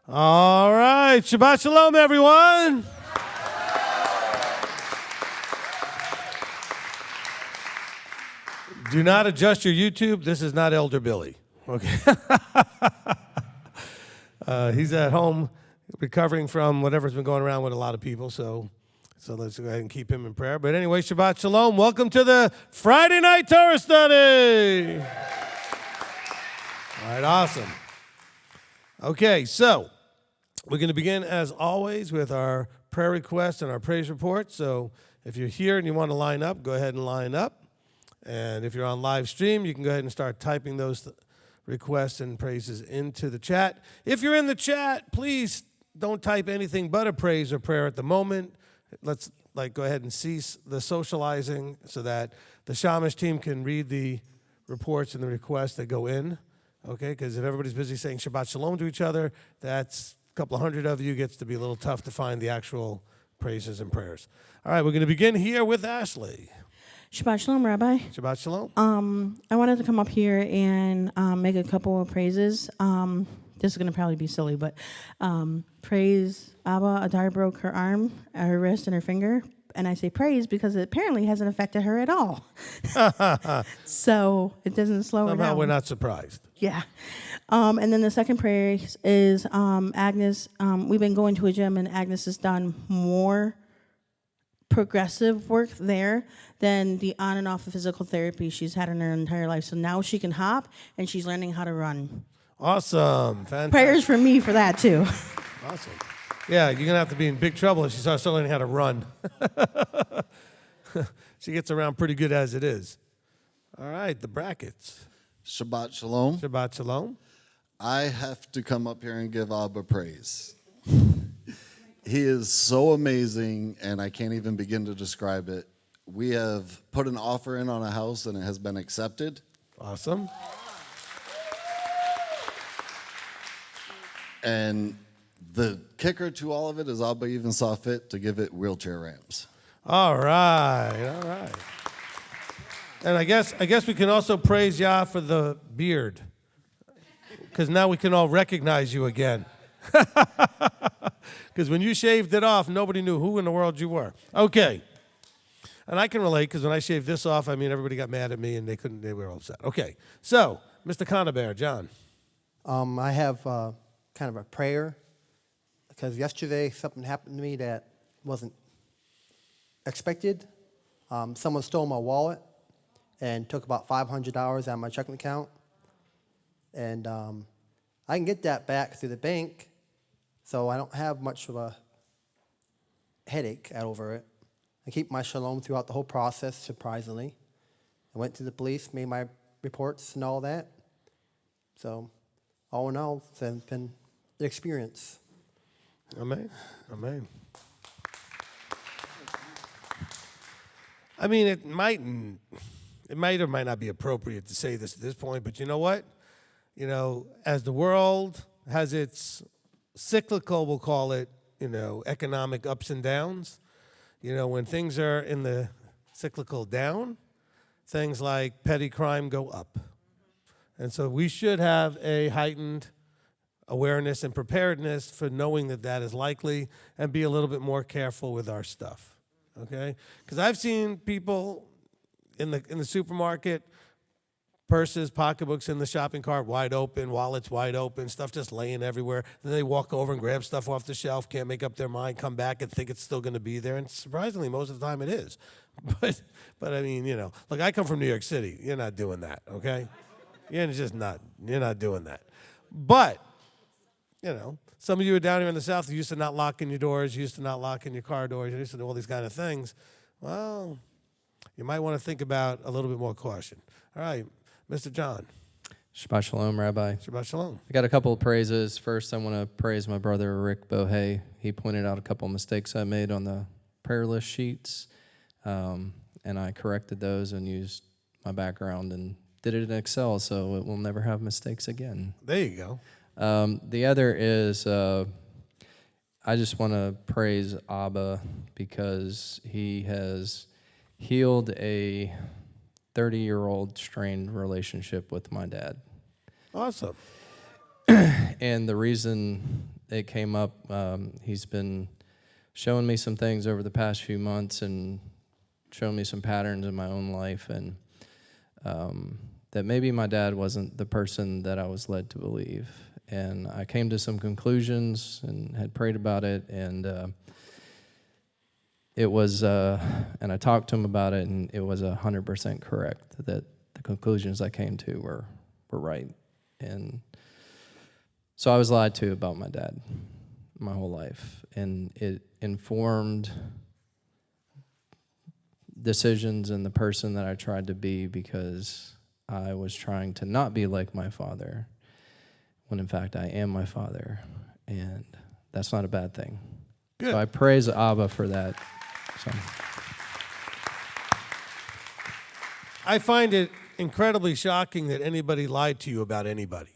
All right, Shabbat Shalom, everyone. Do not adjust your YouTube. This is not Elder Billy. Okay. He's at home recovering from whatever's been going around with a lot of people, so let's go ahead and keep him in prayer. But anyway, Shabbat Shalom. Welcome to the Friday Night Torah Study. All right, awesome. Okay, so we're going to begin, as always, with our prayer requests and our praise report. So if you're here and you want to line up, go ahead and line up. And if you're on live stream, you can go ahead and start typing those requests and praises into the chat. If you're in the chat, please don't type anything but a praise or prayer at the moment. Let's go ahead and cease the socializing so that the Shamish team can read the reports and the requests that go in. Okay, because if everybody's busy saying Shabbat Shalom to each other, that's a couple of hundred of you, gets to be a little tough to find the actual praises and prayers. All right, we're going to begin here with Ashley. Shabbat Shalom, Rabbi. Shabbat Shalom. I wanted to come up here and make a couple of praises. This is going to probably be silly, but praise Abba. Adar broke her arm, her wrist, and her finger. And I say praise because it apparently hasn't affected her at all. So it doesn't slow her down. Somehow we're not surprised. Yeah. And then the second prayer is Agnes. We've been going to a gym, and Agnes has done more progressive work there than the on and off of physical therapy she's had in her entire life. So now she can hop, and she's learning how to run. Awesome. Fantastic. Prayers for me for that, too. Awesome. Yeah, you're going to have to be in big trouble if she starts learning how to run. She gets around pretty good as it is. All right, the brackets. Shabbat Shalom. Shabbat Shalom. I have to come up here and give Abba praise. He is so amazing, and I can't even begin to describe it. We have put an offer in on a house, and it has been accepted. Awesome. And The kicker to all of it is Abba even saw fit to give it wheelchair ramps. All right. And I guess we can also praise Yah for the beard, because now we can all recognize you again. Because when you shaved it off, nobody knew who in the world you were. Okay. And I can relate, because when I shaved this off, everybody got mad at me and they were upset. Okay. So, Mr. Conabear, John. I have kind of a prayer, because yesterday something happened to me that wasn't expected. Someone stole my wallet and took about $500 out of my checking account. And I can get that back through the bank, so I don't have much of a headache over it. I keep my shalom throughout the whole process, surprisingly. I went to the police, made my reports and all that. So, all in all, it's been an experience. Amen. It might or might not be appropriate to say this at this point, but you know what? As the world has its cyclical, we'll call it, economic ups and downs, when things are in the cyclical down, things like petty crime go up. And so we should have a heightened awareness and preparedness for knowing that that is likely, and be a little bit more careful with our stuff, okay? Because I've seen people in the supermarket, purses, pocketbooks in the shopping cart wide open, wallets wide open, stuff just laying everywhere. Then they walk over and grab stuff off the shelf, can't make up their mind, come back and think it's still going to be there. And surprisingly, most of the time it is. But look, I come from New York City. You're not doing that, okay? You're not doing that. But, some of you are down here in the South, you used to not locking your doors, you used to not locking your car doors, you used to do all these kind of things. Well, you might want to think about a little bit more caution. All right, Mr. John. Shabbat Shalom, Rabbi. Shabbat Shalom. I got a couple of praises. First, I want to praise my brother, Rick Bohe. He pointed out a couple of mistakes I made on the prayer list sheets, and I corrected those and used my background and did it in Excel, so it will never have mistakes again. There you go. The other is I just want to praise Abba, because he has healed a 30-year-old strained relationship with my dad. Awesome. And the reason it came up, he's been showing me some things over the past few months and showing me some patterns in my own life, and that maybe my dad wasn't the person that I was led to believe. And I came to some conclusions and had prayed about it, and it was, and I talked to him about it, and it was 100% correct that the conclusions I came to were right. And so I was lied to about my dad my whole life, and it informed decisions and the person that I tried to be, because I was trying to not be like my father, when in fact I am my father, and that's not a bad thing. Good. So I praise Abba for that. So. I find it incredibly shocking that anybody lied to you about anybody.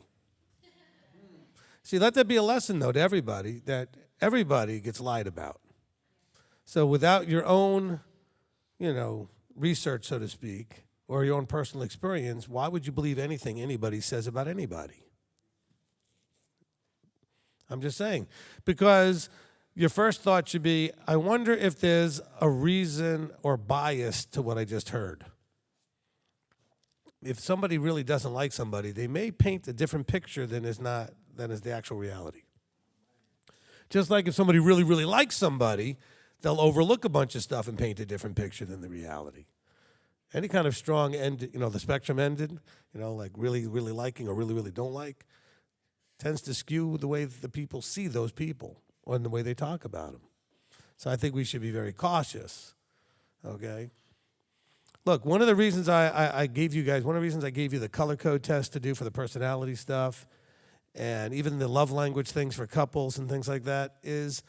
See, let that be a lesson, though, to everybody, that everybody gets lied about. So without your own, research, so to speak, or your own personal experience, why would you believe anything anybody says about anybody? I'm just saying. Because your first thought should be, I wonder if there's a reason or bias to what I just heard. If somebody really doesn't like somebody, they may paint a different picture than is the actual reality. Just like if somebody really, really likes somebody, they'll overlook a bunch of stuff and paint a different picture than the reality. Any kind of strong end, the spectrum ended, like really, really liking or really, really don't like, tends to skew the way the people see those people or in the way they talk about them. So I think we should be very cautious, okay? Look, one of the reasons I gave you the color code test to do for the personality stuff, and even the love language things for couples and things like that, is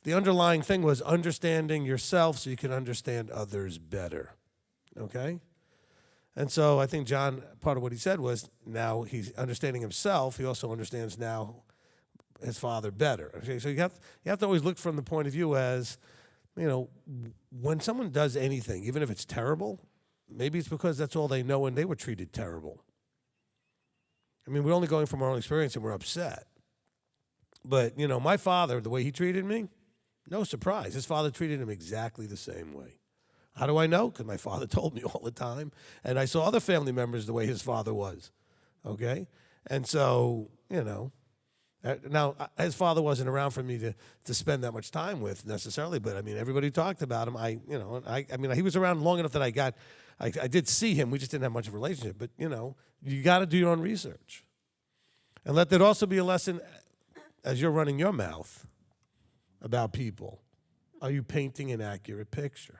the underlying thing was understanding yourself so you can understand others better, okay? And so I think John, part of what he said was now he's understanding himself. He also understands now his father better. Okay, so you have to always look from the point of view as, when someone does anything, even if it's terrible, maybe it's because that's all they know and they were treated terrible. I mean, we're only going from our own experience and we're upset. But, my father, the way he treated me, no surprise. His father treated him exactly the same way. How do I know? Because my father told me all the time. And I saw other family members the way his father was. Okay? And so, now his father wasn't around for me to spend that much time with necessarily, but I mean, everybody talked about him. I mean, he was around long enough that I did see him. We just didn't have much of a relationship. But, you got to do your own research. And let that also be a lesson as you're running your mouth about people. Are you painting an accurate picture?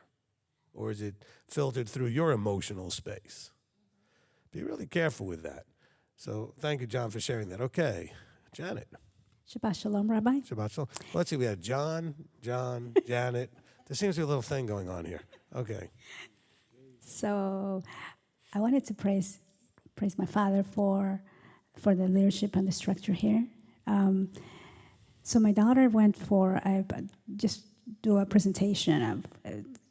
Or is it filtered through your emotional space? Be really careful with that. So thank you, John, for sharing that. Okay, Janet. Shabbat Shalom, Rabbi. Shabbat Shalom. Let's see, we have John, Janet. There seems to be a little thing going on here. Okay. So I wanted to praise my father for the leadership and the structure here. So my daughter went for just do a presentation of,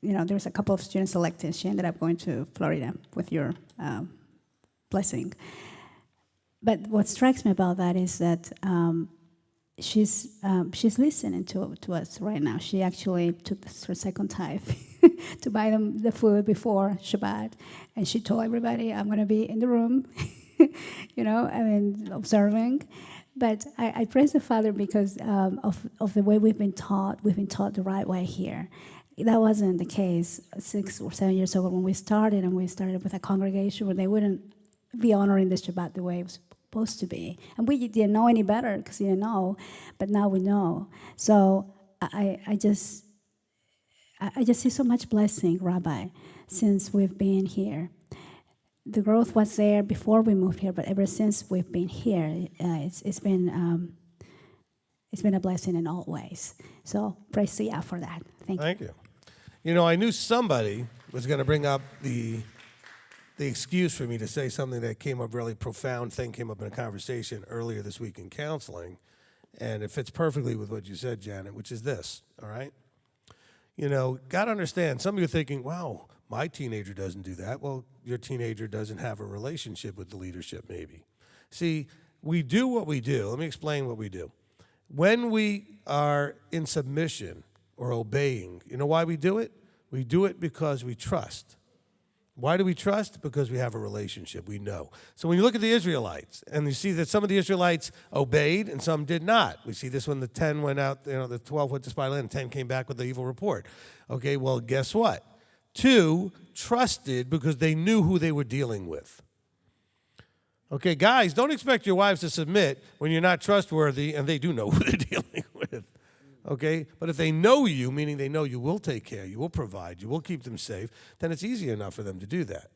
there was a couple of students selected. She ended up going to Florida with your blessing. But what strikes me about that is that she's listening to us right now. She actually took her second tithe to buy them the food before Shabbat, and she told everybody, "I'm going to be in the room," observing. But I praise the Father because of the way we've been taught. We've been taught the right way here. That wasn't the case 6 or 7 years ago when we started, and we started with a congregation where they wouldn't be honoring the Shabbat the way it was supposed to be. And we didn't know any better because we didn't know, but now we know. So I just see so much blessing, Rabbi, since we've been here. The growth was there before we moved here, but ever since we've been here, it's been a blessing in all ways. So praise the Yah for that. Thank you. I knew somebody was going to bring up the excuse for me to say something that came up, really profound thing came up in a conversation earlier this week in counseling, and it fits perfectly with what you said, Janet, which is this, all right? Got to understand, some of you are thinking, wow, my teenager doesn't do that. Well, your teenager doesn't have a relationship with the leadership, maybe. See, we do what we do. Let me explain what we do. When we are in submission or obeying, you know why we do it? We do it because we trust. Why do we trust? Because we have a relationship. We know. So when you look at the Israelites, and you see that some of the Israelites obeyed and some did not. We see this when the 10 went out, the 12 went to spy land, and 10 came back with the evil report. Okay, well, guess what? 2 trusted because they knew who they were dealing with. Okay, guys, don't expect your wives to submit when you're not trustworthy and they do know who they're dealing with. Okay, but if they know you, meaning they know you will take care, you will provide, you will keep them safe, then it's easy enough for them to do that.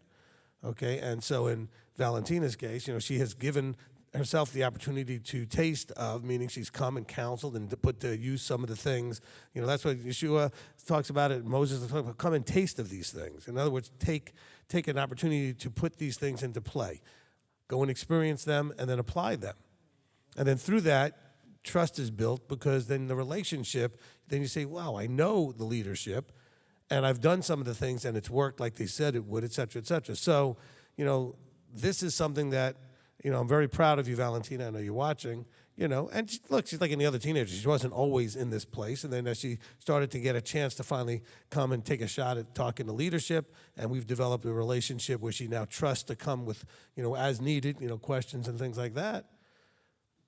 Okay, and so in Valentina's case, she has given herself the opportunity to taste of, meaning she's come and counseled and to put to use some of the things. That's what Yeshua talks about it. Moses talks about, come and taste of these things. In other words, take an opportunity to put these things into play. Go and experience them and then apply them. And then through that, trust is built because then the relationship, then you say, wow, I know the leadership and I've done some of the things and it's worked like they said it would, et cetera, et cetera. So, this is something that, I'm very proud of you, Valentina. I know you're watching, and she's like any other teenager. She wasn't always in this place. And then as she started to get a chance to finally come and take a shot at talking to leadership, and we've developed a relationship where she now trusts to come with, as needed, questions and things like that.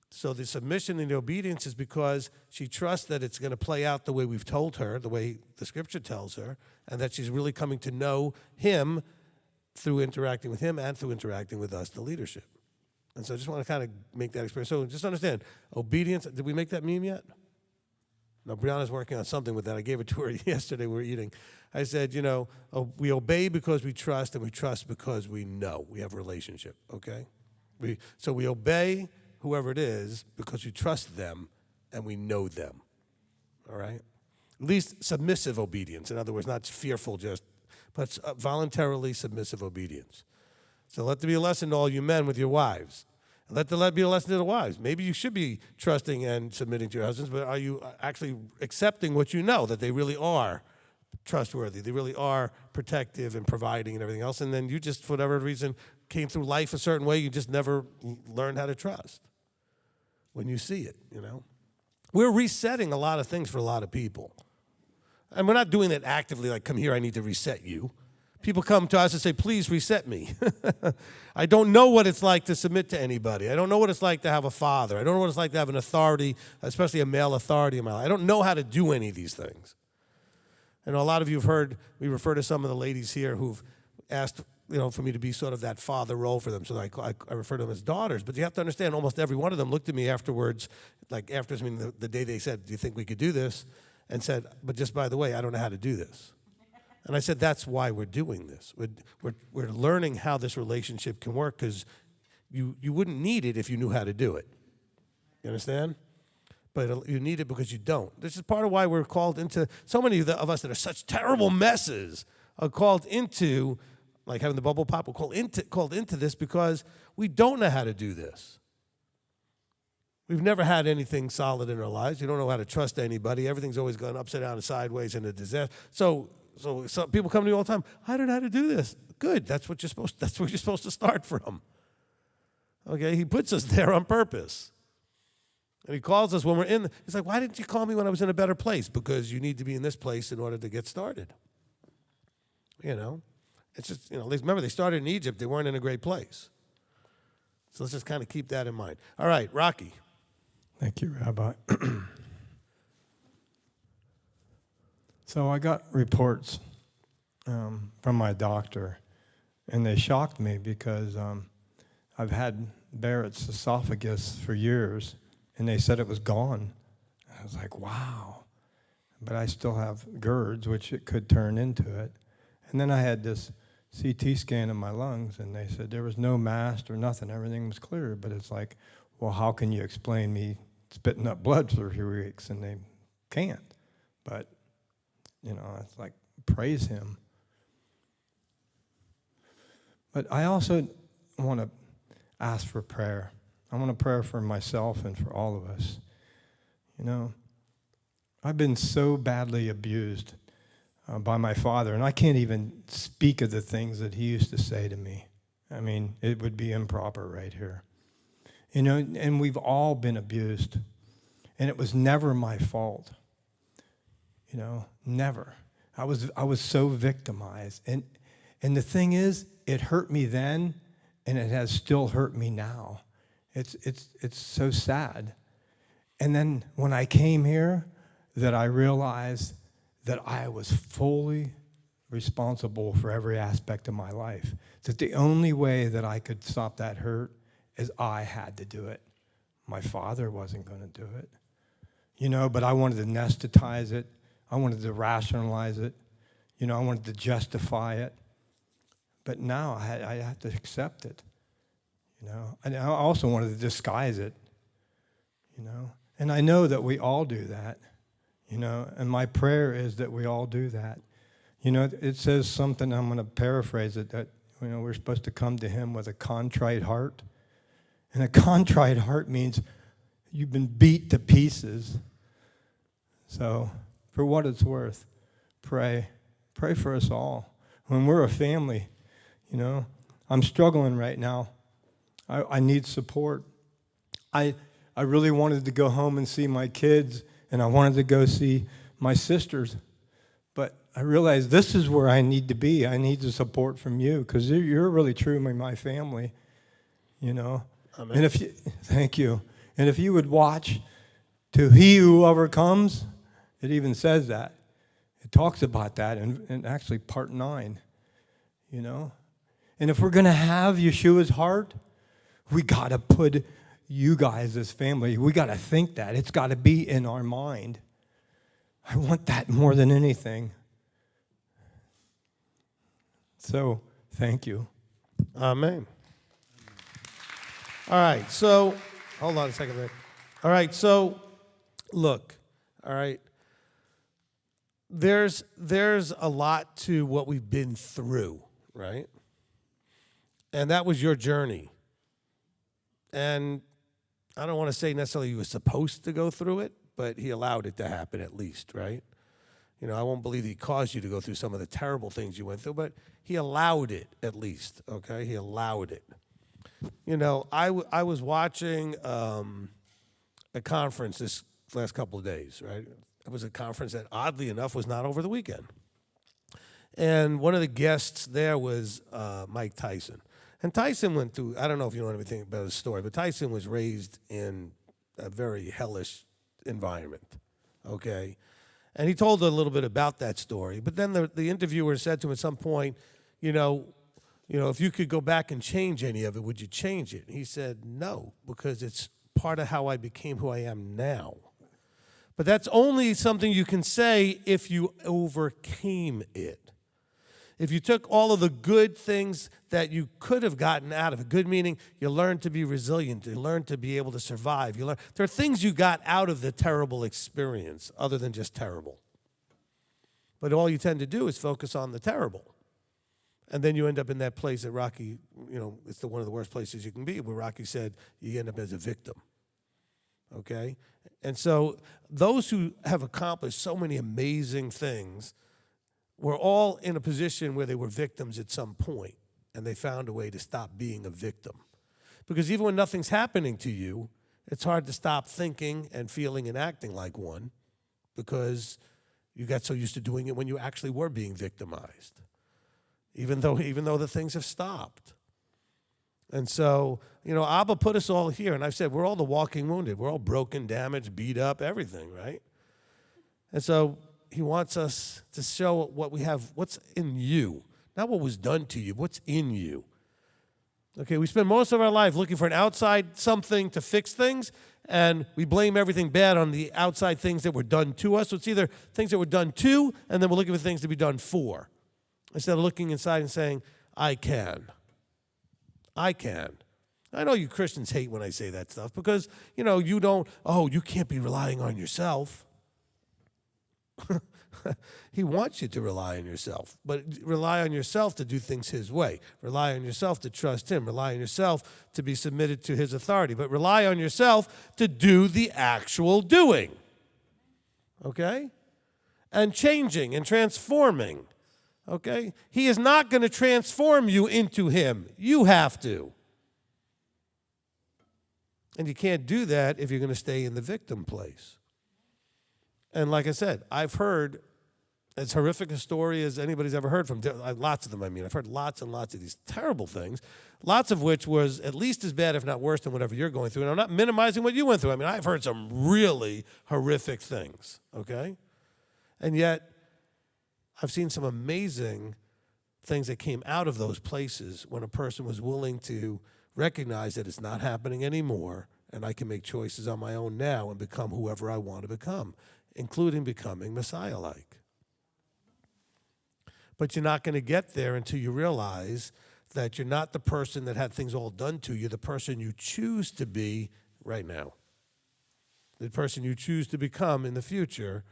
So the submission and the obedience is because she trusts that it's going to play out the way we've told her, the way the Scripture tells her, and that she's really coming to know Him through interacting with Him and through interacting with us, the leadership. And so I just want to kind of make that experience. So just understand, obedience, did we make that meme yet? No, Brianna's working on something with that. I gave it to her yesterday. We were eating. I said, we obey because we trust, and we trust because we know. We have a relationship, okay? So we obey whoever it is because we trust them and we know them, all right? At least submissive obedience. In other words, not fearful but voluntarily submissive obedience. So let there be a lesson to all you men with your wives. Let that be a lesson to the wives. Maybe you should be trusting and submitting to your husbands, but are you actually accepting what you know, that they really are trustworthy, they really are protective and providing and everything else, and then you just, for whatever reason, came through life a certain way, you just never learned how to trust when you see it, you know? We're resetting a lot of things for a lot of people. And we're not doing it actively, like, come here, I need to reset you. People come to us and say, please reset me. I don't know what it's like to submit to anybody. I don't know what it's like to have a father. I don't know what it's like to have an authority, especially a male authority in my life. I don't know how to do any of these things. And a lot of you have heard me refer to some of the ladies here who've asked, for me to be sort of that father role for them. So I refer to them as daughters. But you have to understand, almost every one of them looked at me afterwards, the day they said, do you think we could do this? And said, but just by the way, I don't know how to do this. And I said, that's why we're doing this. We're learning how this relationship can work, because you wouldn't need it if you knew how to do it. You understand? But you need it because you don't. This is part of why we're called into, so many of us that are such terrible messes are called into, like having the bubble pop, we're called into this because we don't know how to do this. We've never had anything solid in our lives. You don't know how to trust anybody. Everything's always gone upside down and sideways in a disaster. So some people come to me all the time, I don't know how to do this. Good, that's where you're supposed to start from. Okay, he puts us there on purpose. And he calls us when we're in, he's like, why didn't you call me when I was in a better place? Because you need to be in this place in order to get started. It's just, remember, they started in Egypt, they weren't in a great place. So let's just kind of keep that in mind. All right, Rocky. Thank you, Rabbi. So I got reports from my doctor, and they shocked me because I've had Barrett's esophagus for years, and they said it was gone. I was like, wow. But I still have GERDs, which it could turn into it. And then I had this CT scan of my lungs, and they said there was no mass or nothing. Everything was clear. But it's like, well, how can you explain me spitting up blood for 3 weeks? And they can't. But it's like, praise him. But I also want to ask for prayer. I want to pray for myself and for all of us. I've been so badly abused by my father, and I can't even speak of the things that he used to say to me. I mean, it would be improper right here. And we've all been abused, and it was never my fault. Never. I was so victimized. And the thing is, it hurt me then, and it has still hurt me now. It's so sad. And then when I came here, that I realized that I was fully responsible for every aspect of my life. That the only way that I could stop that hurt is I had to do it. My father wasn't going to do it. But I wanted to anesthetize it. I wanted to rationalize it. I wanted to justify it. But now I have to accept it. And I also wanted to disguise it. And I know that we all do that. And my prayer is that we all do that. It says something, I'm going to paraphrase it, that we're supposed to come to him with a contrite heart. And a contrite heart means you've been beat to pieces. So, for what it's worth, pray. Pray for us all. When we're a family, I'm struggling right now. I need support. I really wanted to go home and see my kids, and I wanted to go see my sisters. But I realized this is where I need to be. I need the support from you, because you're really true in my family, Amen. And thank you. And if you would watch to he who overcomes, it even says that. It talks about that in actually part 9, And if we're going to have Yeshua's heart, we got to put you guys as family. We got to think that. It's got to be in our mind. I want that more than anything. So, thank you. Amen. All right, so, hold on a second, Rick. All right, so, look, all right. There's a lot to what we've been through, right? And that was your journey. And I don't want to say necessarily he was supposed to go through it, but he allowed it to happen at least, right? You know, I won't believe he caused you to go through some of the terrible things you went through, but he allowed it at least, okay? He allowed it. You know, I was watching a conference this last couple of days, right? It was a conference that, oddly enough, was not over the weekend. And one of the guests there was Mike Tyson. And Tyson went through, I don't know if you know anything about his story, but Tyson was raised in a very hellish environment, okay? And he told a little bit about that story. But then the interviewer said to him at some point, you know, if you could go back and change any of it, would you change it? And he said, no, because it's part of how I became who I am now. But that's only something you can say if you overcame it. If you took all of the good things that you could have gotten out of it, good meaning you learned to be resilient, you learned to be able to survive. There are things you got out of the terrible experience other than just terrible. But all you tend to do is focus on the terrible. And then you end up in that place that Rocky, it's one of the worst places you can be, where Rocky said you end up as a victim. Okay? And so those who have accomplished so many amazing things were all in a position where they were victims at some point, and they found a way to stop being a victim. Because even when nothing's happening to you, it's hard to stop thinking and feeling and acting like one, because you got so used to doing it when you actually were being victimized, even though the things have stopped. And so, Abba put us all here, and I've said we're all the walking wounded. We're all broken, damaged, beat up, everything, right? And so he wants us to show what we have, what's in you, not what was done to you, what's in you. Okay, we spend most of our life looking for an outside something to fix things, and we blame everything bad on the outside things that were done to us. So it's either things that were done to, and then we're looking for things to be done for, instead of looking inside and saying, I can. I can. I know you Christians hate when I say that stuff because, you can't be relying on yourself. He wants you to rely on yourself, but rely on yourself to do things his way. Rely on yourself to trust him. Rely on yourself to be submitted to his authority, but rely on yourself to do the actual doing. Okay? And changing and transforming. Okay? He is not going to transform you into him. You have to. And you can't do that if you're going to stay in the victim place. And like I said, I've heard as horrific a story as anybody's ever heard from, lots of them, I've heard lots and lots of these terrible things, lots of which was at least as bad, if not worse, than whatever you're going through. And I'm not minimizing what you went through. I've heard some really horrific things, okay? And yet, I've seen some amazing things that came out of those places when a person was willing to recognize that it's not happening anymore, and I can make choices on my own now and become whoever I want to become, including becoming Messiah-like. But you're not going to get there until you realize that you're not the person that had things all done to you, the person you choose to be right now. The person you choose to become in the future,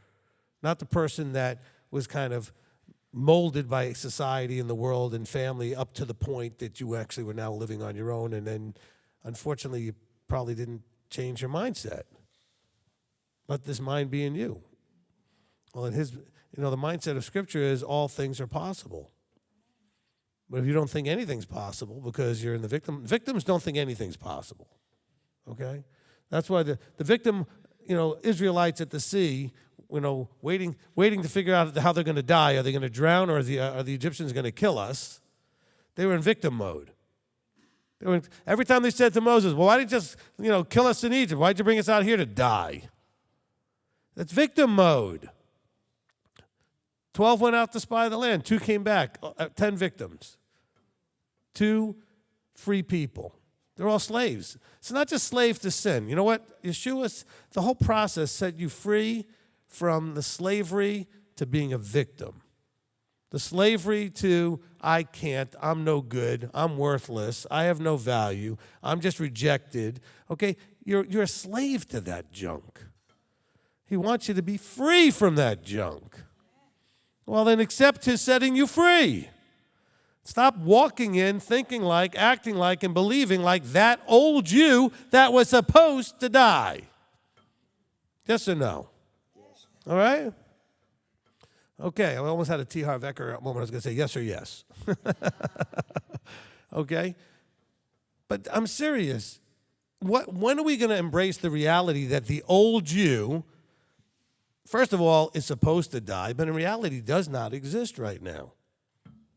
not the person that was kind of molded by society and the world and family up to the point that you actually were now living on your own, and then, unfortunately, you probably didn't change your mindset. Let this mind be in you. Well, in the mindset of Scripture is all things are possible. But if you don't think anything's possible because you're in the victims don't think anything's possible. Okay? That's why the victim, Israelites at the sea, waiting to figure out how they're going to die. Are they going to drown, or are the Egyptians going to kill us? They were in victim mode. Every time they said to Moses, well, why did you just, kill us in Egypt? Why did you bring us out here to die? That's victim mode. 12 went out to spy the land. 2 came back. 10 victims. 2 free people. They're all slaves. It's not just slaves to sin. You know what? Yeshua, the whole process set you free from the slavery to being a victim. The slavery to, I can't, I'm no good, I'm worthless, I have no value, I'm just rejected. Okay? You're a slave to that junk. He wants you to be free from that junk. Well, then accept his setting you free. Stop walking in, thinking like, acting like, and believing like that old you that was supposed to die. Yes or no? Yes. All right? Okay, I almost had a T. Harv Eker moment. I was going to say yes or yes. Okay? But I'm serious. When are we going to embrace the reality that the old you, first of all, is supposed to die, but in reality does not exist right now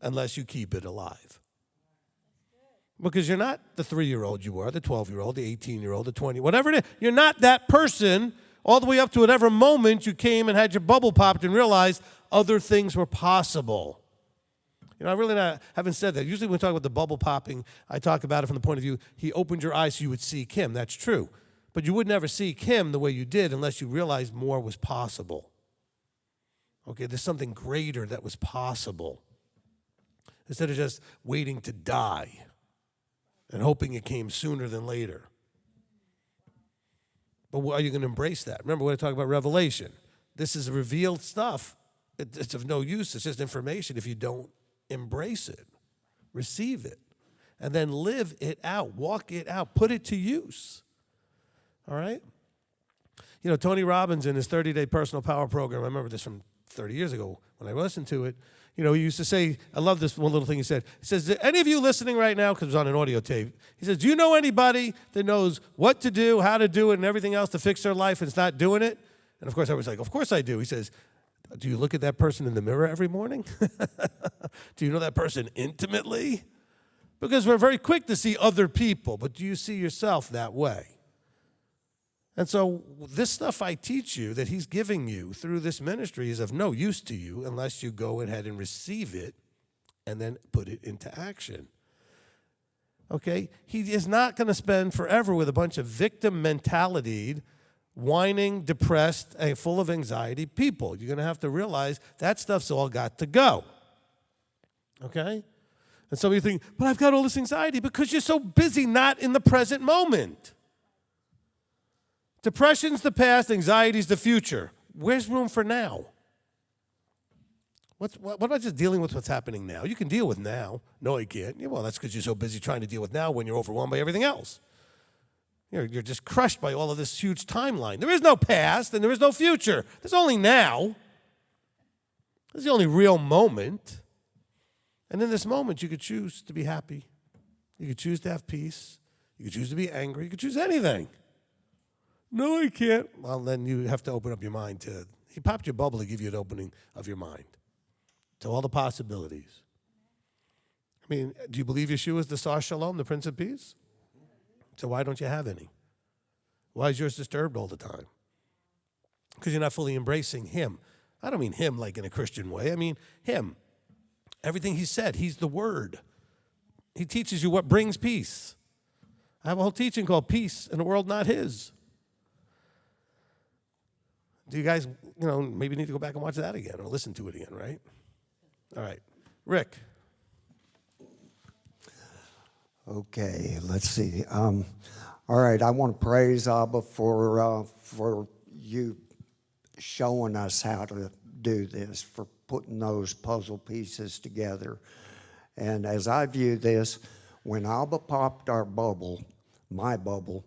unless you keep it alive? Because you're not the 3-year-old you were, the 12-year-old, the 18-year-old, the 20, whatever it is. You're not that person all the way up to whatever moment you came and had your bubble popped and realized other things were possible. You know, I really haven't said that. Usually when we talk about the bubble popping, I talk about it from the point of view, he opened your eyes so you would seek him. That's true. But you would never seek him the way you did unless you realized more was possible. Okay, there's something greater that was possible. Instead of just waiting to die and hoping it came sooner than later. But are you going to embrace that? Remember when I talk about Revelation? This is revealed stuff. It's of no use. It's just information if you don't embrace it, receive it, and then live it out, walk it out, put it to use. All right? You know, Tony Robbins in his 30-day personal power program, I remember this from 30 years ago when I listened to it. You know, he used to say, I love this one little thing he said. He says, any of you listening right now, because it was on an audio tape, he says, do you know anybody that knows what to do, how to do it, and everything else to fix their life and is not doing it? And of course I was like, of course I do. He says, do you look at that person in the mirror every morning? Do you know that person intimately? Because we're very quick to see other people, but do you see yourself that way? And so this stuff I teach you that he's giving you through this ministry is of no use to you unless you go ahead and receive it and then put it into action. Okay? He is not going to spend forever with a bunch of victim mentality, whining, depressed, and full of anxiety people. You're going to have to realize that stuff's all got to go. Okay? And some of you think, but I've got all this anxiety because you're so busy not in the present moment. Depression's the past, anxiety's the future. Where's room for now? What about just dealing with what's happening now? You can deal with now. No, you can't. Yeah, well, that's because you're so busy trying to deal with now when you're overwhelmed by everything else. You're just crushed by all of this huge timeline. There is no past and there is no future. There's only now. This is the only real moment. And in this moment, you could choose to be happy. You could choose to have peace. You could choose to be angry. You could choose anything. No, I can't. Well, then you have to open up your mind to, he popped your bubble to give you an opening of your mind to all the possibilities. I mean, do you believe Yeshua is the Sar Shalom, the Prince of Peace? So why don't you have any? Why is yours disturbed all the time? Because you're not fully embracing him. I don't mean him like in a Christian way. I mean him. Everything he said, he's the Word. He teaches you what brings peace. I have a whole teaching called Peace in a World Not His. Do you guys, maybe need to go back and watch that again or listen to it again, right? All right. Rick. Okay, let's see. All right, I want to praise Abba for you showing us how to do this, for putting those puzzle pieces together. And as I view this, when Abba popped our bubble, my bubble,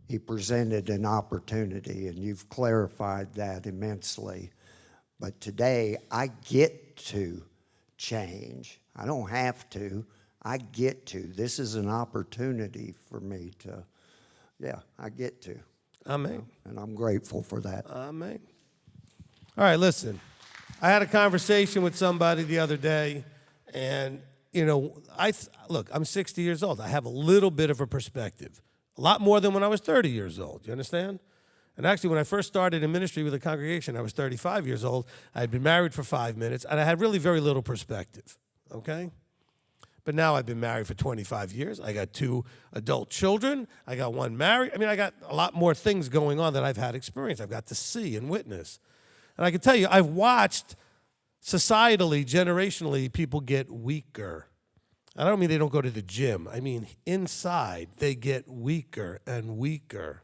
he presented an opportunity, and you've clarified that immensely. But today, I get to change. I don't have to. I get to. This is an opportunity for me to, I get to. Amen. And I'm grateful for that. Amen. All right, listen. I had a conversation with somebody the other day, and, look, I'm 60 years old. I have a little bit of a perspective. A lot more than when I was 30 years old. You understand? And actually, when I first started in ministry with a congregation, I was 35 years old. I had been married for 5 minutes, and I had really very little perspective, okay? But now I've been married for 25 years. I got 2 adult children. I got 1 married. I mean, I got a lot more things going on that I've had experience. I've got to see and witness. And I can tell you, I've watched societally, generationally, people get weaker. I don't mean they don't go to the gym. I mean, inside, they get weaker and weaker.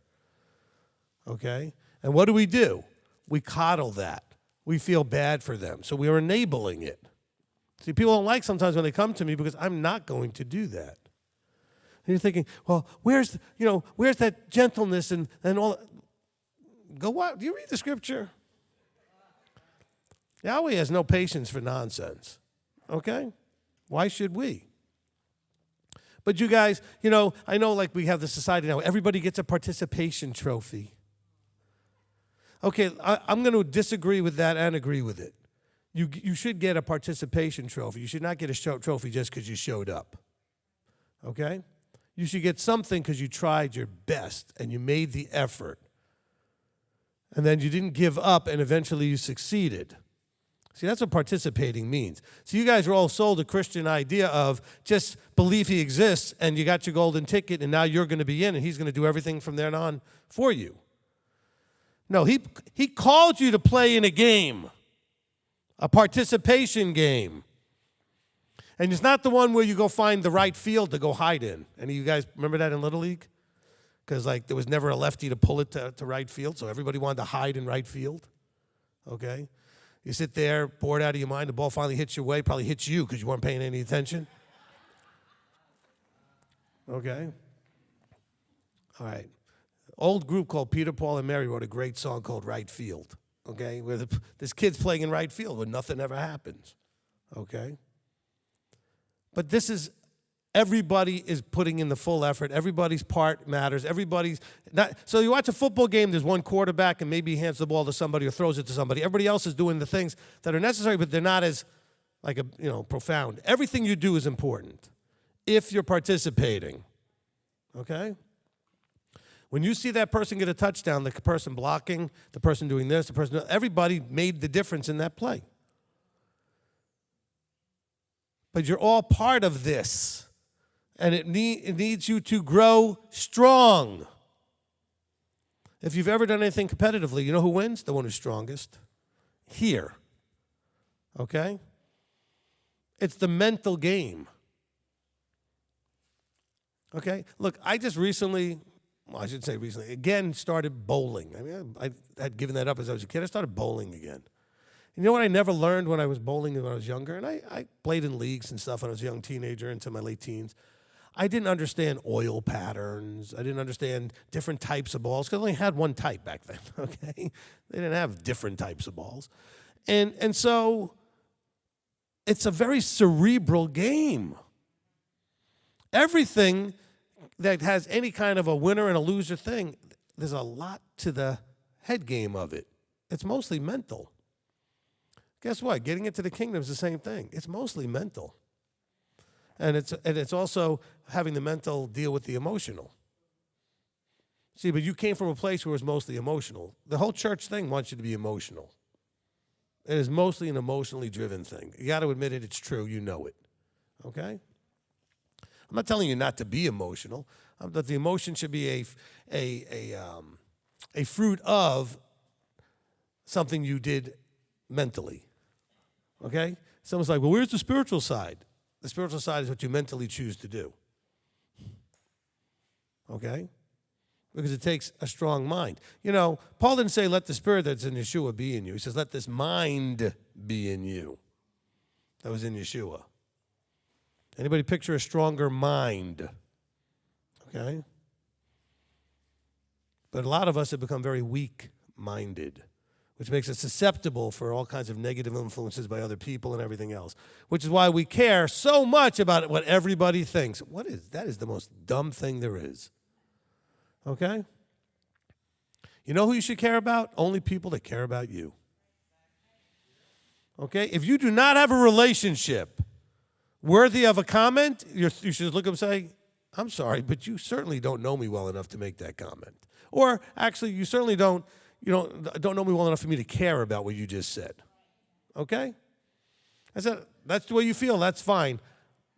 Okay? And what do? We coddle that. We feel bad for them. So we are enabling it. See, people don't like sometimes when they come to me because I'm not going to do that. And you're thinking, well, where's that gentleness and all? Go out. Do you read the scripture? Yahweh has no patience for nonsense. Okay? Why should we? But you guys, I know like we have the society now, everybody gets a participation trophy. Okay, I'm going to disagree with that and agree with it. You should get a participation trophy. You should not get a trophy just because you showed up. Okay? You should get something because you tried your best and you made the effort. And then you didn't give up and eventually you succeeded. See, that's what participating means. So you guys are all sold a Christian idea of just believe he exists and you got your golden ticket and now you're going to be in and he's going to do everything from there on for you. No, he called you to play in a game, a participation game. And it's not the one where you go find the right field to go hide in. Any of you guys remember that in Little League? Because there was never a lefty to pull it to right field, so everybody wanted to hide in right field. Okay? You sit there, bored out of your mind, the ball finally hits your way, probably hits you because you weren't paying any attention. Okay? All right. Old group called Peter, Paul, and Mary wrote a great song called Right Field. Okay? Where this kid's playing in right field where nothing ever happens. Okay? But this is, everybody is putting in the full effort. Everybody's part matters. Everybody's not. So you watch a football game, there's one quarterback, and maybe he hands the ball to somebody or throws it to somebody. Everybody else is doing the things that are necessary, but they're not as, profound. Everything you do is important if you're participating. Okay? When you see that person get a touchdown, the person blocking, the person doing this, everybody made the difference in that play. But you're all part of this. And it needs you to grow strong. If you've ever done anything competitively, you know who wins? The one who's strongest. Here. Okay? It's the mental game. Okay? Look, I just recently, I should say recently, again started bowling. I mean, I had given that up as I was a kid. I started bowling again. You know what I never learned when I was bowling when I was younger? And I played in leagues and stuff when I was a young teenager into my late teens. I didn't understand oil patterns. I didn't understand different types of balls because I only had one type back then, okay? They didn't have different types of balls. And so it's a very cerebral game. Everything that has any kind of a winner and a loser thing, there's a lot to the head game of it. It's mostly mental. Guess what? Getting into the kingdom is the same thing. It's mostly mental. And it's also having the mental deal with the emotional. See, but you came from a place where it was mostly emotional. The whole church thing wants you to be emotional. It is mostly an emotionally driven thing. You got to admit it, it's true, you know it. Okay? I'm not telling you not to be emotional, but the emotion should be a fruit of something you did mentally. Okay? Someone's like, well, where's the spiritual side? The spiritual side is what you mentally choose to do. Okay? Because it takes a strong mind. Paul didn't say, let the spirit that's in Yeshua be in you. He says, let this mind be in you. That was in Yeshua. Anybody picture a stronger mind? Okay? But a lot of us have become very weak-minded, which makes us susceptible for all kinds of negative influences by other people and everything else, which is why we care so much about what everybody thinks. That is the most dumb thing there is. Okay? You know who you should care about? Only people that care about you. Okay? If you do not have a relationship worthy of a comment, you should look up and say, I'm sorry, but you certainly don't know me well enough to make that comment. Or actually, you certainly don't know me well enough for me to care about what you just said. Okay? I said, that's the way you feel, that's fine.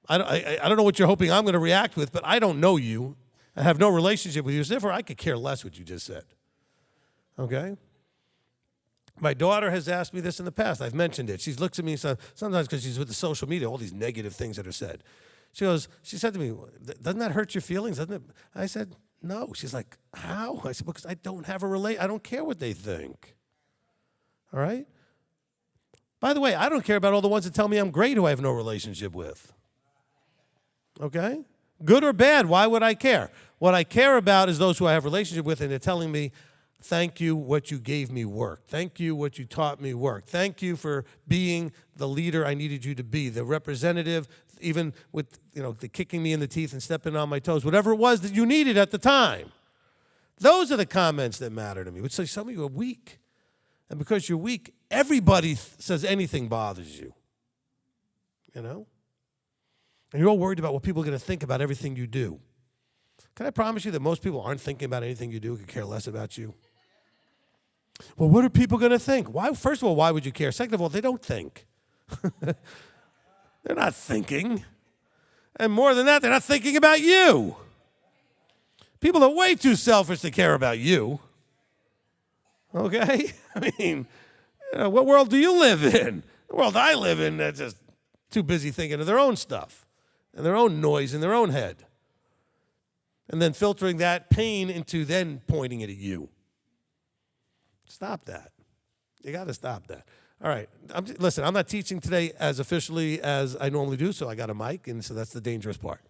I don't know what you're hoping I'm going to react with, but I don't know you. I have no relationship with you, so therefore I could care less what you just said. Okay? My daughter has asked me this in the past. I've mentioned it. She looks at me sometimes because she's with the social media, all these negative things that are said. She said to me, doesn't that hurt your feelings? Doesn't it? I said, no. She's like, how? I said, because I don't have I don't care what they think. All right? By the way, I don't care about all the ones that tell me I'm great who I have no relationship with. Okay? Good or bad, why would I care? What I care about is those who I have a relationship with, and they're telling me, thank you, what you gave me worked. Thank you, what you taught me worked. Thank you for being the leader I needed you to be, the representative, even with the kicking me in the teeth and stepping on my toes, whatever it was that you needed at the time. Those are the comments that matter to me. Which say some of you are weak. And because you're weak, everybody says anything bothers you. And you're all worried about what people are going to think about everything you do. Can I promise you that most people aren't thinking about anything you do, could care less about you? Well, what are people going to think? Why? First of all, why would you care? Second of all, they don't think. They're not thinking. And more than that, they're not thinking about you. People are way too selfish to care about you. Okay? I mean, what world do you live in? The world I live in, that's just too busy thinking of their own stuff and their own noise in their own head. And then filtering that pain into then pointing it at you. Stop that. You got to stop that. All right. Listen, I'm not teaching today as officially as I normally do, so I got a mic, and so that's the dangerous part.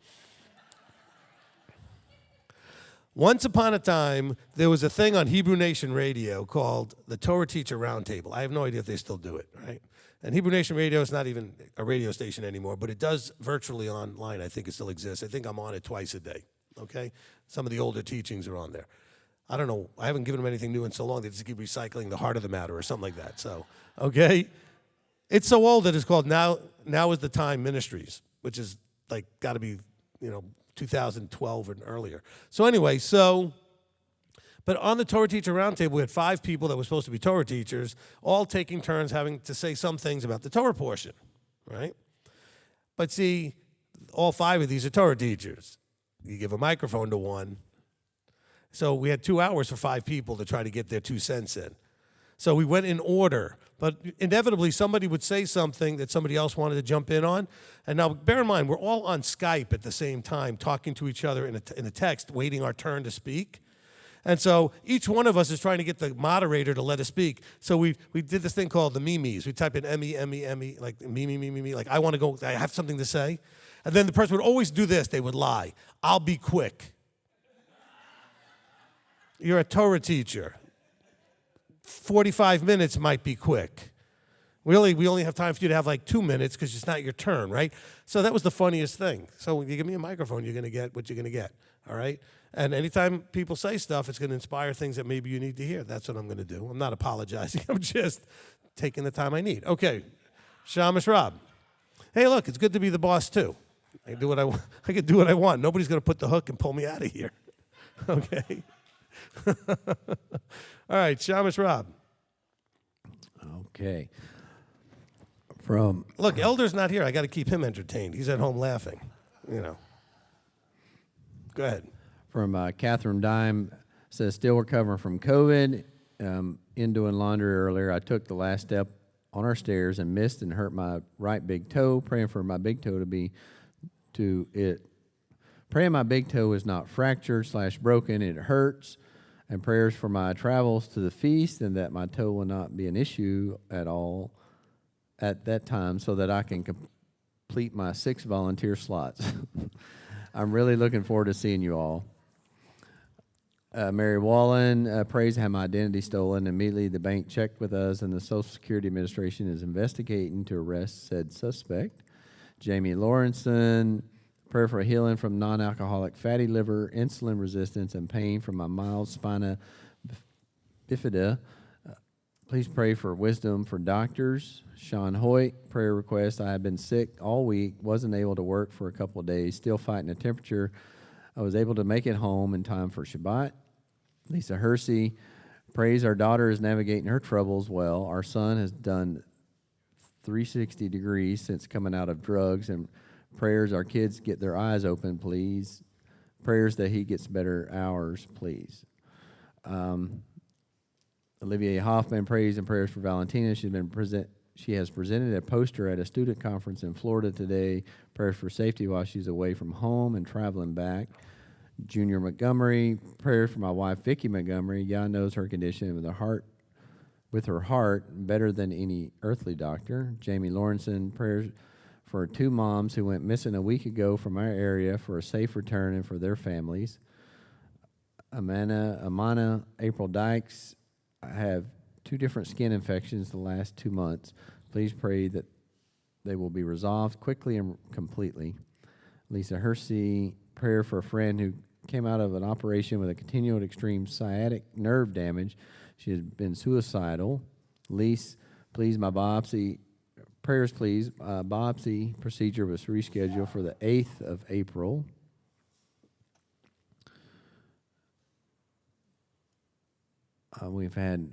Once upon a time, there was a thing on Hebrew Nation Radio called the Torah Teacher Roundtable. I have no idea if they still do it, right? And Hebrew Nation Radio is not even a radio station anymore, but it does virtually online. I think it still exists. I think I'm on it twice a day, okay? Some of the older teachings are on there. I don't know. I haven't given them anything new in so long. They just keep recycling the heart of the matter or something like that. So, okay? It's so old that it's called Now is the Time Ministries, which is like got to be, 2012 and earlier. So anyway, but on the Torah Teacher Roundtable, we had 5 people that were supposed to be Torah teachers, all taking turns having to say some things about the Torah portion, right? But see, all 5 of these are Torah teachers. You give a microphone to one. So we had 2 hours for 5 people to try to get their 2 cents in. So we went in order, but inevitably somebody would say something that somebody else wanted to jump in on. And now bear in mind, we're all on Skype at the same time, talking to each other in a text, waiting our turn to speak. And so each one of us is trying to get the moderator to let us speak. So we did this thing called the memes. We type in M-E, like me, like I want to go, I have something to say. And then the person would always do this. They would lie. I'll be quick. You're a Torah teacher. 45 minutes might be quick. Really, we only have time for you to have like 2 minutes because it's not your turn, right? So that was the funniest thing. So when you give me a microphone, you're going to get what you're going to get, all right? And anytime people say stuff, it's going to inspire things that maybe you need to hear. That's what I'm going to do. I'm not apologizing. I'm just taking the time I need. Okay, Shamish Rob. Hey, look, it's good to be the boss too. I can do what I want. I can do what I want. Nobody's going to put the hook and pull me out of here. Okay. All right, Shamish Rob. Okay. Look, Elder's not here. I got to keep him entertained. He's at home laughing. Go ahead. From Catherine Dime, says, still recovering from COVID. In doing laundry earlier, I took the last step on our stairs and missed and hurt my right big toe. Praying for my big toe Praying my big toe is not fractured / broken. It hurts. And prayers for my travels to the feast and that my toe will not be an issue at all at that time so that I can complete my 6 volunteer slots. I'm really looking forward to seeing you all. Mary Wallen prays I had my identity stolen. Immediately the bank checked with us and the Social Security Administration is investigating to arrest said suspect. Jamie Lawrenson, prayer for healing from non-alcoholic fatty liver, insulin resistance, and pain from my mild spina bifida. Please pray for wisdom for doctors. Sean Hoyt, prayer request. I have been sick all week, wasn't able to work for a couple of days, still fighting a temperature. I was able to make it home in time for Shabbat. Lisa Hersey, prays our daughter is navigating her troubles well. Our son has done 360 degrees since coming out of drugs, and prayers our kids get their eyes open, please. Prayers that he gets better hours, please. Olivia Hoffman prays and prayers for Valentina. She has presented a poster at a student conference in Florida today. Prayers for safety while she's away from home and traveling back. Junior Montgomery, prayers for my wife Vicki Montgomery. God knows her condition with a heart with her heart better than any earthly doctor. Jamie Lawrenson, prayers for 2 moms who went missing a week ago from our area for a safe return and for their families. Amana, April Dykes have 2 different skin infections the last 2 months. Please pray that they will be resolved quickly and completely. Lisa Hersey, prayer for a friend who came out of an operation with a continual extreme sciatic nerve damage. She has been suicidal. Lise, please, my biopsy, prayers please. Biopsy procedure was rescheduled for the 8th of April. We've had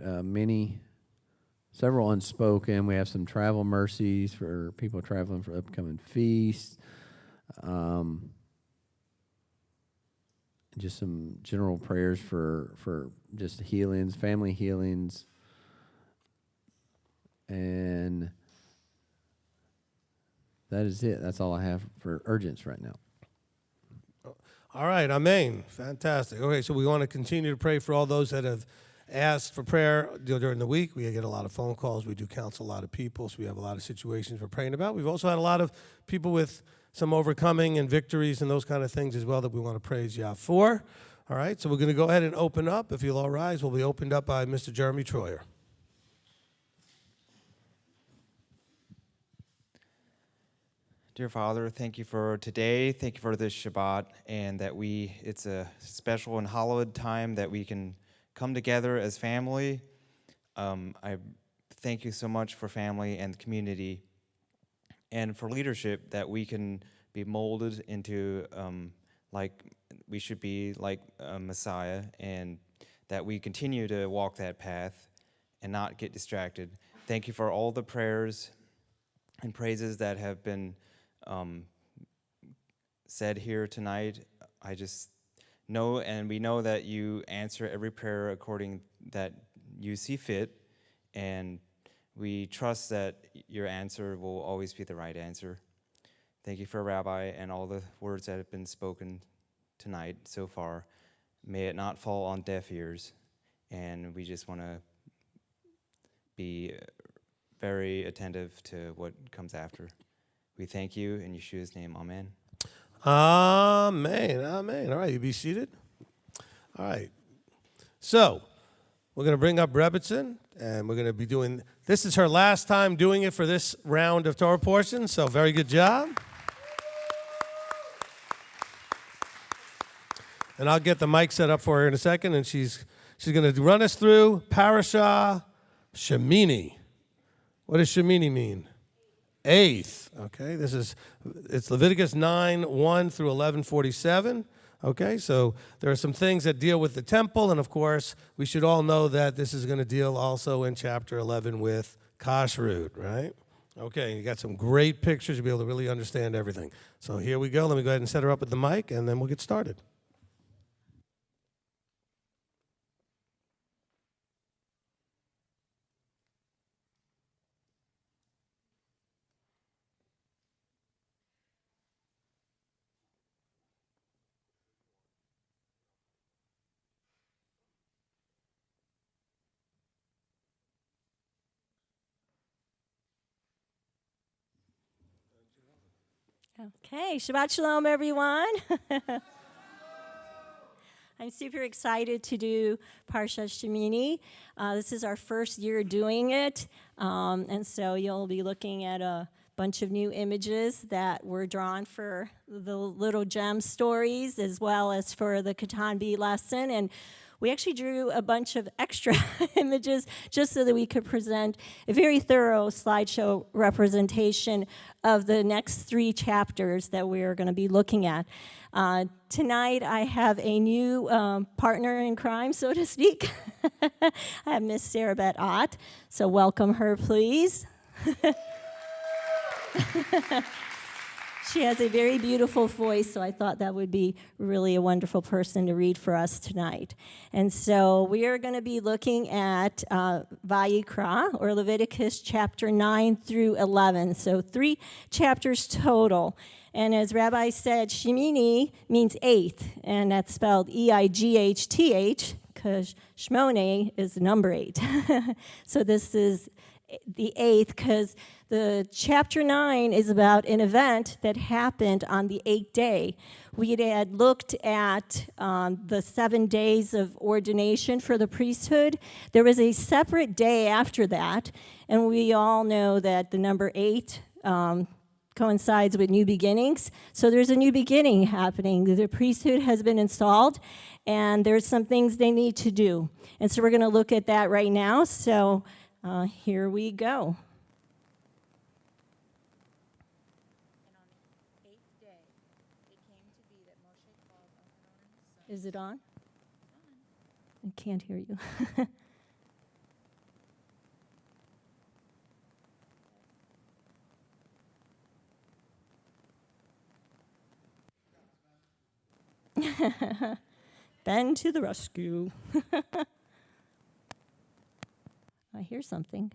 several unspoken. We have some travel mercies for people traveling for upcoming feasts. Just some general prayers for just healings, family healings. And that is it. That's all I have for urgents right now. All right, amen. Fantastic. Okay, so we want to continue to pray for all those that have asked for prayer during the week. We get a lot of phone calls. We do counsel a lot of people, so we have a lot of situations we're praying about. We've also had a lot of people with some overcoming and victories and those kind of things as well that we want to praise Yah for. All right, so we're going to go ahead and open up. If you'll all rise, we'll be opened up by Mr. Jeremy Troyer. Dear Father, thank you for today. Thank you for this Shabbat, and that it's a special and hallowed time that we can come together as family. I thank you so much for family and community, and for leadership, that we can be molded into like we should be, like a Messiah, and that we continue to walk that path and not get distracted. Thank you for all the prayers and praises that have been said here tonight. I just know, and we know that you answer every prayer according that you see fit, and we trust that your answer will always be the right answer. Thank you for Rabbi and all the words that have been spoken tonight so far. May it not fall on deaf ears, and we just want to be very attentive to what comes after. We thank you in Yeshua's name. Amen. Amen. Amen. All right, you be seated. All right. So we're going to bring up Rebbitzin, and we're going to be doing, this is her last time doing it for this round of Torah portion, so very good job. And I'll get the mic set up for her in a second, and she's going to run us through Parashat Shemini. What does Shemini mean? 8th. Okay, it's Leviticus 9:1 through 11:47. Okay, so there are some things that deal with the temple, and of course, we should all know that this is going to deal also in chapter 11 with kashrut, right? Okay, you got some great pictures. You'll be able to really understand everything. So here we go. Let me go ahead and set her up with the mic, and then we'll get started. Okay, Shabbat Shalom, everyone. I'm super excited to do Parashat Shemini. This is our first year doing it, and so you'll be looking at a bunch of new images that were drawn for the Little Gem stories as well as for the Katan B lesson. And we actually drew a bunch of extra images just so that we could present a very thorough slideshow representation of the next 3 chapters that we're going to be looking at. Tonight I have a new partner in crime, so to speak. I have Miss Sarah Beth Ott, so welcome her, please. She has a very beautiful voice, so I thought that would be really a wonderful person to read for us tonight. And so we are going to be looking at Vayikra, or Leviticus chapter 9 through 11. So 3 chapters total. And as Rabbi said, Shemini means 8th, and that's spelled E-I-G-H-T-H, because Shemini is number 8. So this is the 8th, because the chapter 9 is about an event that happened on the 8th day. We had looked at the 7 days of ordination for the priesthood. There was a separate day after that, and we all know that the number 8 coincides with new beginnings. So there's a new beginning happening. The priesthood has been installed, and there's some things they need to do. And so we're going to look at that right now. So here we go. Is it on? I can't hear you. Ben to the rescue. I hear something.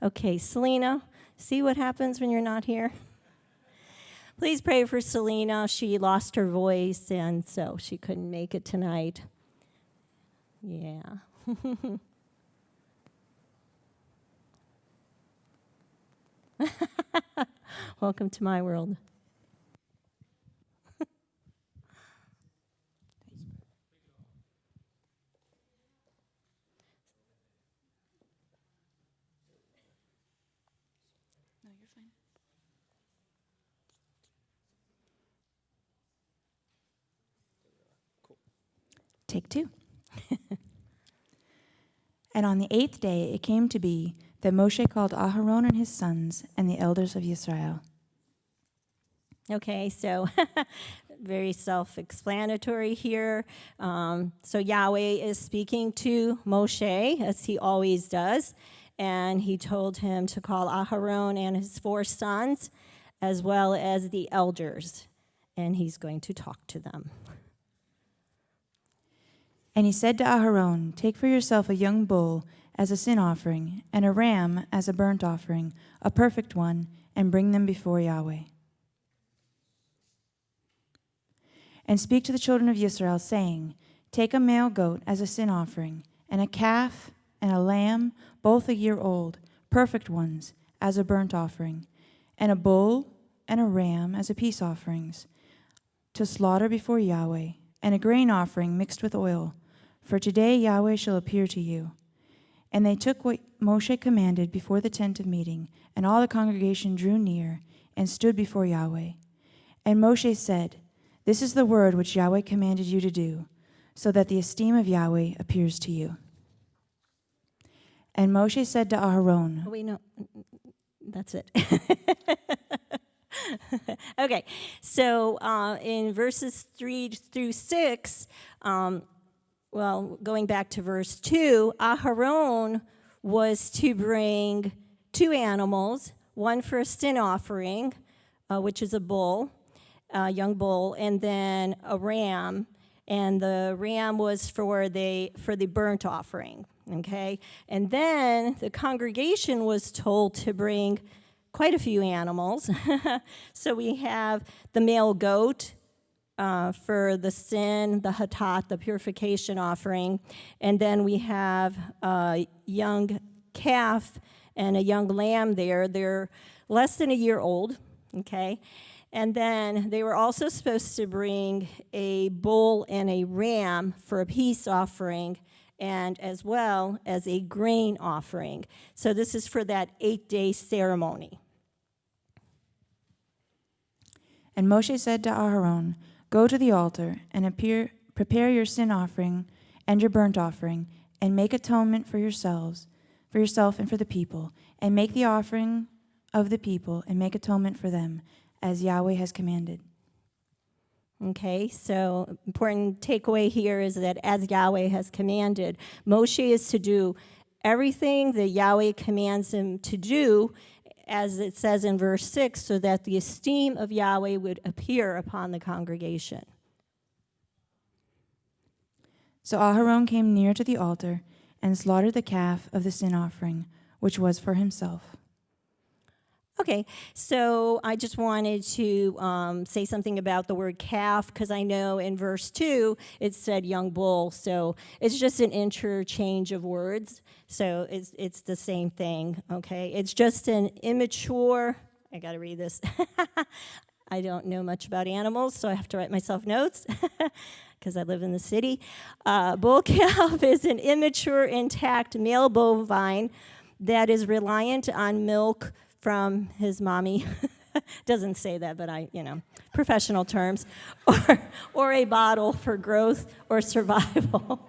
Okay, Selena, see what happens when you're not here? Please pray for Selena. She lost her voice, and so she couldn't make it tonight. Yeah. Welcome to my world. No, you're fine. Take 2. And on the 8th day it came to be that Moshe called Aharon and his sons and the elders of Israel. Okay, so very self-explanatory here. So Yahweh is speaking to Moshe, as he always does, and he told him to call Aharon and his 4 sons, as well as the elders, and he's going to talk to them. And he said to Aharon, take for yourself a young bull as a sin offering, and a ram as a burnt offering, a perfect one, and bring them before Yahweh. And speak to the children of Israel, saying, take a male goat as a sin offering, and a calf and a lamb, both a year old, perfect ones, as a burnt offering, and a bull and a ram as a peace offerings, to slaughter before Yahweh, and a grain offering mixed with oil. For today Yahweh shall appear to you. And they took what Moshe commanded before the tent of meeting, and all the congregation drew near and stood before Yahweh. And Moshe said, this is the word which Yahweh commanded you to do, so that the esteem of Yahweh appears to you. And Moshe said to Aharon, Oh, wait, no, that's it. Okay, so in verses 3 through 6, going back to verse 2, Aharon was to bring 2 animals, one for a sin offering, which is a bull, a young bull, and then a ram, and the ram was for the burnt offering, okay? And then the congregation was told to bring quite a few animals. So we have the male goat, for the sin, the hatat, the purification offering. And then we have a young calf and a young lamb there. They're less than a year old, okay? And then they were also supposed to bring a bull and a ram for a peace offering, and as well as a grain offering. So this is for that 8-day ceremony. And Moshe said to Aharon, go to the altar and prepare your sin offering and your burnt offering, and make atonement for yourself and for the people, and make the offering of the people and make atonement for them, as Yahweh has commanded. Okay, so important takeaway here is that as Yahweh has commanded, Moshe is to do everything that Yahweh commands him to do, as it says in verse 6, so that the esteem of Yahweh would appear upon the congregation. So Aharon came near to the altar and slaughtered the calf of the sin offering, which was for himself. Okay, so I just wanted to say something about the word calf, because I know in verse 2 it said young bull, so it's just an interchange of words, so it's the same thing, okay? It's just an immature, I gotta read this. I don't know much about animals, so I have to write myself notes, because I live in the city. Bull calf is an immature, intact male bovine that is reliant on milk from his mommy, doesn't say that, but professional terms, or a bottle for growth or survival.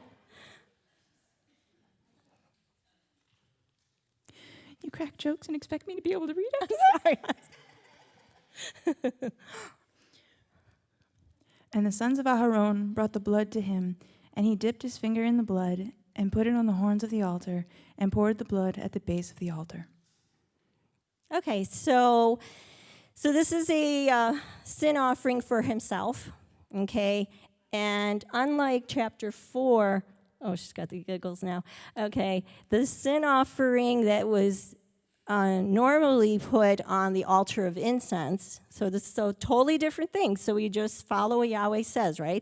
You crack jokes and expect me to be able to read it? I'm sorry. And the sons of Aharon brought the blood to him, and he dipped his finger in the blood and put it on the horns of the altar and poured the blood at the base of the altar. Okay, so this is a sin offering for himself, okay? And unlike chapter 4, oh, she's got the giggles now. Okay, the sin offering that was normally put on the altar of incense, so this is a totally different thing. So we just follow what Yahweh says, right?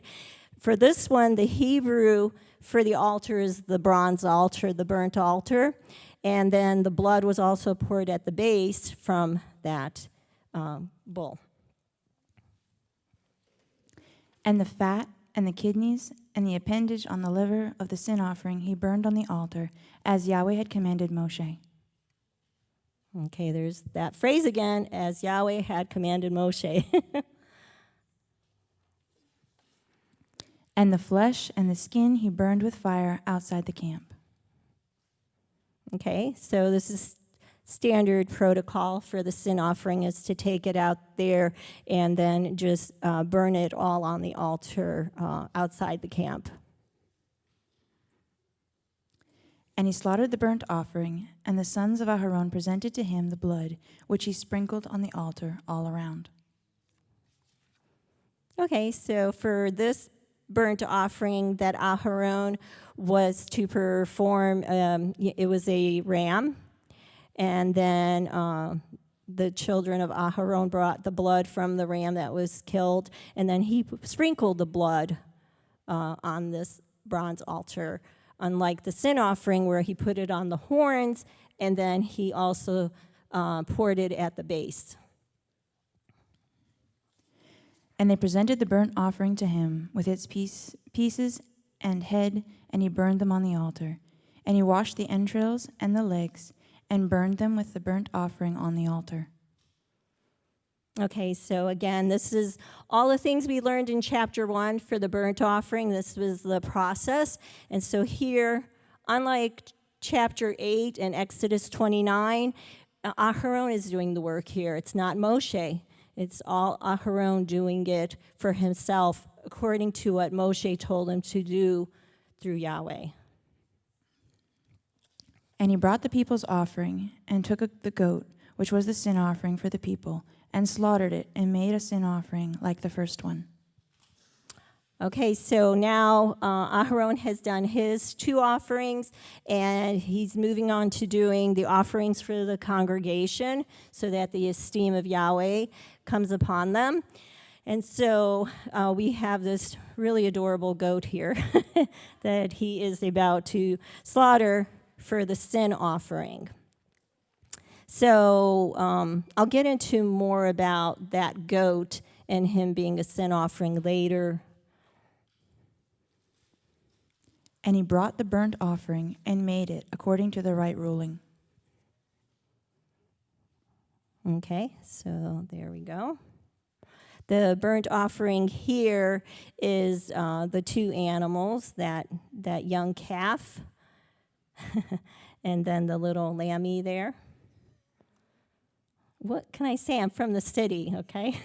For this one, the Hebrew for the altar is the bronze altar, the burnt altar. And then the blood was also poured at the base from that bull. And the fat and the kidneys and the appendage on the liver of the sin offering he burned on the altar, as Yahweh had commanded Moshe. Okay, there's that phrase again, as Yahweh had commanded Moshe. And the flesh and the skin he burned with fire outside the camp. Okay, so this is standard protocol for the sin offering, is to take it out there and then just burn it all on the altar outside the camp. And he slaughtered the burnt offering, and the sons of Aharon presented to him the blood, which he sprinkled on the altar all around. Okay, so for this burnt offering that Aharon was to perform, it was a ram, and then the children of Aharon brought the blood from the ram that was killed, and then he sprinkled the blood on this bronze altar, unlike the sin offering where he put it on the horns, and then he also poured it at the base. And they presented the burnt offering to him with its pieces and head, and he burned them on the altar. And he washed the entrails and the legs, and burned them with the burnt offering on the altar. Okay, so again, this is all the things we learned in chapter 1 for the burnt offering. This was the process. And so here, unlike chapter 8 and Exodus 29, Aharon is doing the work here. It's not Moshe. It's all Aharon doing it for himself, according to what Moshe told him to do through Yahweh. And he brought the people's offering, and took the goat, which was the sin offering for the people, and slaughtered it, and made a sin offering like the first one. Okay, so now Aharon has done his 2 offerings, and he's moving on to doing the offerings for the congregation, so that the esteem of Yahweh comes upon them. And so we have this really adorable goat here that he is about to slaughter for the sin offering. So I'll get into more about that goat and him being a sin offering later. And he brought the burnt offering and made it according to the right ruling. Okay, so there we go. The burnt offering here is the 2 animals, that young calf, and then the little lammy there. What can I say? I'm from the city, okay?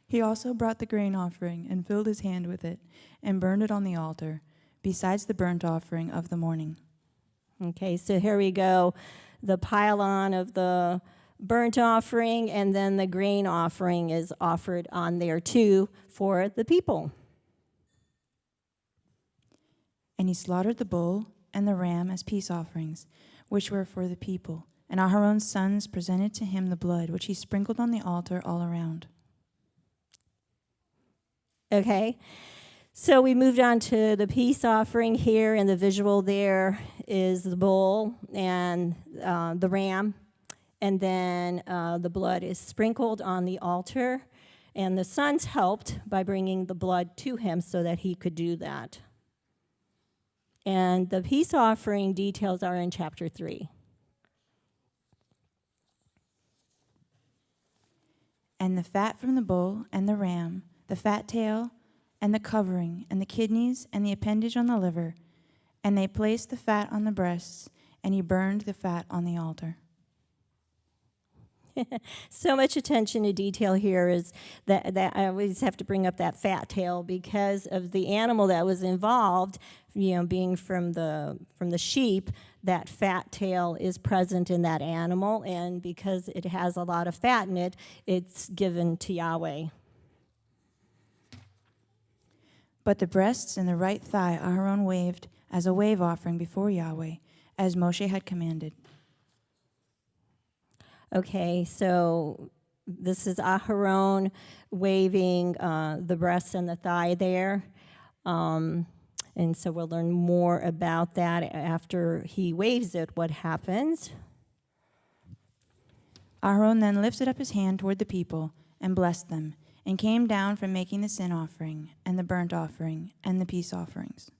He also brought the grain offering and filled his hand with it and burned it on the altar, besides the burnt offering of the morning. Okay, so here we go. The pylon of the burnt offering, and then the grain offering is offered on there too for the people. And he slaughtered the bull and the ram as peace offerings, which were for the people. And Aharon's sons presented to him the blood, which he sprinkled on the altar all around. Okay, so we moved on to the peace offering here, and the visual there is the bull and the ram, and then the blood is sprinkled on the altar, and the sons helped by bringing the blood to him so that he could do that. And the peace offering details are in chapter 3. And the fat from the bull and the ram, the fat tail, and the covering, and the kidneys, and the appendage on the liver, and they placed the fat on the breasts, and he burned the fat on the altar. So much attention to detail here is that I always have to bring up that fat tail because of the animal that was involved, being from the sheep. That fat tail is present in that animal, and because it has a lot of fat in it, it's given to Yahweh. But the breasts and the right thigh Aharon waved as a wave offering before Yahweh, as Moshe had commanded. Okay, so this is Aharon waving the breast and the thigh there. And so we'll learn more about that after he waves it, what happens. Aharon then lifted up his hand toward the people and blessed them, and came down from making the sin offering and the burnt offering and the peace offerings.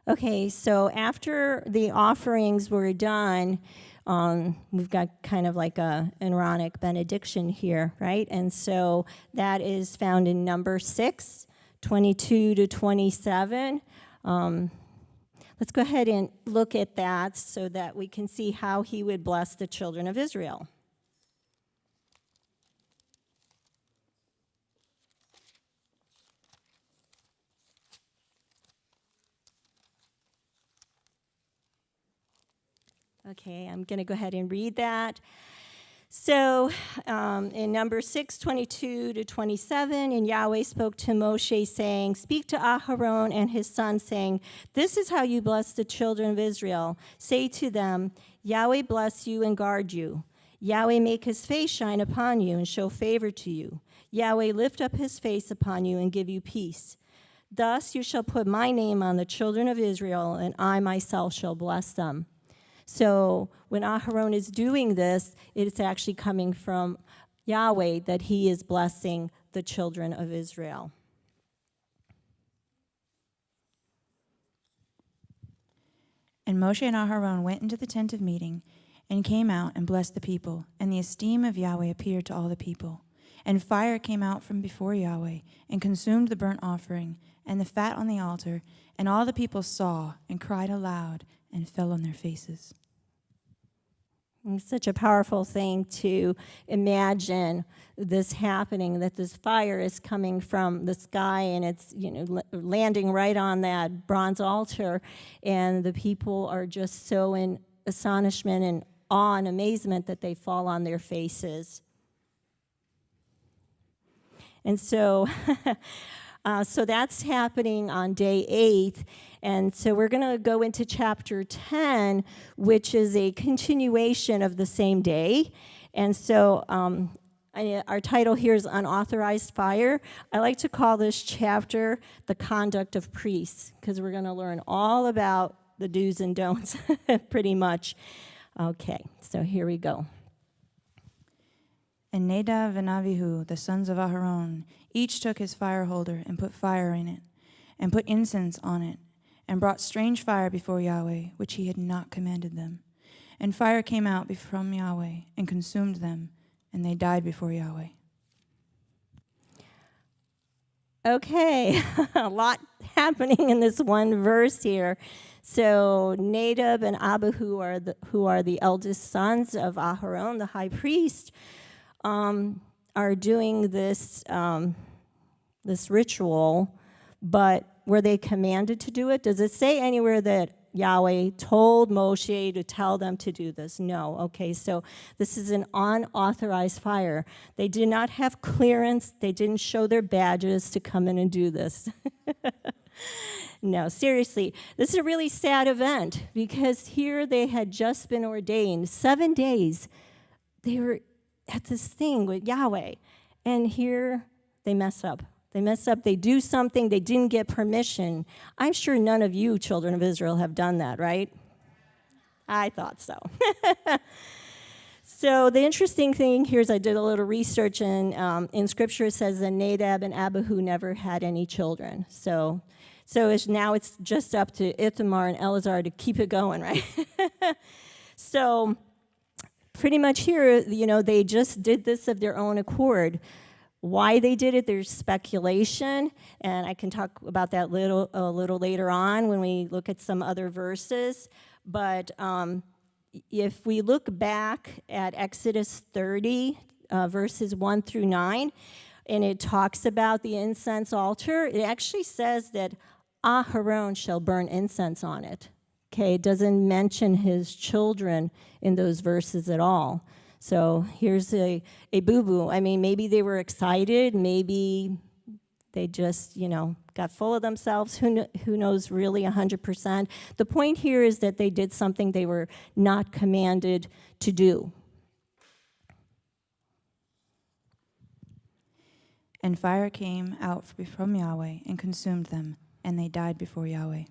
Okay, so after the offerings were done, we've got kind of like an Aaronic benediction here, right? And so that is found in number 6, 22 to 27. Let's go ahead and look at that so that we can see how he would bless the children of Israel. Okay, I'm going to go ahead and read that. So in number 6, 22 to 27, and Yahweh spoke to Moshe, saying, "Speak to Aharon and his sons, saying, this is how you bless the children of Israel. Say to them, Yahweh bless you and guard you. Yahweh make his face shine upon you and show favor to you. Yahweh lift up his face upon you and give you peace. Thus you shall put my name on the children of Israel, and I myself shall bless them." So when Aharon is doing this, it's actually coming from Yahweh that he is blessing the children of Israel. And Moshe and Aharon went into the tent of meeting, and came out and blessed the people. And the esteem of Yahweh appeared to all the people. And fire came out from before Yahweh, and consumed the burnt offering, and the fat on the altar. And all the people saw, and cried aloud, and fell on their faces. It's such a powerful thing to imagine this happening, that this fire is coming from the sky and it's landing right on that bronze altar, and the people are just so in astonishment and awe and amazement that they fall on their faces. And so so that's happening on day 8. And so we're going to go into chapter 10, which is a continuation of the same day. And so our title here is Unauthorized Fire. I like to call this chapter The Conduct of Priests, because we're going to learn all about the do's and don'ts, pretty much. Okay, so here we go. And Nadab and Abihu, the sons of Aharon, each took his fire holder and put fire in it, and put incense on it, and brought strange fire before Yahweh, which he had not commanded them. And fire came out from Yahweh, and consumed them, and they died before Yahweh. Okay, a lot happening in this one verse here. So Nadab and Abihu who are the eldest sons of Aharon, the high priest, are doing this this ritual, but were they commanded to do it? Does it say anywhere that Yahweh told Moshe to tell them to do this? No. Okay, so this is an unauthorized fire. They did not have clearance. They didn't show their badges to come in and do this. No, seriously, this is a really sad event because here they had just been ordained. 7 days, they were at this thing with Yahweh, and here they mess up. They mess up, they do something, they didn't get permission. I'm sure none of you, children of Israel, have done that, right? I thought so. So the interesting thing here is I did a little research, and in Scripture it says that Nadab and Abihu never had any children. So now it's just up to Ithamar and Eleazar to keep it going, right? So pretty much here, they just did this of their own accord. Why they did it, there's speculation, and I can talk about that a little later on when we look at some other verses. But if we look back at Exodus 30, verses 1 through 9, and it talks about the incense altar, it actually says that Aharon shall burn incense on it. Okay, it doesn't mention his children in those verses at all. So here's a boo-boo. I mean, maybe they were excited. Maybe they just, got full of themselves. Who knows really 100%? The point here is that they did something they were not commanded to do. And fire came out from Yahweh and consumed them, and they died before Yahweh.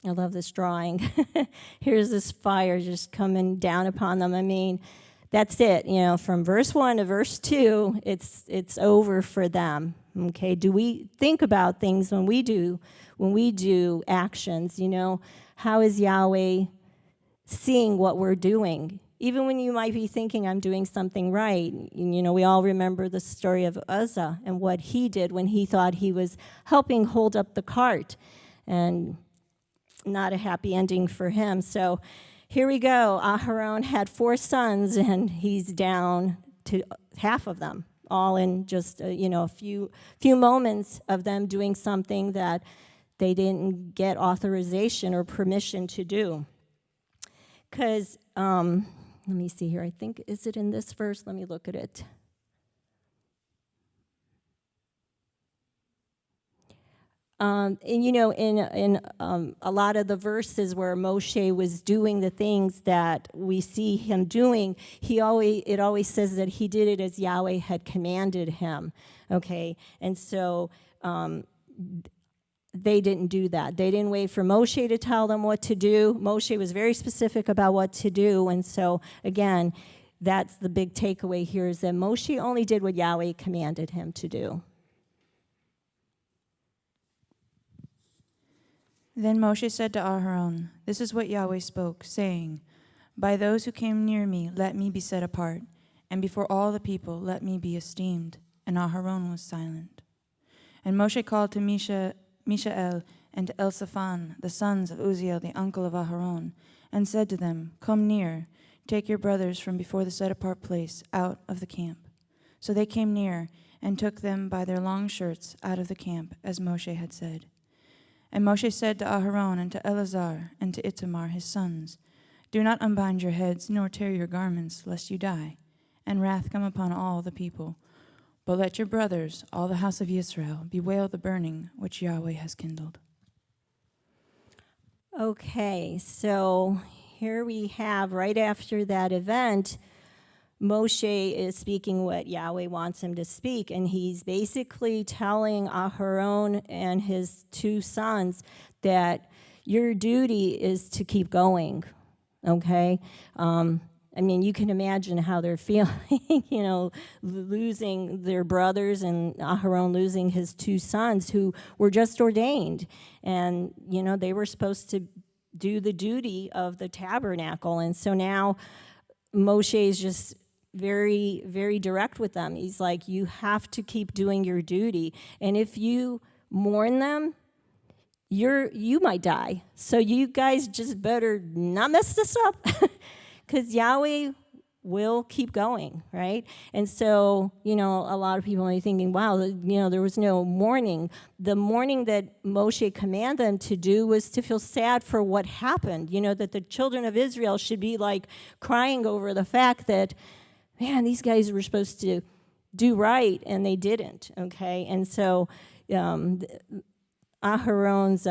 I love this drawing. Here's this fire just coming down upon them. I mean, that's it. From verse 1 to verse 2, it's over for them. Okay, do we think about things when we do actions? How is Yahweh seeing what we're doing? Even when you might be thinking I'm doing something right, we all remember the story of Uzzah and what he did when he thought he was helping hold up the cart, and not a happy ending for him. So here we go. Aharon had 4 sons, and he's down to half of them, all in just a few moments of them doing something that they didn't get authorization or permission to do. Because let me see here. I think, is it in this verse? Let me look at it. In a lot of the verses where Moshe was doing the things that we see him doing, it always says that he did it as Yahweh had commanded him. Okay, and so they didn't do that. They didn't wait for Moshe to tell them what to do. Moshe was very specific about what to do, and so again, that's the big takeaway here, is that Moshe only did what Yahweh commanded him to do. Then Moshe said to Aharon, "This is what Yahweh spoke, saying, By those who came near me, let me be set apart, and before all the people, let me be esteemed." And Aharon was silent. And Moshe called to Mishael and to Elzaphan, the sons of Uzziel, the uncle of Aharon, and said to them, "Come near, take your brothers from before the set-apart place out of the camp." So they came near and took them by their long shirts out of the camp, as Moshe had said. And Moshe said to Aharon and to Eleazar and to Ithamar his sons, "Do not unbind your heads, nor tear your garments, lest you die, and wrath come upon all the people. But let your brothers, all the house of Israel, bewail the burning which Yahweh has kindled." Okay, so here we have, right after that event, Moshe is speaking what Yahweh wants him to speak, and he's basically telling Aharon and his 2 sons that your duty is to keep going, okay? I mean, you can imagine how they're feeling, losing their brothers, and Aharon losing his 2 sons who were just ordained. And, they were supposed to do the duty of the tabernacle. And so now Moshe is just very, very direct with them. He's like, you have to keep doing your duty. And if you mourn them, you might die. So you guys just better not mess this up, because Yahweh will keep going, right? And so, a lot of people may be thinking, wow, there was no mourning. The mourning that Moshe commanded them to do was to feel sad for what happened, that the children of Israel should be like crying over the fact that, man, these guys were supposed to do right, and they didn't, okay? And so Aharon's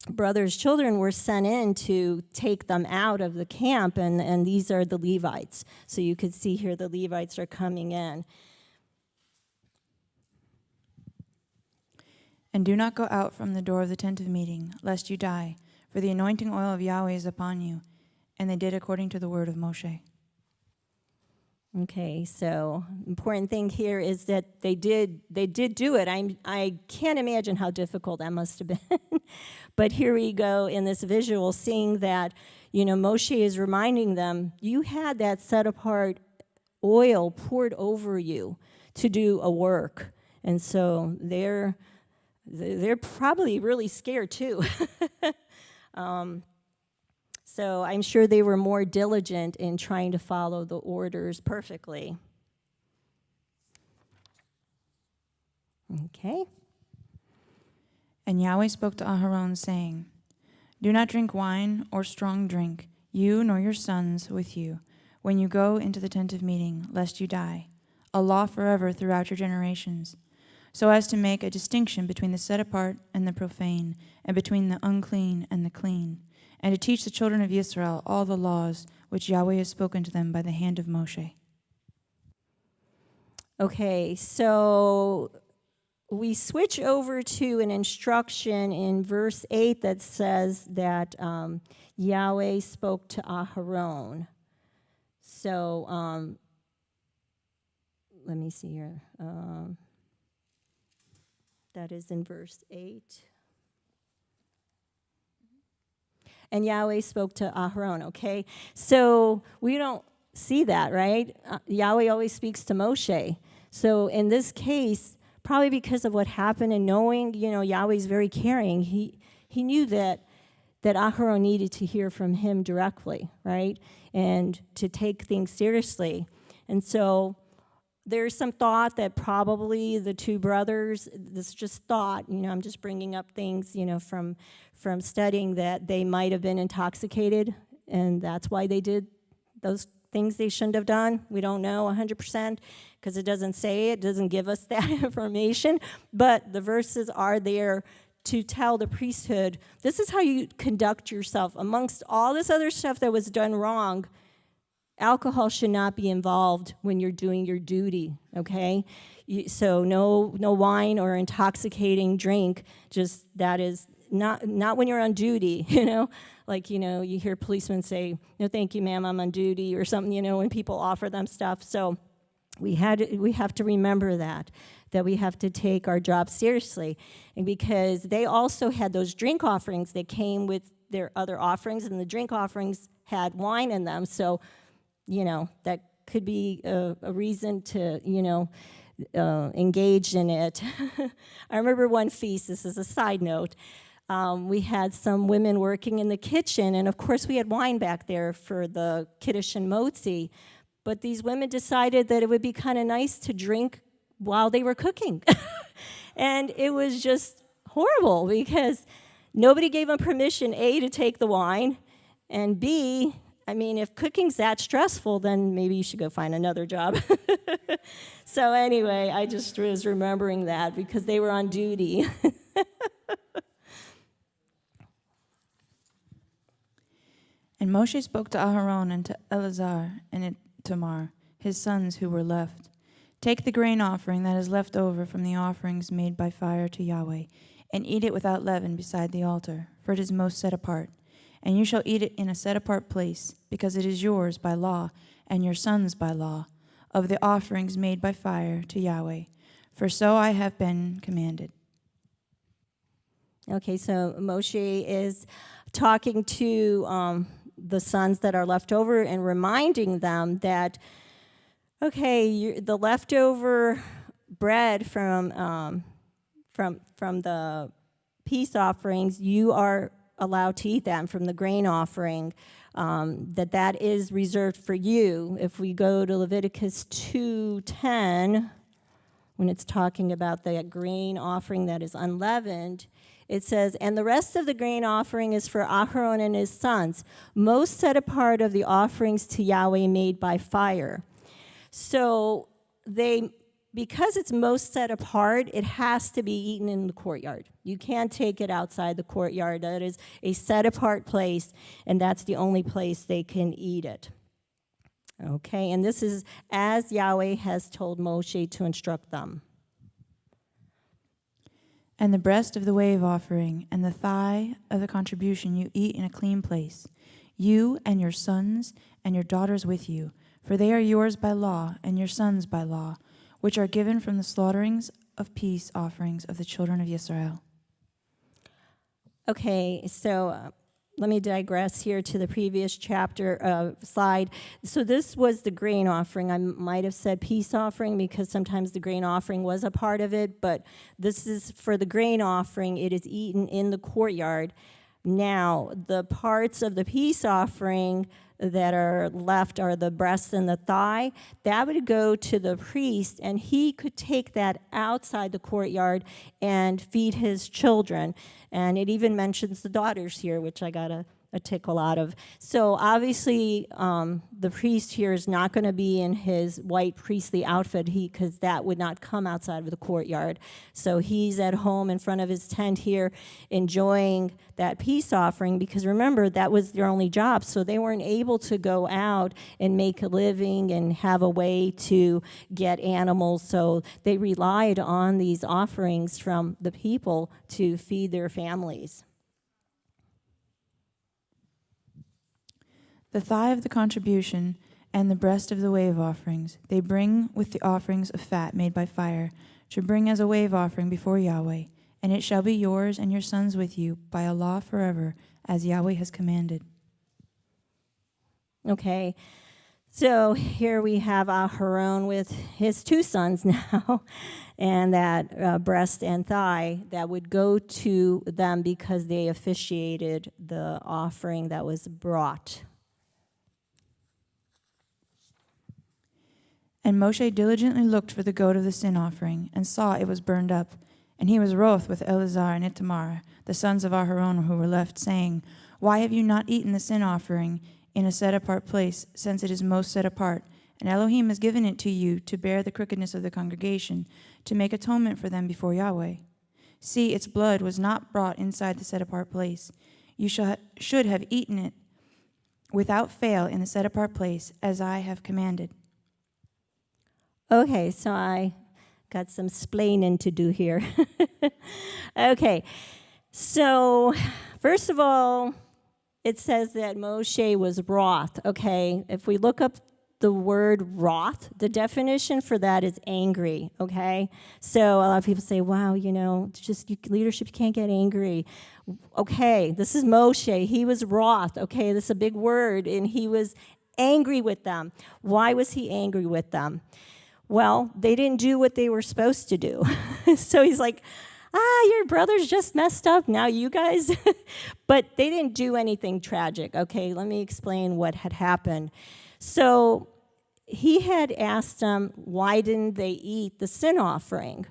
brothers' children were sent in to take them out of the camp, and these are the Levites. So you could see here the Levites are coming in. And do not go out from the door of the tent of meeting, lest you die, for the anointing oil of Yahweh is upon you. And they did according to the word of Moshe. Okay, so important thing here is that they did do it. I can't imagine how difficult that must have been. But here we go in this visual, seeing that, Moshe is reminding them, you had that set apart oil poured over you to do a work. And so they're probably really scared too. So I'm sure they were more diligent in trying to follow the orders perfectly. Okay. And Yahweh spoke to Aharon, saying, do not drink wine or strong drink, you nor your sons with you, when you go into the tent of meeting, lest you die, a law forever throughout your generations, so as to make a distinction between the set apart and the profane, and between the unclean and the clean, and to teach the children of Israel all the laws which Yahweh has spoken to them by the hand of Moshe. Okay, so we switch over to an instruction in verse 8 that says that Yahweh spoke to Aharon. So let me see here. That is in verse 8. And Yahweh spoke to Aharon, okay? So we don't see that, right? Yahweh always speaks to Moshe. So in this case, probably because of what happened and knowing, Yahweh's very caring, he knew that Aharon needed to hear from him directly, right? And to take things seriously. And so there's some thought that probably the two brothers, this is just thought, I'm just bringing up things, from studying that they might have been intoxicated, and that's why they did those things they shouldn't have done. We don't know 100% because it doesn't say it, doesn't give us that information, but the verses are there to tell the priesthood, this is how you conduct yourself. Amongst all this other stuff that was done wrong, alcohol should not be involved when you're doing your duty, okay? So no wine or intoxicating drink, just that is not when you're on duty, Like, you hear policemen say, no, thank you, ma'am, I'm on duty, or something, when people offer them stuff. So we have to remember that we have to take our job seriously. And because they also had those drink offerings that came with their other offerings, and the drink offerings had wine in them. So, that could be a reason to, engage in it. I remember one feast, this is a side note, we had some women working in the kitchen, and of course we had wine back there for the Kiddush and Motzi, but these women decided that it would be kind of nice to drink while they were cooking. And it was just horrible because nobody gave them permission, A, to take the wine, and B, if cooking's that stressful, then maybe you should go find another job. So anyway, I just was remembering that because they were on duty. And Moshe spoke to Aharon and to Eleazar and Tamar, his sons who were left. Take the grain offering that is left over from the offerings made by fire to Yahweh, and eat it without leaven beside the altar, for it is most set apart. And you shall eat it in a set-apart place, because it is yours by law, and your sons by law, of the offerings made by fire to Yahweh. For so I have been commanded. Okay, so Moshe is talking to the sons that are left over and reminding them that, okay, the leftover bread from the peace offerings, you are allowed to eat that, from the grain offering, that is reserved for you. If we go to Leviticus 2:10, when it's talking about the grain offering that is unleavened, it says, and the rest of the grain offering is for Aharon and his sons, most set apart of the offerings to Yahweh made by fire. So they because it's most set apart, it has to be eaten in the courtyard. You can't take it outside the courtyard. That is a set apart place, and that's the only place they can eat it. Okay, and this is as Yahweh has told Moshe to instruct them. And the breast of the wave offering and the thigh of the contribution you eat in a clean place, you and your sons and your daughters with you, for they are yours by law and your sons by law, which are given from the slaughterings of peace offerings of the children of Israel. Okay, so let me digress here to the previous chapter slide. So this was the grain offering. I might have said peace offering because sometimes the grain offering was a part of it, but this is for the grain offering. It is eaten in the courtyard. Now, the parts of the peace offering that are left are the breast and the thigh. That would go to the priest, and he could take that outside the courtyard and feed his children. And it even mentions the daughters here, which I got a tickle out of. So obviously, the priest here is not going to be in his white priestly outfit because that would not come outside of the courtyard. So he's at home in front of his tent here enjoying that peace offering because remember, that was their only job. So they weren't able to go out and make a living and have a way to get animals. So they relied on these offerings from the people to feed their families. The thigh of the contribution and the breast of the wave offerings they bring with the offerings of fat made by fire to bring as a wave offering before Yahweh, and it shall be yours and your sons with you by a law forever, as Yahweh has commanded. Okay, so here we have Aharon with his two sons now, and that breast and thigh that would go to them because they officiated the offering that was brought. And Moshe diligently looked for the goat of the sin offering, and saw it was burned up. And he was wroth with Eleazar and Ithamar, the sons of Aharon who were left, saying, Why have you not eaten the sin offering in a set-apart place, since it is most set apart? And Elohim has given it to you to bear the crookedness of the congregation, to make atonement for them before Yahweh. See, its blood was not brought inside the set-apart place. You should have eaten it without fail in the set-apart place, as I have commanded. Okay, so I got some splaining to do here. Okay, so first of all, it says that Moshe was wroth. Okay, if we look up the word wroth, the definition for that is angry. Okay, so a lot of people say, wow, leadership can't get angry. Okay, this is Moshe. He was wroth. Okay, this is a big word, and he was angry with them. Why was he angry with them? Well, they didn't do what they were supposed to do. So he's like, your brothers just messed up, now you guys. But they didn't do anything tragic. Okay, let me explain what had happened. So he had asked them, why didn't they eat the sin offering?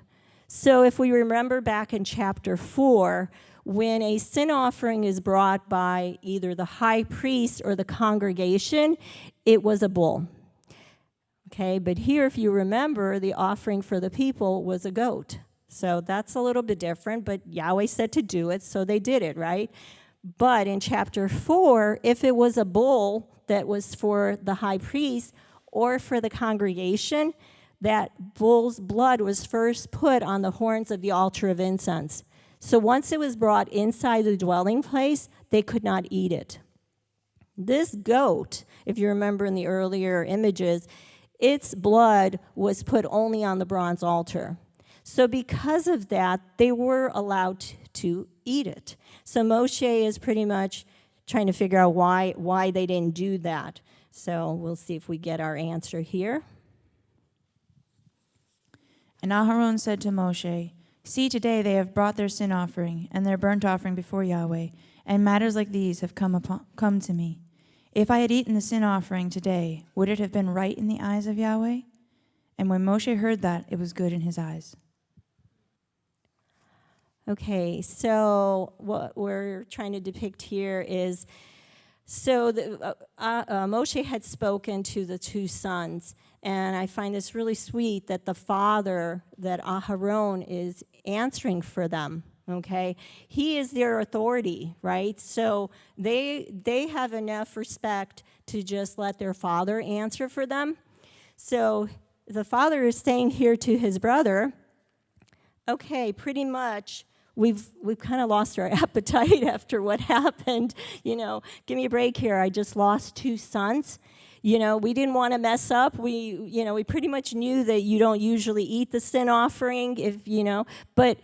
So if we remember back in chapter 4, when a sin offering is brought by either the high priest or the congregation, it was a bull. Okay, but here, if you remember, the offering for the people was a goat. So that's a little bit different, but Yahweh said to do it, so they did it, right? But in chapter 4, if it was a bull that was for the high priest or for the congregation, that bull's blood was first put on the horns of the altar of incense. So once it was brought inside the dwelling place, they could not eat it. This goat, if you remember in the earlier images, its blood was put only on the bronze altar. So because of that, they were allowed to eat it. So Moshe is pretty much trying to figure out why they didn't do that. So we'll see if we get our answer here. And Aharon said to Moshe, See, today they have brought their sin offering and their burnt offering before Yahweh, and matters like these have come to me. If I had eaten the sin offering today, would it have been right in the eyes of Yahweh? And when Moshe heard that, it was good in his eyes. Okay, so what we're trying to depict here is So Moshe had spoken to the two sons, and I find this really sweet that the father, that Aharon, is answering for them. Okay, he is their authority, right? So they have enough respect to just let their father answer for them. So the father is saying here to his brother, okay, pretty much we've kind of lost our appetite after what happened. Give me a break here. I just lost two sons. We didn't want to mess up. We pretty much knew that you don't usually eat the sin offering, but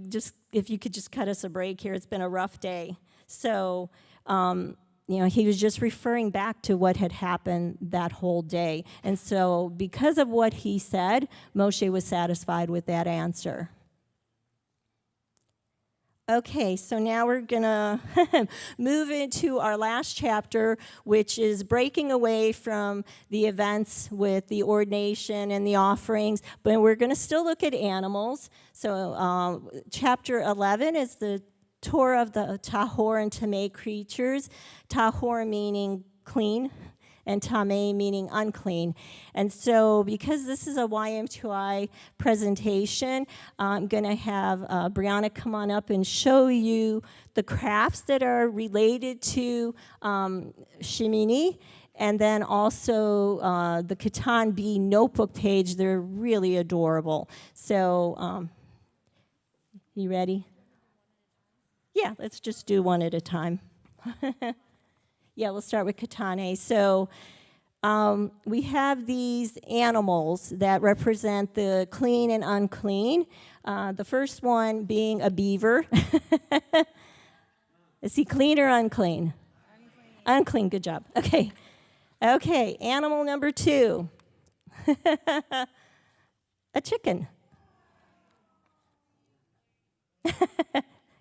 just if you could just cut us a break here. It's been a rough day. So, he was just referring back to what had happened that whole day. And so because of what he said, Moshe was satisfied with that answer. Okay, so now we're going to move into our last chapter, which is breaking away from the events with the ordination and the offerings, but we're going to still look at animals. So chapter 11 is the Torah of the Tahor and Tameh creatures. Tahor meaning clean, and Tameh meaning unclean. And so because this is a YM2I presentation, I'm going to have Brianna come on up and show you the crafts that are related to Shemini, and then also the Katan B notebook page. They're really adorable. So you ready? Yeah, let's just do one at a time. Yeah, we'll start with Katane. So we have these animals that represent the clean and unclean. The first one being a beaver. Is he clean or unclean? Unclean, good job. Okay. Okay, animal number 2. A chicken.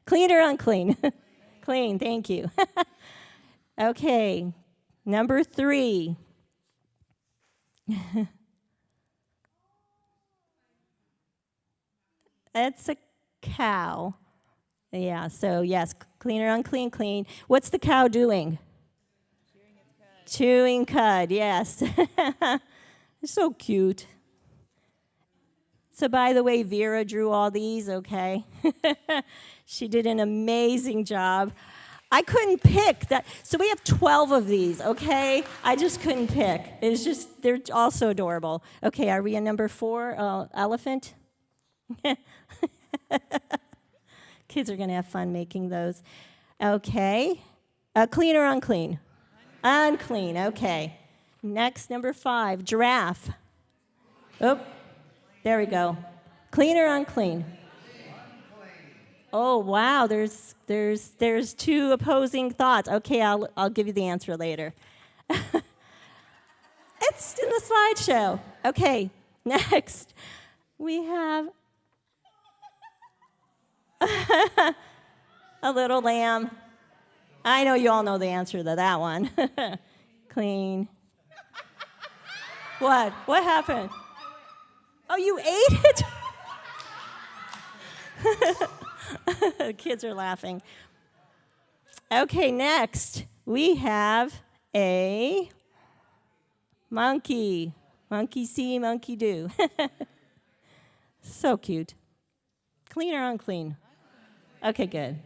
Clean or unclean? Clean, thank you. Okay, number 3. That's a cow. Yeah, so yes, clean or unclean, clean. What's the cow doing? Chewing cud, yes. So cute. So by the way, Vera drew all these, okay? She did an amazing job. I couldn't pick that. So we have 12 of these, okay? I just couldn't pick. It's just, they're all so adorable. Okay, are we in number 4, elephant? Kids are going to have fun making those. Okay. Clean or unclean? Unclean, okay. Next, number 5, giraffe. Oh, there we go. Clean or unclean? Oh, wow, there's 2 opposing thoughts. Okay, I'll give you the answer later. It's in the slideshow. Okay, next, we have a little lamb. I know you all know the answer to that one. Clean. What? What happened? Oh, you ate it? Kids are laughing. Okay, next we have a monkey. Monkey see, monkey do. So cute. Clean or unclean? Okay, good.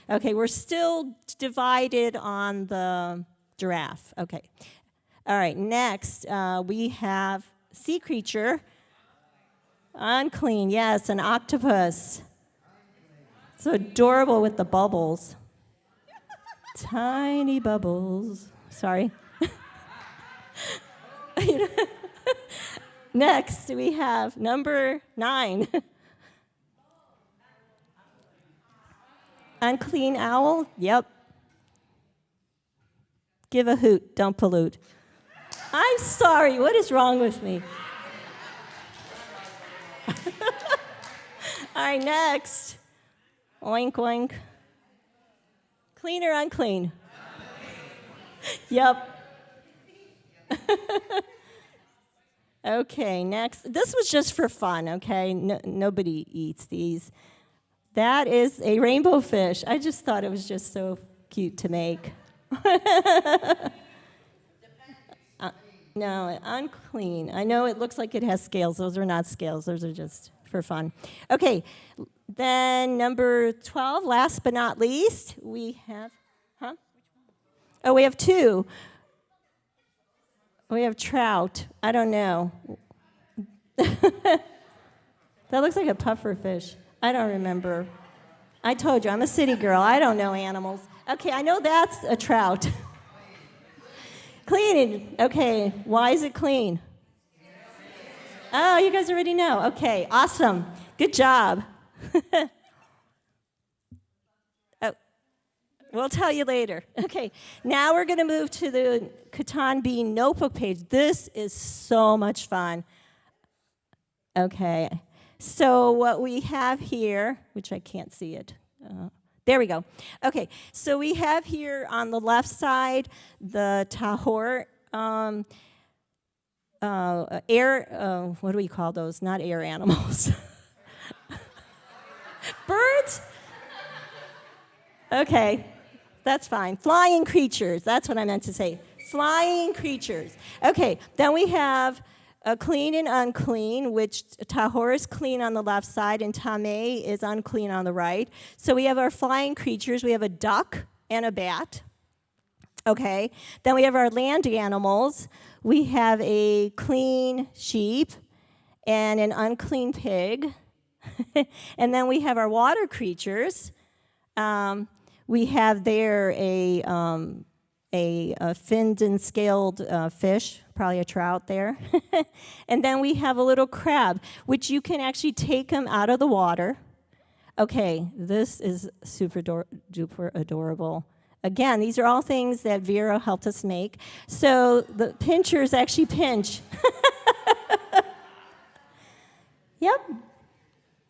Okay, we're still divided on the giraffe. Okay. All right, next we have sea creature. Unclean, yes, an octopus. So adorable with the bubbles. Tiny bubbles. Sorry. Next, we have number 9. Unclean owl? Yep. Give a hoot, don't pollute. I'm sorry, what is wrong with me? All right, next. Oink, oink. Clean or unclean? Yep. Okay, next. This was just for fun, okay? Nobody eats these. That is a rainbow fish. I just thought it was just so cute to make. No, unclean. I know it looks like it has scales. Those are not scales. Those are just for fun. Okay, then number 12, last but not least, we have, Oh, we have two. We have trout. I don't know. That looks like a puffer fish. I don't remember. I told you, I'm a city girl. I don't know animals. Okay, I know that's a trout. Clean. Okay, why is it clean? Oh, you guys already know. Okay, awesome. Good job. Oh, we'll tell you later. Okay, now we're going to move to the Catan B notebook page. This is so much fun. Okay, so what we have here, which I can't see it. There we go. Okay, so we have here on the left side the tahor, air, what do we call those? Not air animals. Birds? Okay, that's fine. Flying creatures, that's what I meant to say. Flying creatures. Okay, then we have clean and unclean, which tahor is clean on the left side and tameh is unclean on the right. So we have our flying creatures. We have a duck and a bat. Okay, then we have our land animals. We have a clean sheep and an unclean pig. And then we have our water creatures. We have there a finned and scaled fish, probably a trout there. And then we have a little crab, which you can actually take them out of the water. Okay, this is super duper adorable. Again, these are all things that Vera helped us make. So the pinchers actually pinch. Yep.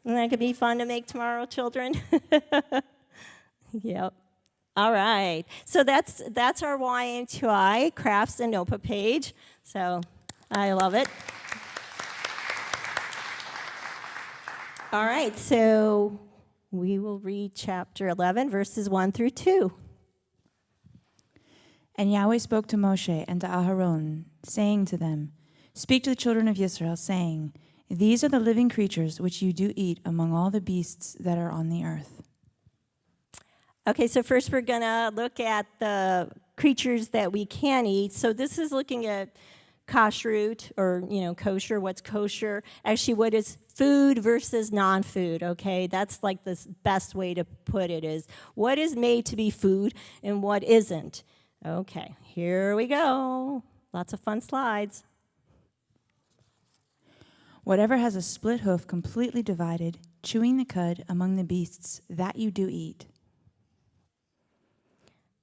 And that could be fun to make tomorrow, children. Yep. All right. So that's our MTOI crafts and notebook page. So I love it. All right. So we will read chapter 11, verses 1 through 2. And Yahweh spoke to Moshe and to Aharon, saying to them, Speak to the children of Israel, saying, These are the living creatures which you do eat among all the beasts that are on the earth. Okay, so first we're going to look at the creatures that we can eat. So this is looking at kashrut, or, kosher, what's kosher. Actually, what is food versus non-food, okay? That's like the best way to put it is, what is made to be food and what isn't? Okay, here we go. Lots of fun slides. Whatever has a split hoof completely divided, chewing the cud among the beasts, that you do eat.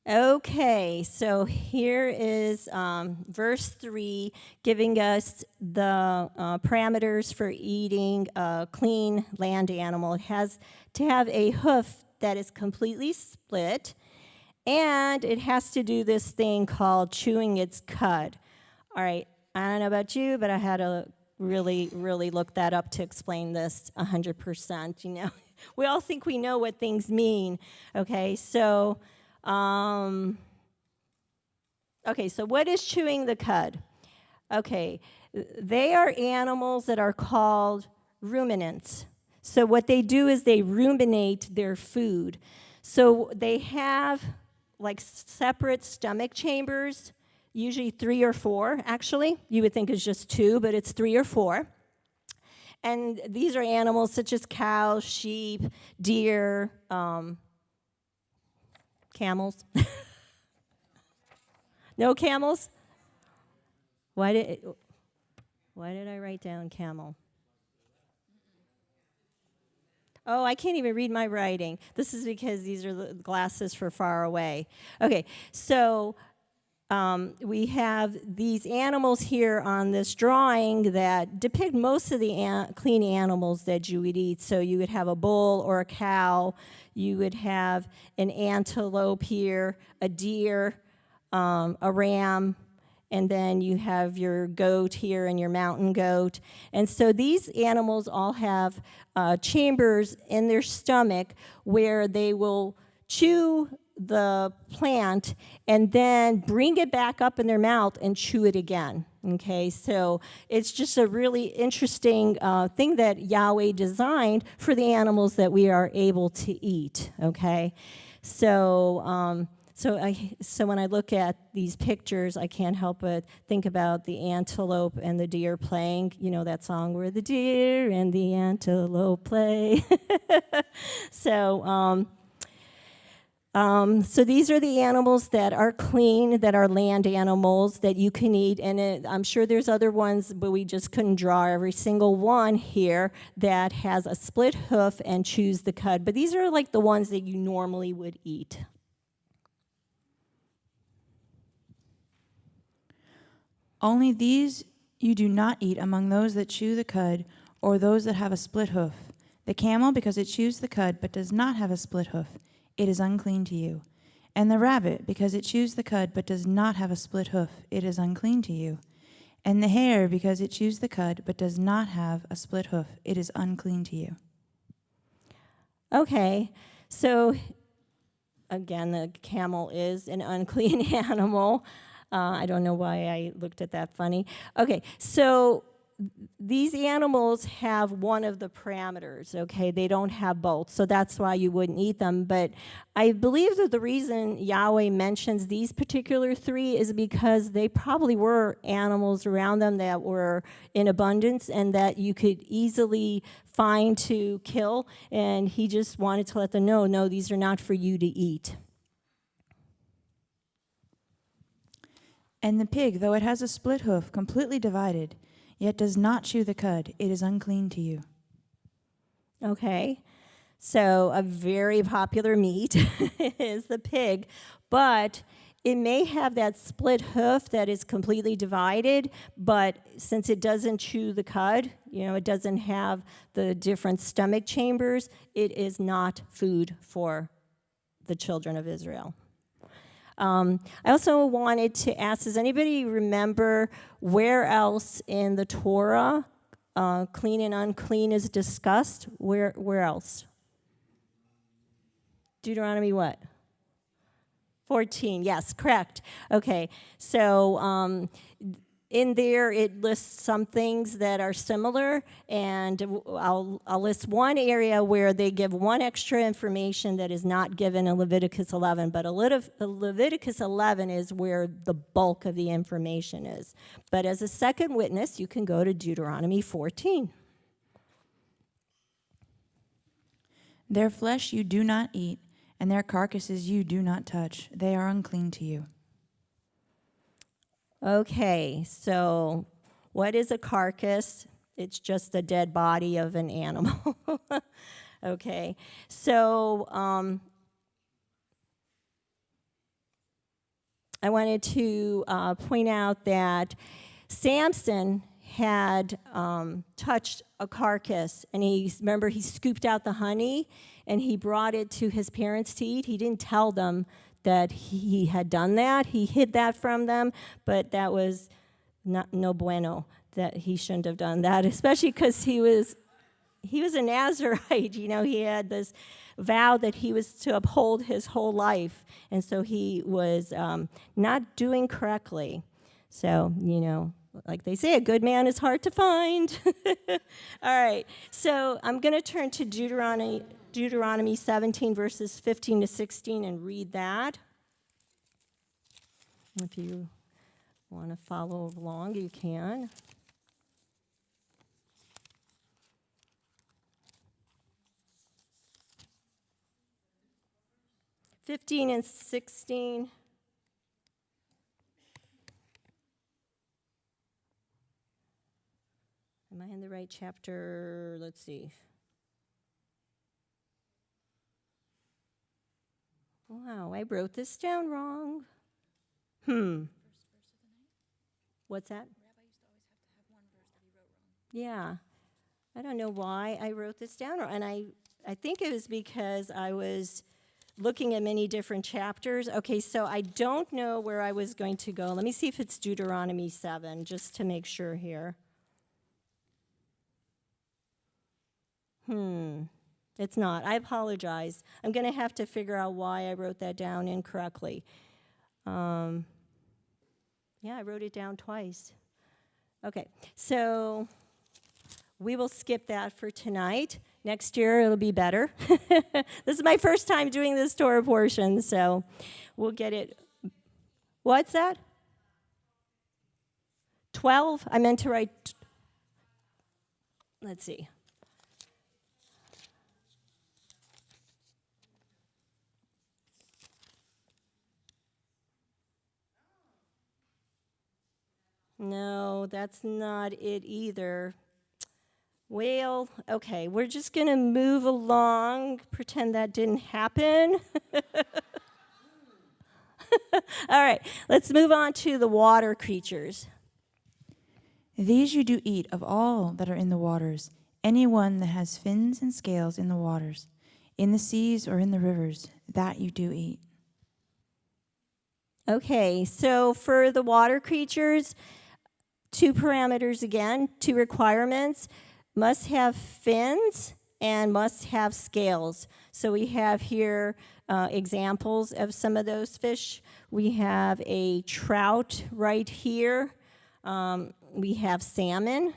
Okay, so here is verse 3 giving us the parameters for eating a clean land animal. It has to have a hoof that is completely split, and it has to do this thing called chewing its cud. All right, I don't know about you, but I had to really, really look that up to explain this 100%. We all think we know what things mean, okay? So... okay, so what is chewing the cud? Okay, they are animals that are called ruminants. So what they do is they ruminate their food. So they have like separate stomach chambers, usually 3 or 4, actually. You would think it's just 2, but it's 3 or 4. And these are animals such as cows, sheep, deer, camels. No camels? Why did I write down camel? Oh, I can't even read my writing. This is because these are the glasses for far away. Okay, so we have these animals here on this drawing that depict most of the clean animals that you would eat. So you would have a bull or a cow. You would have an antelope here, a deer, a ram, and then you have your goat here and your mountain goat. And so these animals all have chambers in their stomach where they will chew the plant and then bring it back up in their mouth and chew it again. Okay, so it's just a really interesting thing that Yahweh designed for the animals that we are able to eat. Okay, so so when I look at these pictures, I can't help but think about the antelope and the deer playing. You know that song where the deer and the antelope play. So these are the animals that are clean, that are land animals that you can eat. And I'm sure there's other ones, but we just couldn't draw every single one here that has a split hoof and chews the cud. But these are like the ones that you normally would eat. Only these you do not eat among those that chew the cud or those that have a split hoof. The camel, because it chews the cud but does not have a split hoof, it is unclean to you. And the rabbit, because it chews the cud but does not have a split hoof, it is unclean to you. And the hare, because it chews the cud but does not have a split hoof, it is unclean to you. Okay, so again, the camel is an unclean animal. I don't know why I looked at that funny. Okay, so these animals have one of the parameters, okay? They don't have both, so that's why you wouldn't eat them. But I believe that the reason Yahweh mentions these particular three is because they probably were animals around them that were in abundance and that you could easily find to kill, and he just wanted to let them know, no, these are not for you to eat. And the pig, though it has a split hoof, completely divided, yet does not chew the cud, it is unclean to you. Okay, so a very popular meat is the pig, but it may have that split hoof that is completely divided, but since it doesn't chew the cud, you know, it doesn't have the different stomach chambers, it is not food for the children of Israel. I also wanted to ask, does anybody remember where else in the Torah clean and unclean is discussed? Where else? Deuteronomy what? 14, yes, correct. Okay, so in there it lists some things that are similar, and I'll list one area where they give one extra information that is not given in Leviticus 11, but Leviticus 11 is where the bulk of the information is. But as a second witness, you can go to Deuteronomy 14. Their flesh you do not eat, and their carcasses you do not touch. They are unclean to you. Okay, so what is a carcass? It's just the dead body of an animal. Okay, so I wanted to point out that Samson had touched a carcass, and he scooped out the honey, and he brought it to his parents to eat. He didn't tell them that he had done that. He hid that from them, but that was no bueno, that he shouldn't have done that, especially because he was a Nazarite. You know, he had this vow that he was to uphold his whole life, and so he was not doing correctly. So, you know, like they say, a good man is hard to find. All right, so I'm going to turn to Deuteronomy 17, verses 15 to 16, and read that. If you want to follow along, you can. (15 and 16). Am I in the right chapter? Let's see. Wow, I wrote this down wrong. What's that? Rabbi used to always have to have one verse that he wrote wrong. Yeah. I don't know why I wrote this down wrong. And I think it was because I was looking at many different chapters. Okay, so I don't know where I was going to go. Let me see if it's Deuteronomy 7, just to make sure here. It's not. I apologize. I'm going to have to figure out why I wrote that down incorrectly. Yeah, I wrote it down twice. Okay, so we will skip that for tonight. Next year, it'll be better. This is my first time doing this Torah portion, so we'll get it. What's that? 12? I meant to write, let's see. No, that's not it either. Well, okay, we're just going to move along, pretend that didn't happen. All right, let's move on to the water creatures. These you do eat of all that are in the waters, any one that has fins and scales in the waters, in the seas or in the rivers, that you do eat. Okay, so for the water creatures, 2 parameters again, 2 requirements. Must have fins and must have scales. So we have here examples of some of those fish. We have a trout right here. We have salmon.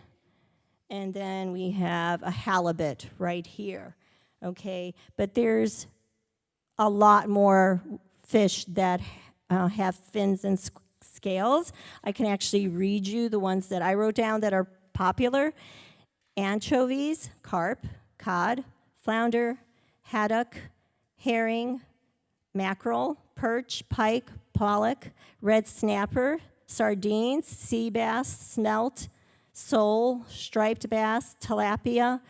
And then we have a halibut right here. Okay, but there's a lot more fish that have fins and scales. I can actually read you the ones that I wrote down that are popular. Anchovies, carp, cod, flounder, haddock, herring, mackerel, perch, pike, pollock, red snapper, sardines, sea bass, smelt, sole, striped bass, tilapia,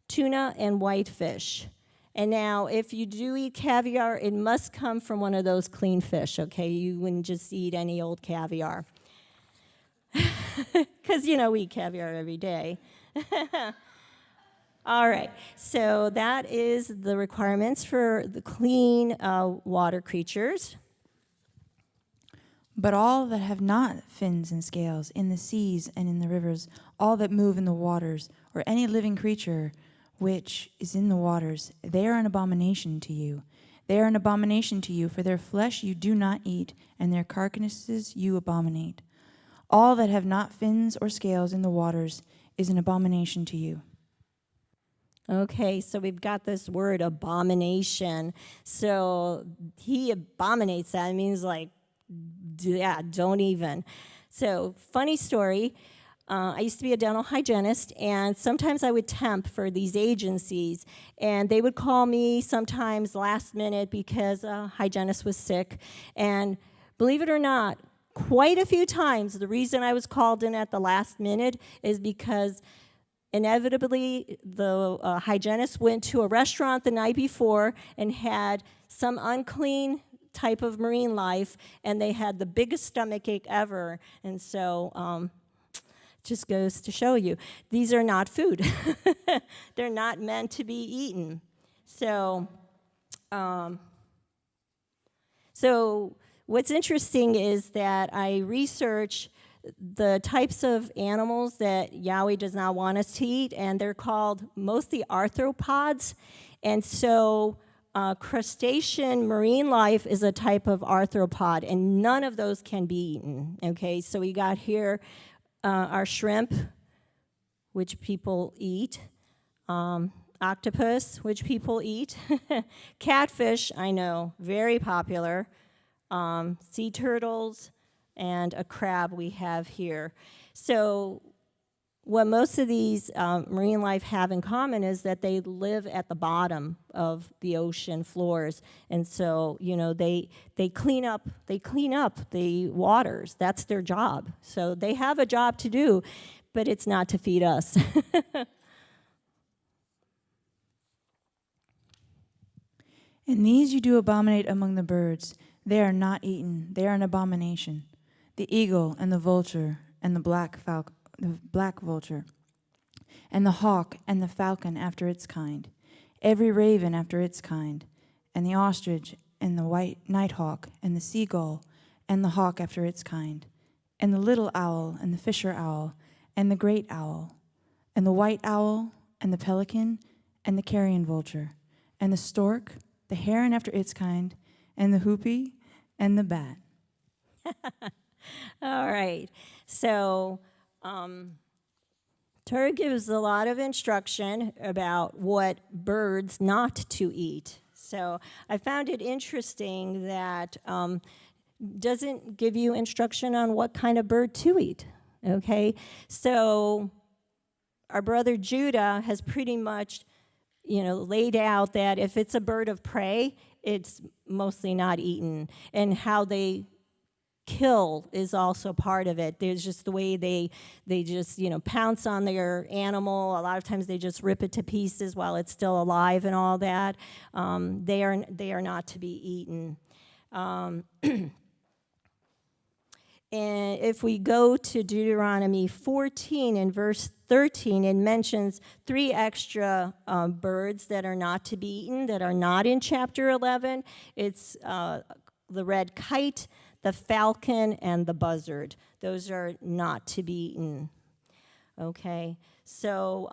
tuna, and whitefish. And now, if you do eat caviar, it must come from one of those clean fish, okay? You wouldn't just eat any old caviar. Because, we eat caviar every day. All right, so that is the requirements for the clean water creatures. But all that have not fins and scales in the seas and in the rivers, all that move in the waters, or any living creature which is in the waters, they are an abomination to you. They are an abomination to you, for their flesh you do not eat, and their carcasses you abominate. All that have not fins or scales in the waters is an abomination to you. Okay, so we've got this word abomination. So he abominates that. It means don't even. So funny story. I used to be a dental hygienist, and sometimes I would temp for these agencies, and they would call me sometimes last minute because a hygienist was sick. And believe it or not, quite a few times, the reason I was called in at the last minute is because inevitably the hygienist went to a restaurant the night before and had some unclean type of marine life, and they had the biggest stomachache ever. And so just goes to show you, these are not food. They're not meant to be eaten. So what's interesting is that I research the types of animals that Yahweh does not want us to eat, and they're called mostly arthropods. And so crustacean marine life is a type of arthropod, and none of those can be eaten. Okay, so we got here our shrimp, which people eat, octopus, which people eat, catfish, I know, very popular, sea turtles, and a crab we have here. So what most of these marine life have in common is that they live at the bottom of the ocean floors, and so they clean up the waters. That's their job. So they have a job to do, but it's not to feed us. And these you do abominate among the birds. They are not eaten. They are an abomination. The eagle and the vulture and the black vulture, and the hawk and the falcon after its kind, every raven after its kind, and the ostrich and the white nighthawk and the seagull and the hawk after its kind, and the little owl and the fisher owl and the great owl, and the white owl and the pelican and the carrion vulture, and the stork, the heron after its kind, and the hoopie, and the bat. All right. So, Torah gives a lot of instruction about what birds not to eat. So I found it interesting that doesn't give you instruction on what kind of bird to eat. Okay, so our brother Judah has pretty much, laid out that if it's a bird of prey, it's mostly not eaten, and how they kill is also part of it. There's just the way they just pounce on their animal. A lot of times they just rip it to pieces while it's still alive and all that. They are not to be eaten. And if we go to Deuteronomy 14 in verse 13, it mentions 3 extra birds that are not to be eaten that are not in chapter 11. It's the red kite, the falcon, and the buzzard. Those are not to be eaten. Okay, so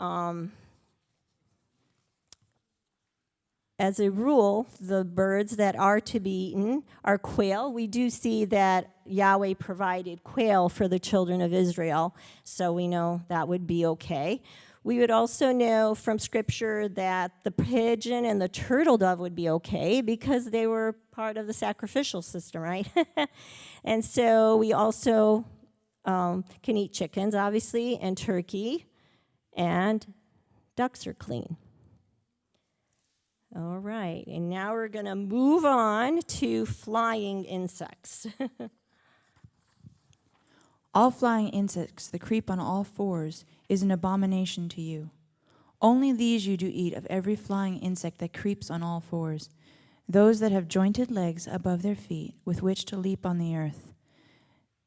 as a rule, the birds that are to be eaten are quail. We do see that Yahweh provided quail for the children of Israel, so we know that would be okay. We would also know from Scripture that the pigeon and the turtle dove would be okay because they were part of the sacrificial system, right? And so we also can eat chickens, obviously, and turkey, and ducks are clean. All right, and now we're going to move on to flying insects. All flying insects that creep on all fours is an abomination to you. Only these you do eat of every flying insect that creeps on all fours, those that have jointed legs above their feet with which to leap on the earth.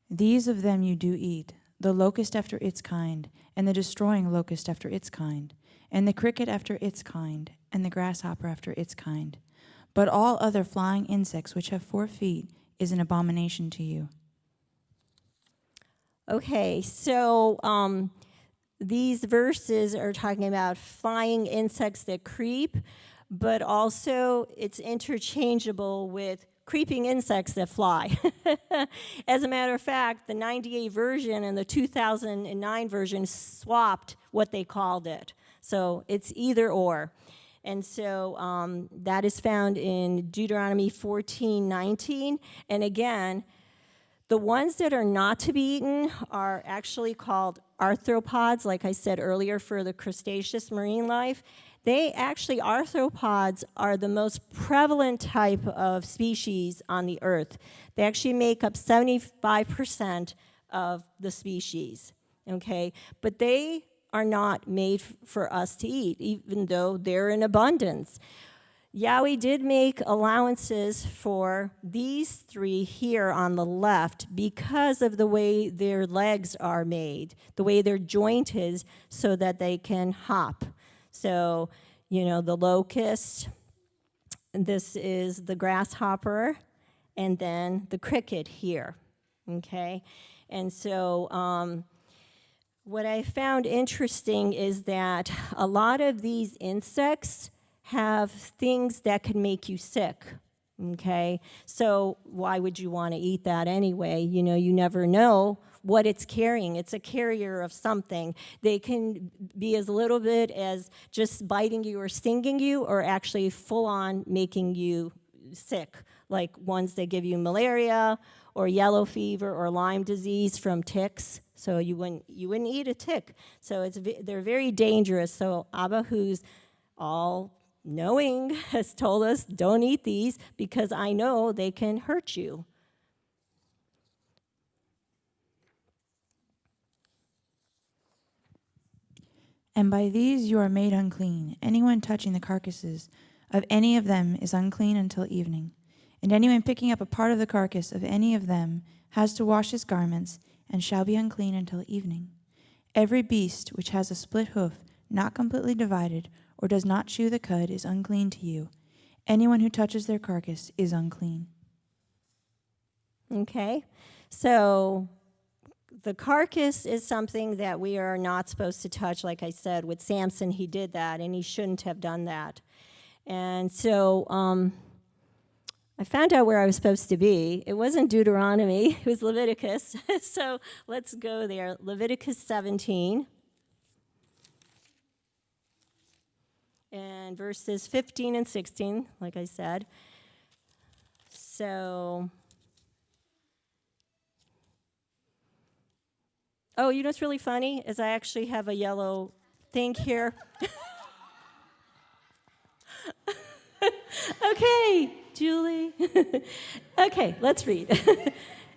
These of them you do eat, the locust after its kind, and the destroying locust after its kind, and the cricket after its kind, and the grasshopper after its kind. But all other flying insects which have 4 feet is an abomination to you. Okay, so these verses are talking about flying insects that creep, but also it's interchangeable with creeping insects that fly. As a matter of fact, the 98 version and the 2009 version swapped what they called it. So it's either or. And so that is found in Deuteronomy 14:19. And again, the ones that are not to be eaten are actually called arthropods, like I said earlier, for the crustaceous marine life. Arthropods are the most prevalent type of species on the earth. They actually make up 75% of the species, okay? But they are not made for us to eat, even though they're in abundance. Yahweh did make allowances for these 3 here on the left because of the way their legs are made, the way their joint is, so that they can hop. So, the locust, this is the grasshopper, and then the cricket here, okay? And so what I found interesting is that a lot of these insects have things that can make you sick, okay? So why would you want to eat that anyway? You never know what it's carrying. It's a carrier of something. They can be as little bit as just biting you or stinging you, or actually full on making you sick, like ones that give you malaria or yellow fever or Lyme disease from ticks. So you wouldn't eat a tick. So they're very dangerous. So Abba, who's all knowing, has told us, don't eat these because I know they can hurt you. And by these you are made unclean. Anyone touching the carcasses of any of them is unclean until evening. And anyone picking up a part of the carcass of any of them has to wash his garments and shall be unclean until evening. Every beast which has a split hoof, not completely divided, or does not chew the cud is unclean to you. Anyone who touches their carcass is unclean. Okay, so the carcass is something that we are not supposed to touch. Like I said, with Samson, he did that, and he shouldn't have done that. And so I found out where I was supposed to be. It wasn't Deuteronomy, it was Leviticus. So let's go there. Leviticus 17. And verses 15 and 16, like I said. So, oh, you know what's really funny is I actually have a yellow thing here. Okay, Julie. Okay, let's read.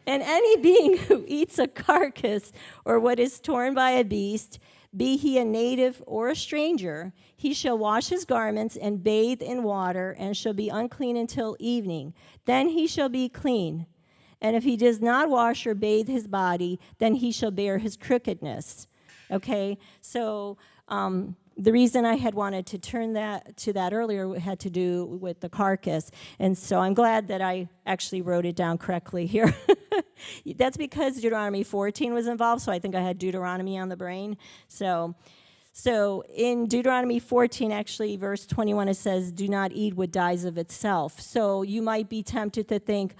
And any being who eats a carcass or what is torn by a beast, be he a native or a stranger, he shall wash his garments and bathe in water and shall be unclean until evening. Then he shall be clean. And if he does not wash or bathe his body, then he shall bear his crookedness. Okay, so the reason I had wanted to turn that to that earlier had to do with the carcass. And so I'm glad that I actually wrote it down correctly here. That's because Deuteronomy 14 was involved, so I think I had Deuteronomy on the brain. So in Deuteronomy 14, actually, verse 21, it says, do not eat what dies of itself. So you might be tempted to think,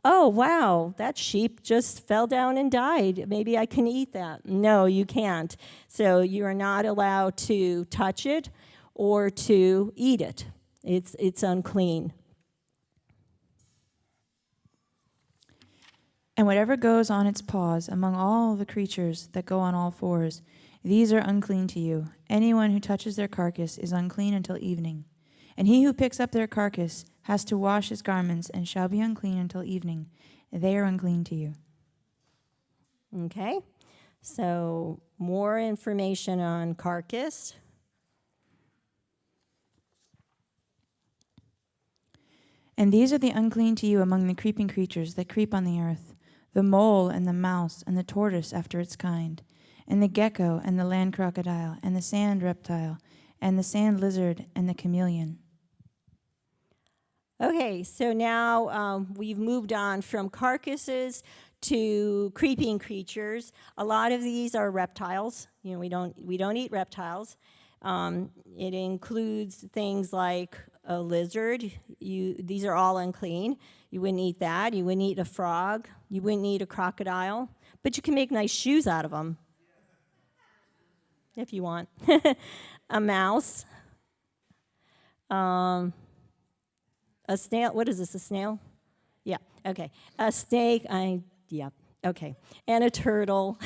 oh, wow, that sheep just fell down and died. Maybe I can eat that. No, you can't. So you are not allowed to touch it or to eat it. It's unclean. And whatever goes on its paws among all the creatures that go on all fours, these are unclean to you. Anyone who touches their carcass is unclean until evening. And he who picks up their carcass has to wash his garments and shall be unclean until evening. They are unclean to you. Okay, so more information on carcass. And these are the unclean to you among the creeping creatures that creep on the earth, the mole and the mouse and the tortoise after its kind, and the gecko and the land crocodile and the sand reptile and the sand lizard and the chameleon. Okay, so now we've moved on from carcasses to creeping creatures. A lot of these are reptiles. You know, we don't eat reptiles. It includes things like a lizard. These are all unclean. You wouldn't eat that. You wouldn't eat a frog. You wouldn't eat a crocodile. But you can make nice shoes out of them if you want. A mouse. A snail, what is this, a snail? Yeah, okay. A snake, yeah, okay. And a turtle.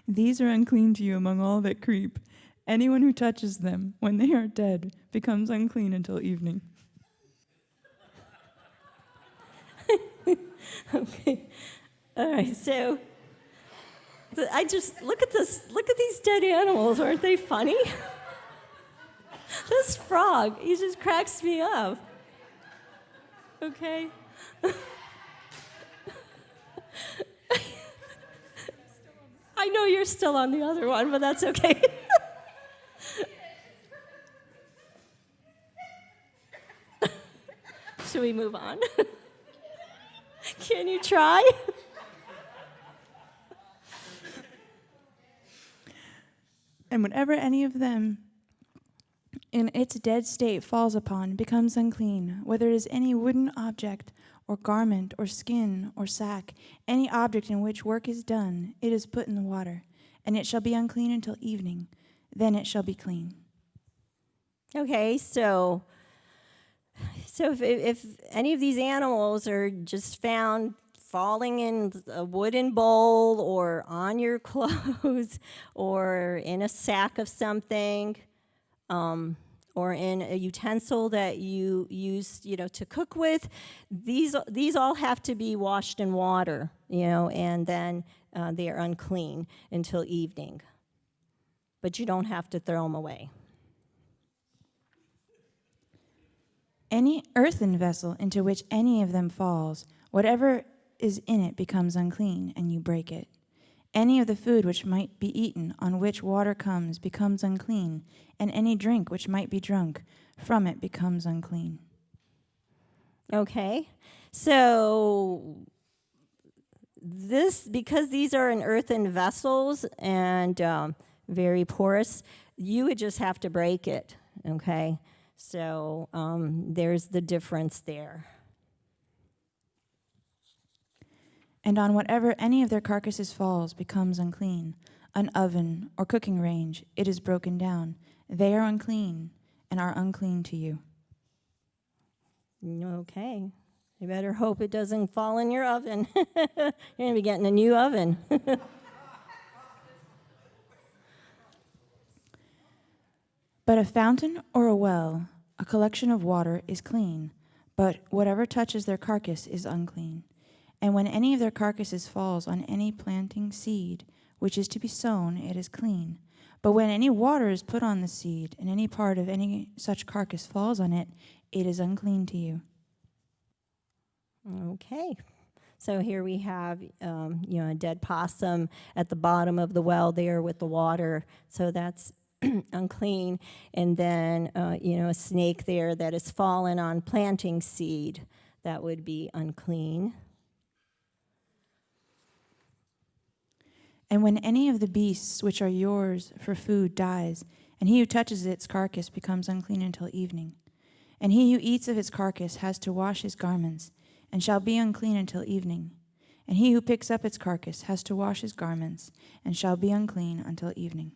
These are unclean to you among all that creep. Anyone who touches them when they are dead becomes unclean until evening. Okay, all right, so I just, look at these dead animals, aren't they funny? This frog, he just cracks me up. Okay? I know you're still on the other one, but that's okay. Should we move on? Can you try? And whatever any of them in its dead state falls upon becomes unclean, whether it is any wooden object or garment or skin or sack, any object in which work is done, it is put in the water, and it shall be unclean until evening. Then it shall be clean. Okay, so if any of these animals are just found falling in a wooden bowl or on your clothes or in a sack of something, or in a utensil that you use, to cook with, these all have to be washed in water, and then they are unclean until evening. But you don't have to throw them away. Any earthen vessel into which any of them falls, whatever is in it becomes unclean, and you break it. Any of the food which might be eaten, on which water comes, becomes unclean, and any drink which might be drunk from it becomes unclean. Okay, so because these are in earthen vessels and very porous, you would just have to break it, okay? So there's the difference there. And on whatever any of their carcasses falls becomes unclean. An oven or cooking range, it is broken down. They are unclean and are unclean to you. Okay. You better hope it doesn't fall in your oven. You're going to be getting a new oven. But a fountain or a well, a collection of water, is clean, but whatever touches their carcass is unclean. And when any of their carcasses falls on any planting seed, which is to be sown, it is clean. But when any water is put on the seed, and any part of any such carcass falls on it, it is unclean to you. Okay. So here we have, a dead possum at the bottom of the well there with the water. So that's unclean. And then, a snake there that has fallen on planting seed. That would be unclean. And when any of the beasts which are yours for food dies, and he who touches its carcass becomes unclean until evening. And he who eats of its carcass has to wash his garments, and shall be unclean until evening. And he who picks up its carcass has to wash his garments, and shall be unclean until evening.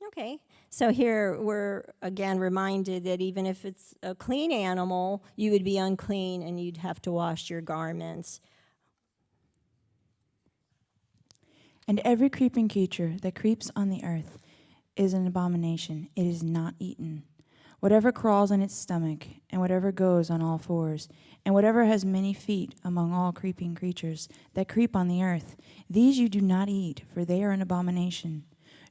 Okay, so here we're again reminded that even if it's a clean animal, you would be unclean and you'd have to wash your garments. And every creeping creature that creeps on the earth is an abomination. It is not eaten. Whatever crawls on its stomach, and whatever goes on all fours, and whatever has many feet among all creeping creatures that creep on the earth, these you do not eat, for they are an abomination.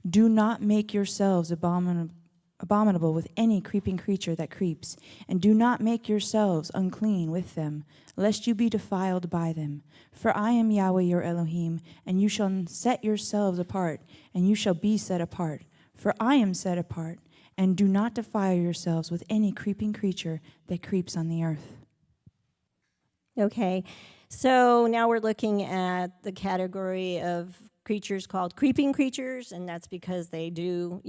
Do not make yourselves abominable with any creeping creature that creeps, and do not make yourselves unclean with them, lest you be defiled by them. For I am Yahweh your Elohim, and you shall set yourselves apart, and you shall be set apart. For I am set apart, and do not defile yourselves with any creeping creature that creeps on the earth. Okay, so now we're looking at the category of creatures called creeping creatures, and that's because they do,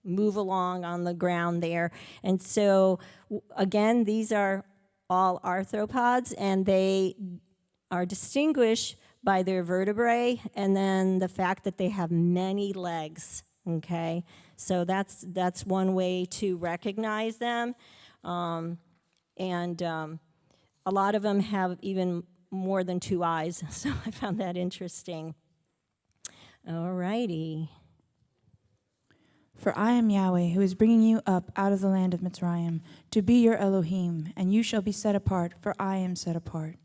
move along on the ground there. And so, again, these are all arthropods, and they are distinguished by their vertebrae and then the fact that they have many legs, okay? So that's one way to recognize them. And a lot of them have even more than 2 eyes, so I found that interesting. All righty. For I am Yahweh, who is bringing you up out of the land of Mitzrayim, to be your Elohim, and you shall be set apart, for I am set apart.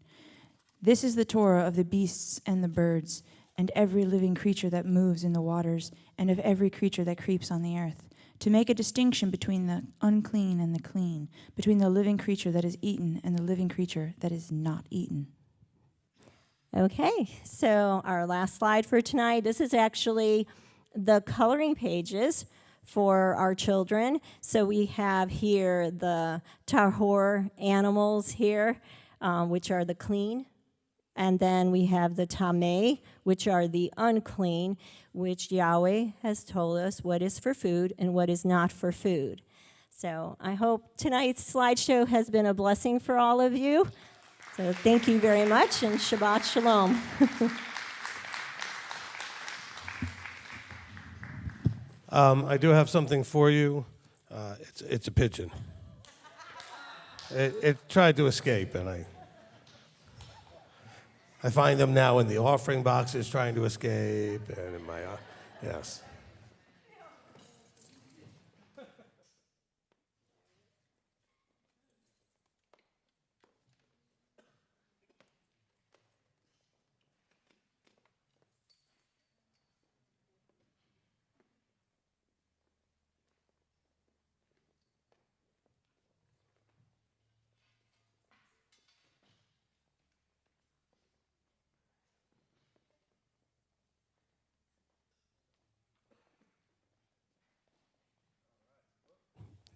This is the Torah of the beasts and the birds, and every living creature that moves in the waters, and of every creature that creeps on the earth, to make a distinction between the unclean and the clean, between the living creature that is eaten and the living creature that is not eaten. Okay, so our last slide for tonight, this is actually the coloring pages for our children. So we have here the tahor animals here, which are the clean. And then we have the tameh, which are the unclean, which Yahweh has told us what is for food and what is not for food. So I hope tonight's slideshow has been a blessing for all of you. So thank you very much, and Shabbat Shalom. I do have something for you. It's a pigeon. It tried to escape, and I find them now in the offering boxes trying to escape, and in my, yes.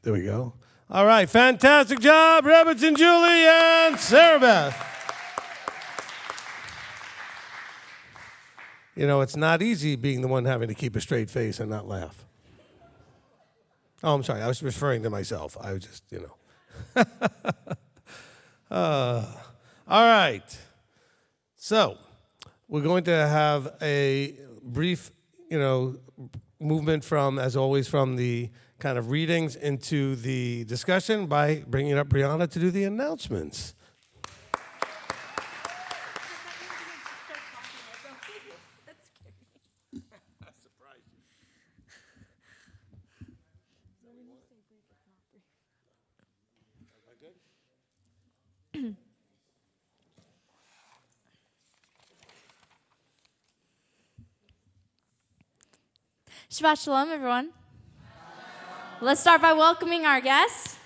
There we go. All right, fantastic job, Rebitz and Julie and Sarah Beth. You know, it's not easy being the one having to keep a straight face and not laugh. Oh, I'm sorry. I was referring to myself. I was just, you know. All right. So we're going to have a brief, movement from, as always, from the kind of readings into the discussion by bringing up Brianna to do the announcements. Shabbat Shalom, everyone. Let's start by welcoming our guests.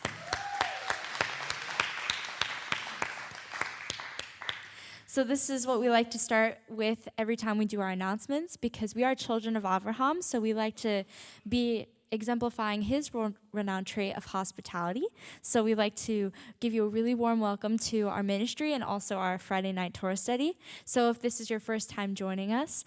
So this is what we like to start with every time we do our announcements, because we are children of Abraham, so we like to be exemplifying his renowned trait of hospitality. So we like to give you a really warm welcome to our ministry and also our Friday night Torah study. So if this is your first time joining us,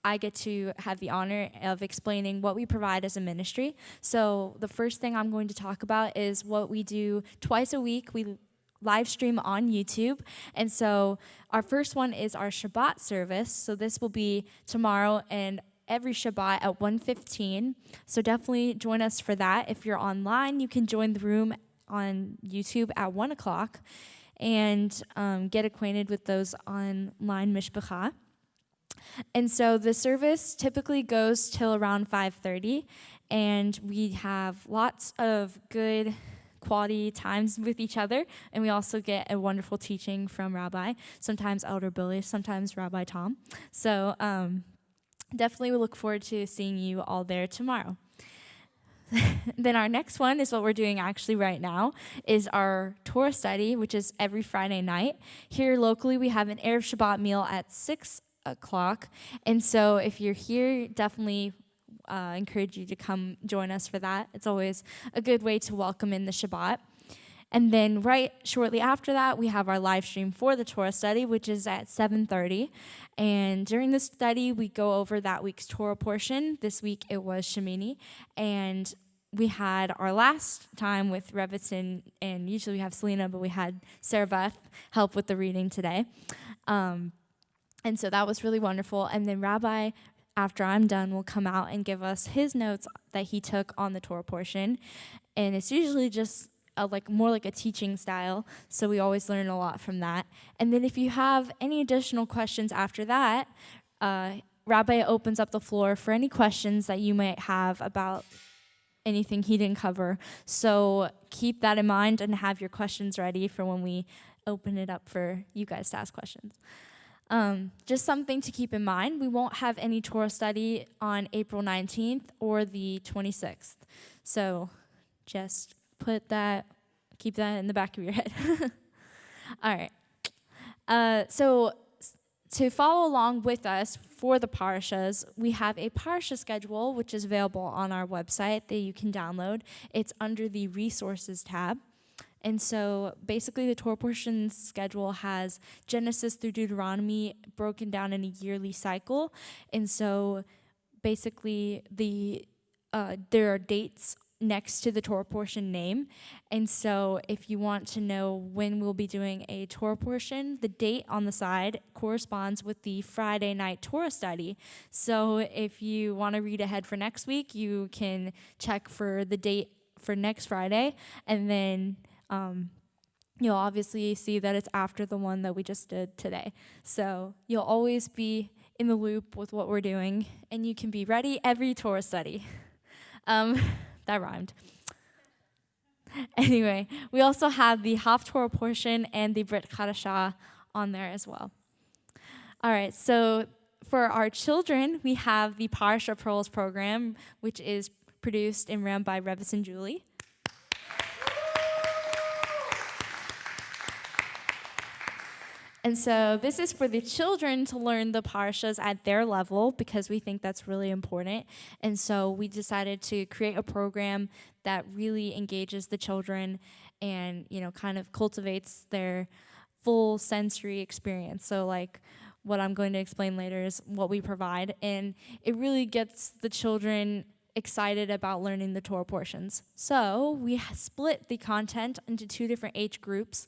I get to have the honor of explaining what we provide as a ministry. So the first thing I'm going to talk about is what we do twice a week. We live stream on YouTube. And so our first one is our Shabbat service. So this will be tomorrow and every Shabbat at 1:15. So definitely join us for that. If you're online, you can join the room on YouTube at 1 o'clock and get acquainted with those online mishpacha. And so the service typically goes till around 5:30, and we have lots of good quality times with each other, and we also get a wonderful teaching from Rabbi, sometimes Elder Billy, sometimes Rabbi Tom. So definitely we look forward to seeing you all there tomorrow. Then our next one is what we're doing actually right now, is our Torah study, which is every Friday night. Here locally we have an Erev Shabbat meal at 6 o'clock, and so if you're here, definitely encourage you to come join us for that. It's always a good way to welcome in the Shabbat. And then right shortly after that, we have our live stream for the Torah study, which is at 7:30. And during the study, we go over that week's Torah portion. This week it was Shemini, and we had our last time with Revitz, and usually we have Selena, but we had Sarah Beth help with the reading today. And so that was really wonderful. And then Rabbi, after I'm done, will come out and give us his notes that he took on the Torah portion. And it's usually just more like a teaching style, so we always learn a lot from that. And then if you have any additional questions after that, Rabbi opens up the floor for any questions that you might have about anything he didn't cover. So keep that in mind and have your questions ready for when we open it up for you guys to ask questions. Just something to keep in mind, we won't have any Torah study on April 19th or the 26th. So just keep that in the back of your head. All right. So to follow along with us for the Parshas, we have a Parsha schedule, which is available on our website that you can download. It's under the Resources tab. And so basically the Torah portion schedule has Genesis through Deuteronomy broken down in a yearly cycle. And so basically there are dates next to the Torah portion name. And so if you want to know when we'll be doing a Torah portion, the date on the side corresponds with the Friday night Torah study. So if you want to read ahead for next week, you can check for the date for next Friday, and then you'll obviously see that it's after the one that we just did today. So you'll always be in the loop with what we're doing, and you can be ready every Torah study. That rhymed. Anyway, we also have the Haftorah portion and the Brit Chadashah on there as well. All right, so for our children, we have the Parsha Pearls program, which is produced and run by Rebitz and Julie. And so this is for the children to learn the Parshas at their level because we think that's really important. And so we decided to create a program that really engages the children and, kind of cultivates their full sensory experience. So like what I'm going to explain later is what we provide. And it really gets the children excited about learning the Torah portions. So we split the content into 2 different age groups.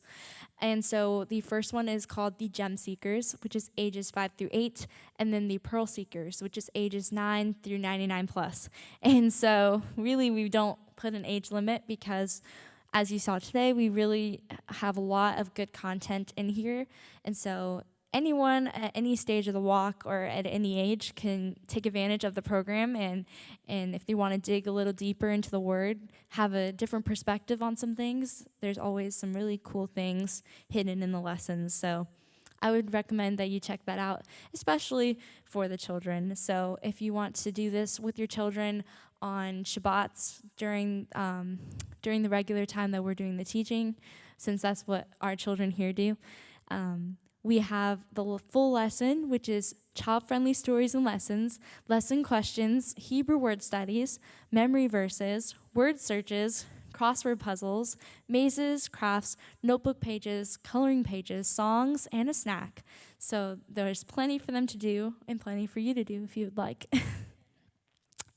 And so the first one is called the Gem Seekers, which is ages 5 through 8, and then the Pearl Seekers, which is ages 9 through 99 plus. And so really we don't put an age limit because as you saw today, we really have a lot of good content in here. And so anyone at any stage of the walk or at any age can take advantage of the program, and if they want to dig a little deeper into the Word, have a different perspective on some things, there's always some really cool things hidden in the lessons. So I would recommend that you check that out, especially for the children. So if you want to do this with your children on Shabbats during the regular time that we're doing the teaching, since that's what our children here do, we have the full lesson, which is child-friendly stories and lessons, lesson questions, Hebrew word studies, memory verses, word searches, crossword puzzles, mazes, crafts, notebook pages, coloring pages, songs, and a snack. So there's plenty for them to do and plenty for you to do if you would like.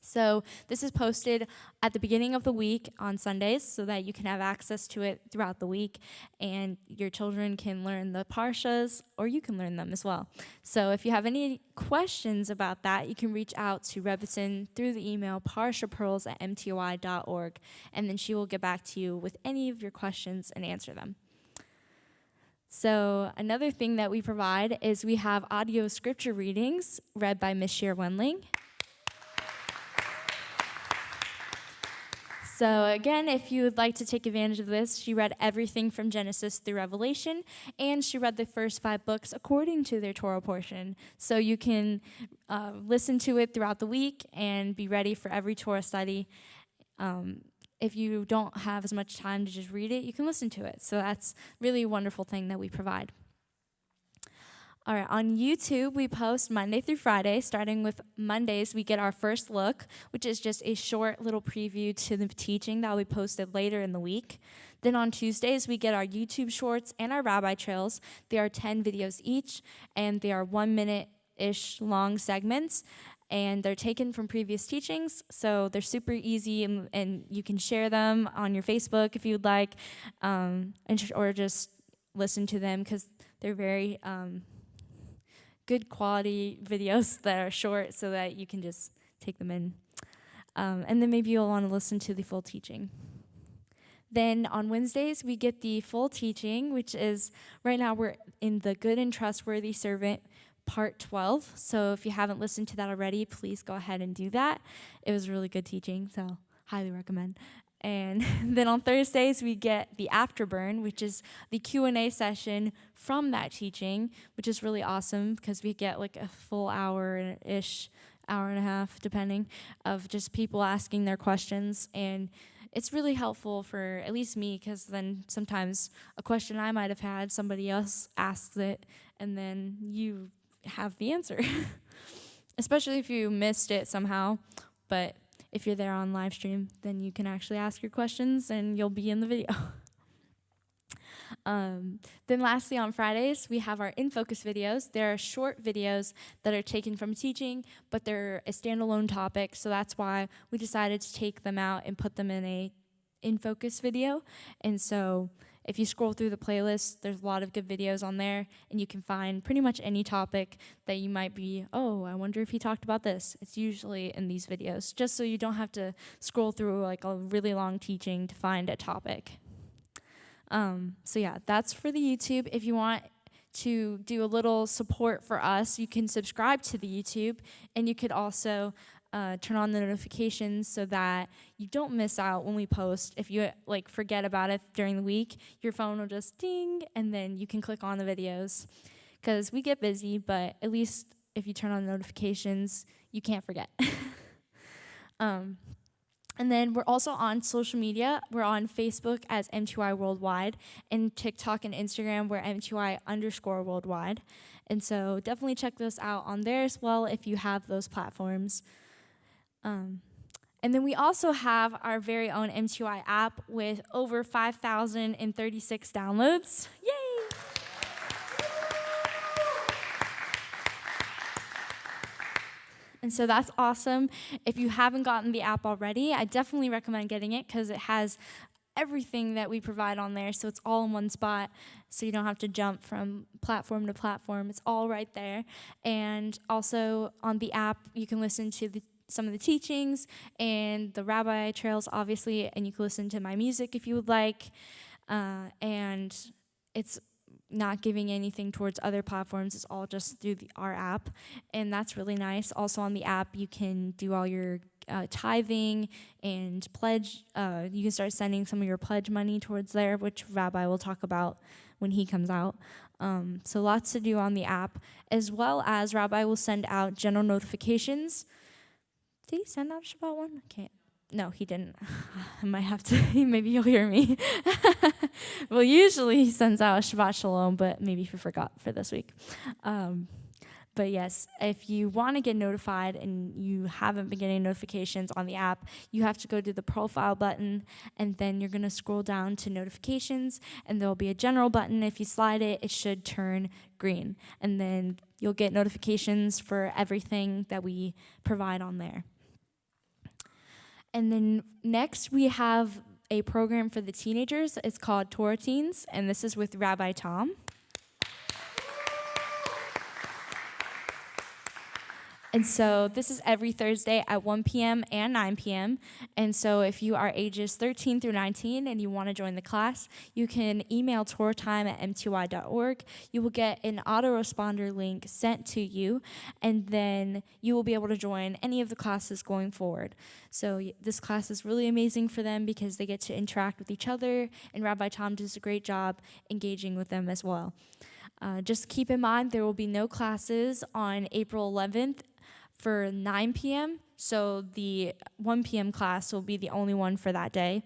So this is posted at the beginning of the week on Sundays so that you can have access to it throughout the week, and your children can learn the Parshas, or you can learn them as well. So if you have any questions about that, you can reach out to Rebbetzin through the email parshapearls@mtoi.org, and then she will get back to you with any of your questions and answer them. So another thing that we provide is we have audio scripture readings read by Miss Sheer Wendling. So again, if you would like to take advantage of this, she read everything from Genesis through Revelation, and she read the first 5 books according to their Torah portion. So you can listen to it throughout the week and be ready for every Torah study. If you don't have as much time to just read it, you can listen to it. So that's really a wonderful thing that we provide. All right, on YouTube, we post Monday through Friday. Starting with Mondays, we get our first look, which is just a short little preview to the teaching that will be posted later in the week. Then on Tuesdays, we get our YouTube shorts and our rabbi trails. They are 10 videos each, and they are 1 minute-ish long segments, and they're taken from previous teachings, so they're super easy, and you can share them on your Facebook if you would like, or just listen to them because they're very good quality videos that are short so that you can just take them in. And then maybe you'll want to listen to the full teaching. Then on Wednesdays, we get the full teaching, which is, right now we're in the Good and Trustworthy Servant Part 12. So if you haven't listened to that already, please go ahead and do that. It was really good teaching, so highly recommend. And then on Thursdays, we get the Afterburn, which is the Q&A session from that teaching, which is really awesome because we get like a full hour-ish, hour and a half, depending, of just people asking their questions. And it's really helpful for at least me because then sometimes a question I might have had, somebody else asks it, and then you have the answer, especially if you missed it somehow. But if you're there on live stream, then you can actually ask your questions and you'll be in the video. Then lastly, on Fridays, we have our In Focus videos. There are short videos that are taken from teaching, but they're a standalone topic, so that's why we decided to take them out and put them in a In Focus video. And so if you scroll through the playlist, there's a lot of good videos on there, and you can find pretty much any topic that you might be, oh, I wonder if he talked about this. It's usually in these videos, just so you don't have to scroll through like a really long teaching to find a topic. So yeah, that's for the YouTube. If you want to do a little support for us, you can subscribe to the YouTube, and you could also turn on the notifications so that you don't miss out when we post. If you like forget about it during the week, your phone will just ding, and then you can click on the videos. Because we get busy, but at least if you turn on notifications, you can't forget. And then we're also on social media. We're on Facebook as MTOI Worldwide, and TikTok and Instagram, we're MTOI_worldwide. And so definitely check those out on there as well if you have those platforms. And then we also have our very own MTOI app with over 5,036 downloads. Yay! And so that's awesome. If you haven't gotten the app already, I definitely recommend getting it because it has everything that we provide on there. So it's all in one spot. So you don't have to jump from platform to platform. It's all right there. And also on the app, you can listen to some of the teachings and the rabbi trails, obviously, and you can listen to my music if you would like. And it's not giving anything towards other platforms. It's all just through our app, and that's really nice. Also on the app, you can do all your tithing and pledge. You can start sending some of your pledge money towards there, which Rabbi will talk about when he comes out. So lots to do on the app, as well as Rabbi will send out general notifications. Did he send out a Shabbat one? I can't. No, he didn't. I might have to, maybe you'll hear me. Well, usually he sends out a Shabbat Shalom, but maybe he forgot for this week. But yes, if you want to get notified and you haven't been getting notifications on the app, you have to go to the profile button, and then you're going to scroll down to notifications, and there'll be a general button. If you slide it, it should turn green, and then you'll get notifications for everything that we provide on there. And then next we have a program for the teenagers. It's called Torah Teens, and this is with Rabbi Tom. And so this is every Thursday at 1 p.m. and 9 p.m. And so if you are ages 13 through 19 and you want to join the class, you can email TorahTime@mtoi.org. You will get an autoresponder link sent to you, and then you will be able to join any of the classes going forward. So this class is really amazing for them because they get to interact with each other, and Rabbi Tom does a great job engaging with them as well. Just keep in mind there will be no classes on April 11th for 9 p.m., so the 1 p.m. class will be the only one for that day.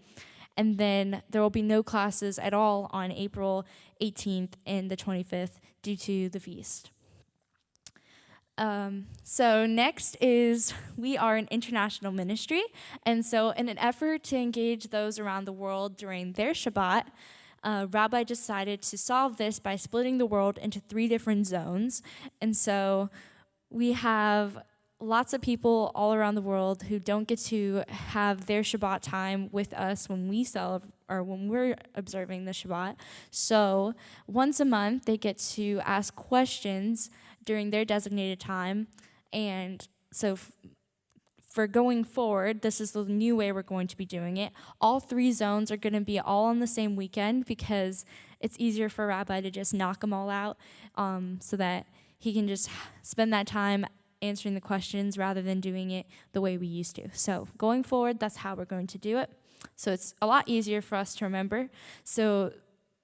And then there will be no classes at all on April 18th and the 25th due to the feast. So next is, we are an international ministry, and so in an effort to engage those around the world during their Shabbat, Rabbi decided to solve this by splitting the world into 3 different zones. And so we have lots of people all around the world who don't get to have their Shabbat time with us when we celebrate or when we're observing the Shabbat. So once a month, they get to ask questions during their designated time. And so for going forward, this is the new way we're going to be doing it. All 3 zones are going to be all on the same weekend because it's easier for Rabbi to just knock them all out so that he can just spend that time answering the questions rather than doing it the way we used to. So going forward, that's how we're going to do it. So it's a lot easier for us to remember. So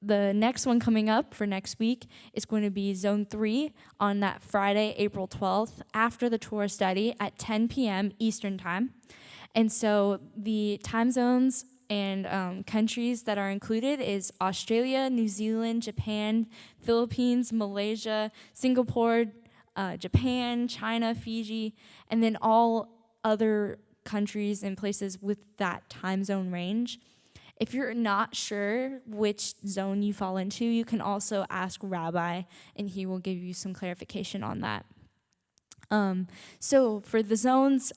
the next one coming up for next week is going to be Zone 3 on that Friday, April 12th, after the Torah study at 10 p.m. Eastern Time. And so the time zones and countries that are included is Australia, New Zealand, Japan, Philippines, Malaysia, Singapore, Japan, China, Fiji, and then all other countries and places with that time zone range. If you're not sure which zone you fall into, you can also ask Rabbi, and he will give you some clarification on that. So for the zones,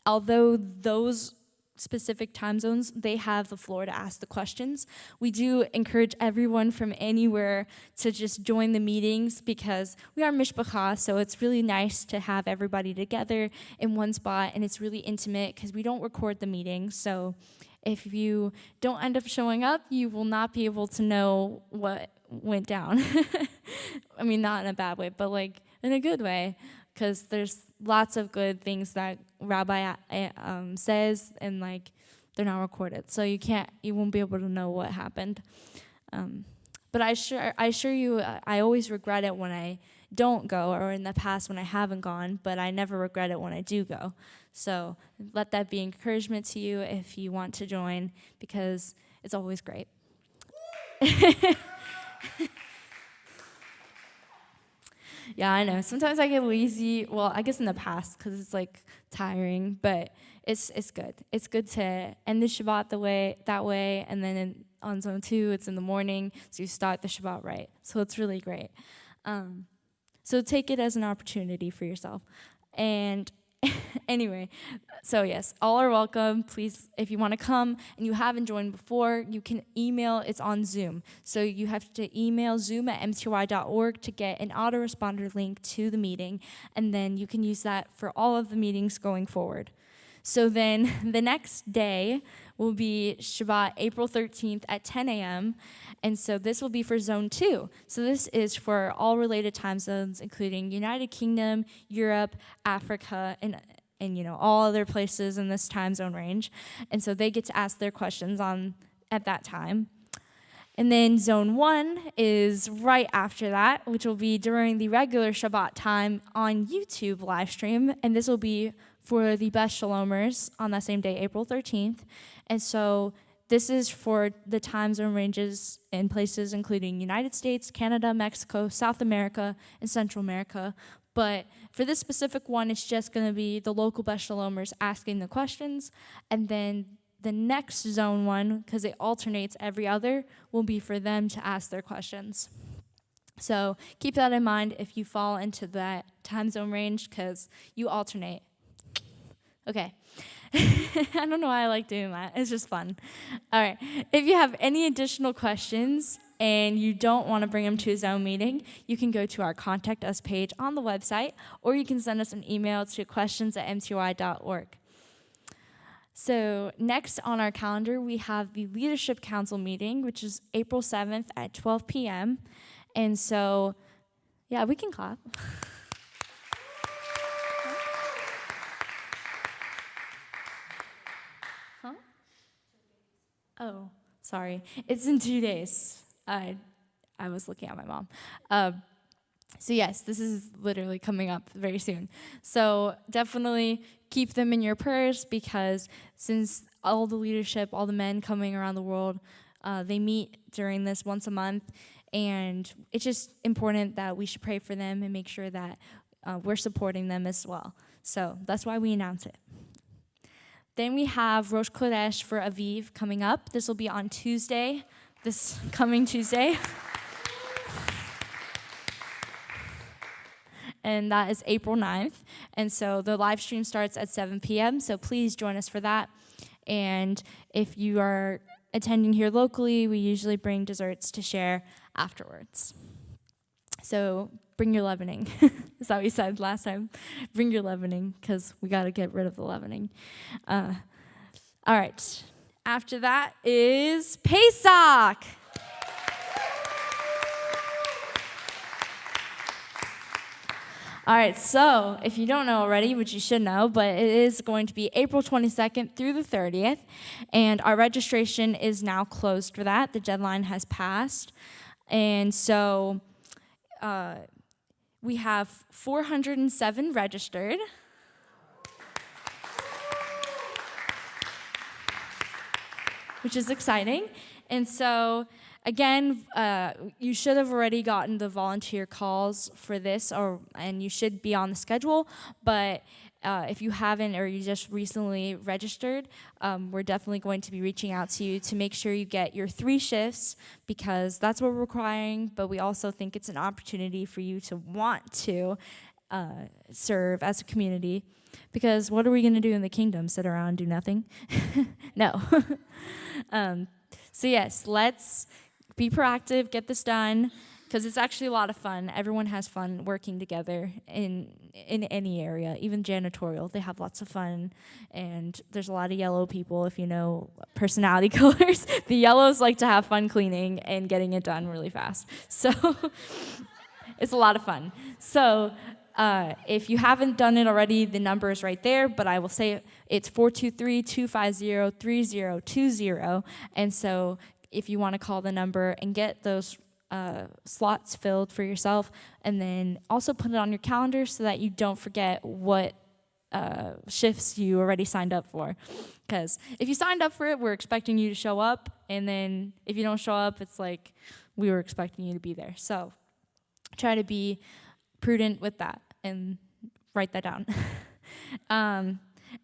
although those specific time zones, they have the floor to ask the questions, we do encourage everyone from anywhere to just join the meetings because we are mishpacha, so it's really nice to have everybody together in one spot, and it's really intimate because we don't record the meetings. So if you don't end up showing up, you will not be able to know what went down. I mean, not in a bad way, but like in a good way, because there's lots of good things that Rabbi says, and like they're not recorded, so you won't be able to know what happened. But I assure you, I always regret it when I don't go, or in the past when I haven't gone, but I never regret it when I do go. So let that be encouragement to you if you want to join, because it's always great. Yeah, I know. Sometimes I get lazy. Well, I guess in the past because it's like tiring, but it's good. It's good to end the Shabbat that way, and then on zone 2, it's in the morning, so you start the Shabbat right. So it's really great. So take it as an opportunity for yourself. And anyway, so yes, all are welcome. Please, if you want to come and you haven't joined before, you can email. It's on Zoom. So you have to email zoom@mtoi.org to get an autoresponder link to the meeting, and then you can use that for all of the meetings going forward. So then the next day will be Shabbat, April 13th at 10 a.m., and so this will be for Zone 2. So this is for all related time zones, including United Kingdom, Europe, Africa, and all other places in this time zone range. And so they get to ask their questions at that time. And then Zone 1 is right after that, which will be during the regular Shabbat time on YouTube live stream, and this will be for the Best Shalomers on that same day, April 13th. And so this is for the time zone ranges in places including United States, Canada, Mexico, South America, and Central America. But for this specific one, it's just going to be the local Best Shalomers asking the questions. And then the next Zone 1, because it alternates every other, will be for them to ask their questions. So keep that in mind if you fall into that time zone range, because you alternate. Okay. I don't know why I like doing that. It's just fun. All right. If you have any additional questions and you don't want to bring them to a Zone meeting, you can go to our Contact Us page on the website, or you can send us an email to questions@mtoi.org. So next on our calendar, we have the Leadership Council meeting, which is April 7th at 12 p.m. And so, yeah, we can clap. Huh? Oh, sorry. It's in 2 days. I was looking at my mom. So yes, this is literally coming up very soon. So definitely keep them in your prayers, because since all the leadership, all the men coming around the world, they meet during this once a month, and it's just important that we should pray for them and make sure that we're supporting them as well. So that's why we announce it. Then we have Rosh Chodesh for Aviv coming up. This will be on Tuesday, this coming Tuesday. And that is April 9th. And so the live stream starts at 7 p.m., so please join us for that. And if you are attending here locally, we usually bring desserts to share afterwards. So bring your leavening. Is that what you said last time? Bring your leavening, because we got to get rid of the leavening. All right. After that is Pesach. All right, so if you don't know already, which you should know, but it is going to be April 22nd through the 30th, and our registration is now closed for that. The deadline has passed, and so we have 407 registered. Which is exciting. And so, again, you should have already gotten the volunteer calls for this, and you should be on the schedule. But if you haven't, or you just recently registered, we're definitely going to be reaching out to you to make sure you get your 3 shifts, because that's what we're requiring. But we also think it's an opportunity for you to want to serve as a community. Because what are we going to do in the kingdom? Sit around and do nothing? No. So yes, let's be proactive, get this done, because it's actually a lot of fun. Everyone has fun working together in any area, even janitorial. They have lots of fun, and there's a lot of yellow people, if you know personality colors. The yellows like to have fun cleaning and getting it done really fast. So it's a lot of fun. So if you haven't done it already, the number is right there, but I will say it's 423-250-3020. And so if you want to call the number and get those slots filled for yourself, and then also put it on your calendar so that you don't forget what shifts you already signed up for. Because if you signed up for it, we're expecting you to show up, and then if you don't show up, it's like we were expecting you to be there. So try to be prudent with that and write that down.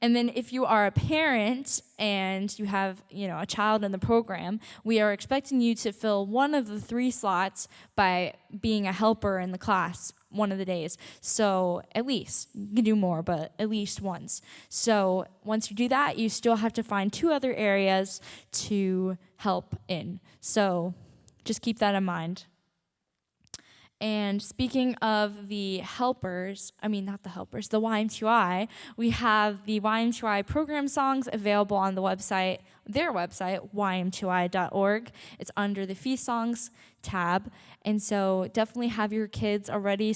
And then if you are a parent and you have, a child in the program, we are expecting you to fill one of the 3 slots by being a helper in the class one of the days. So at least, you can do more, but at least once. So once you do that, you still have to find 2 other areas to help in. So just keep that in mind. And speaking of the helpers, the YMTOI, we have the YMTOI program songs available on their website, ymtoi.org. It's under the Feast Songs tab. And so definitely have your kids already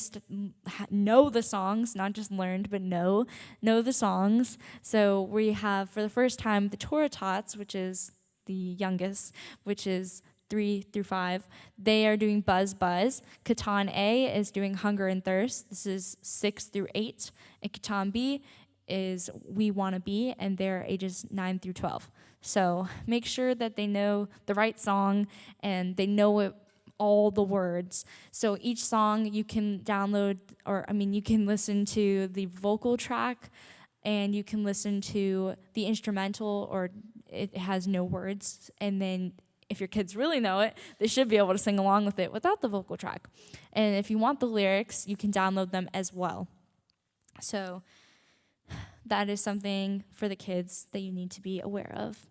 know the songs, not just learned, but know the songs. So we have, for the first time, the Torah Tots, which is the youngest, which is 3 through 5, they are doing Buzz Buzz. Katan A is doing Hunger and Thirst. This is 6 through 8. And Katan B is We Wanna Be, and they're ages 9 through 12. So make sure that they know the right song and they know all the words. So each song you can download, you can listen to the vocal track, and you can listen to the instrumental, or it has no words, and then if your kids really know it, they should be able to sing along with it without the vocal track. And if you want the lyrics, you can download them as well. So that is something for the kids that you need to be aware of.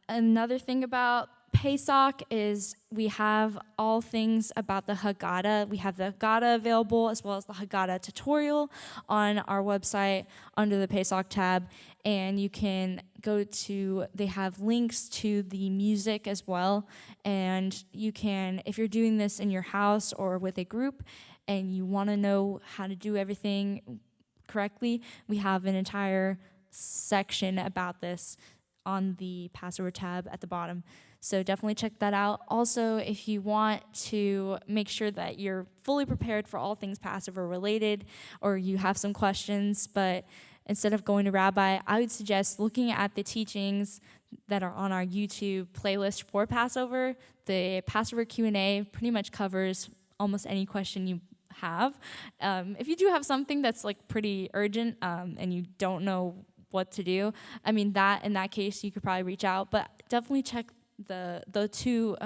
Another thing about Pesach is we have all things about the Haggadah. We have the Haggadah available as well as the Haggadah tutorial on our website under the Pesach tab. And you can they have links to the music as well. And you can, if you're doing this in your house or with a group and you want to know how to do everything correctly, we have an entire section about this on the Passover tab at the bottom. So definitely check that out. Also, if you want to make sure that you're fully prepared for all things Passover related, or you have some questions, but instead of going to Rabbi, I would suggest looking at the teachings that are on our YouTube playlist for Passover. The Passover Q&A pretty much covers almost any question you have. If you do have something that's pretty urgent and you don't know what to do, in that case, you could probably reach out, but definitely check the 2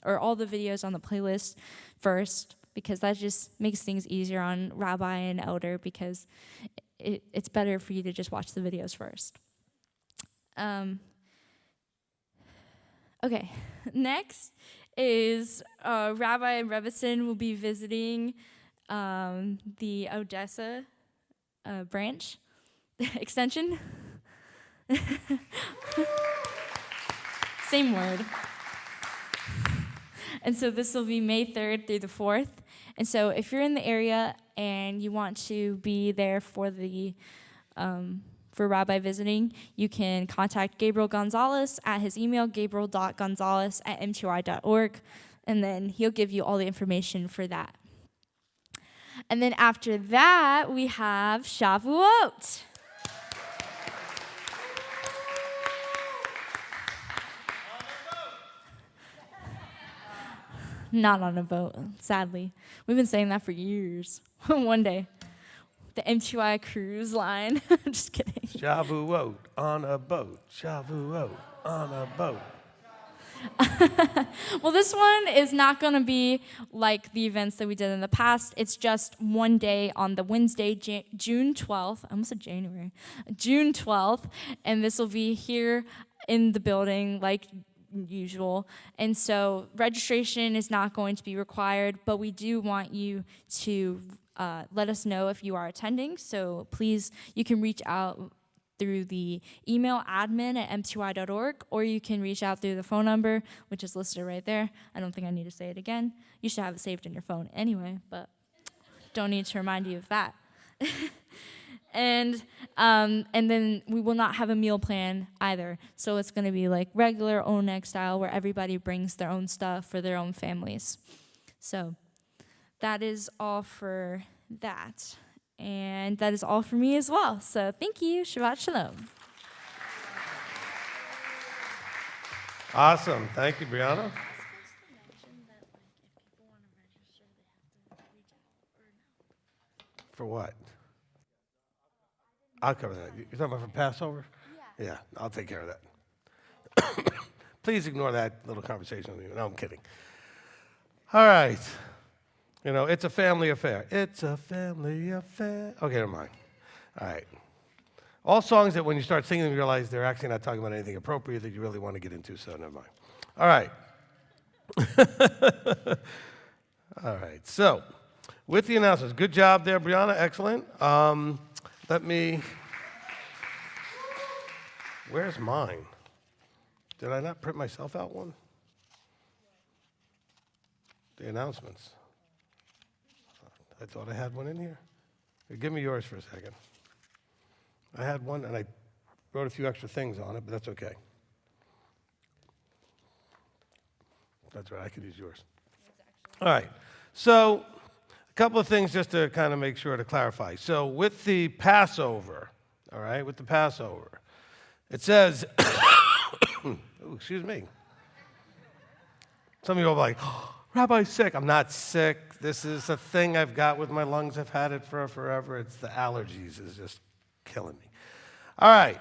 or all the videos on the playlist first, because that just makes things easier on Rabbi and Elder, because it's better for you to just watch the videos first. Okay, next is Rabbi and Revison will be visiting the Odessa branch extension. Same word. And so this will be May 3rd through the 4th. And so if you're in the area and you want to be there for Rabbi visiting, you can contact Gabriel Gonzalez at his email, gabriel.gonzalez@mtoi.org, and then he'll give you all the information for that. And then after that, we have Shavuot. Not on a boat, sadly. We've been saying that for years. One day. The MTOI cruise line. I'm just kidding. Shavuot on a boat. Shavuot on a boat. Well, this one is not going to be like the events that we did in the past. It's just one day on the Wednesday, June 12th. I almost said January. June 12th. And this will be here in the building like usual. And so registration is not going to be required, but we do want you to let us know if you are attending. So please, you can reach out through the email admin@mtoi.org, or you can reach out through the phone number, which is listed right there. I don't think I need to say it again. You should have it saved in your phone anyway, but don't need to remind you of that. and then we will not have a meal plan either. So it's going to be like regular own egg style, where everybody brings their own stuff for their own families. So that is all for that. And that is all for me as well. So thank you. Shabbat Shalom. Awesome. Thank you, Brianna. For what? I'll cover that. You're talking about for Passover? Yeah, I'll take care of that. Please ignore that little conversation with me. No, I'm kidding. All right. You know, it's a family affair. It's a family affair. Okay, never mind. All right. All songs that when you start singing them, you realize they're actually not talking about anything appropriate that you really want to get into, so never mind. All right. All right. So, with the announcements, good job there, Brianna. Excellent. Where's mine? Did I not print myself out one? The announcements. I thought I had one in here. Give me yours for a second. I had one, and I wrote a few extra things on it, but that's okay. That's right, I could use yours. All right, so a couple of things just to kind of make sure to clarify. So with the Passover, all right, with the Passover, it says, ooh, excuse me. Some of you are like, oh, Rabbi's sick. I'm not sick. This is a thing I've got with my lungs. I've had it for forever. It's the allergies is just killing me. All right,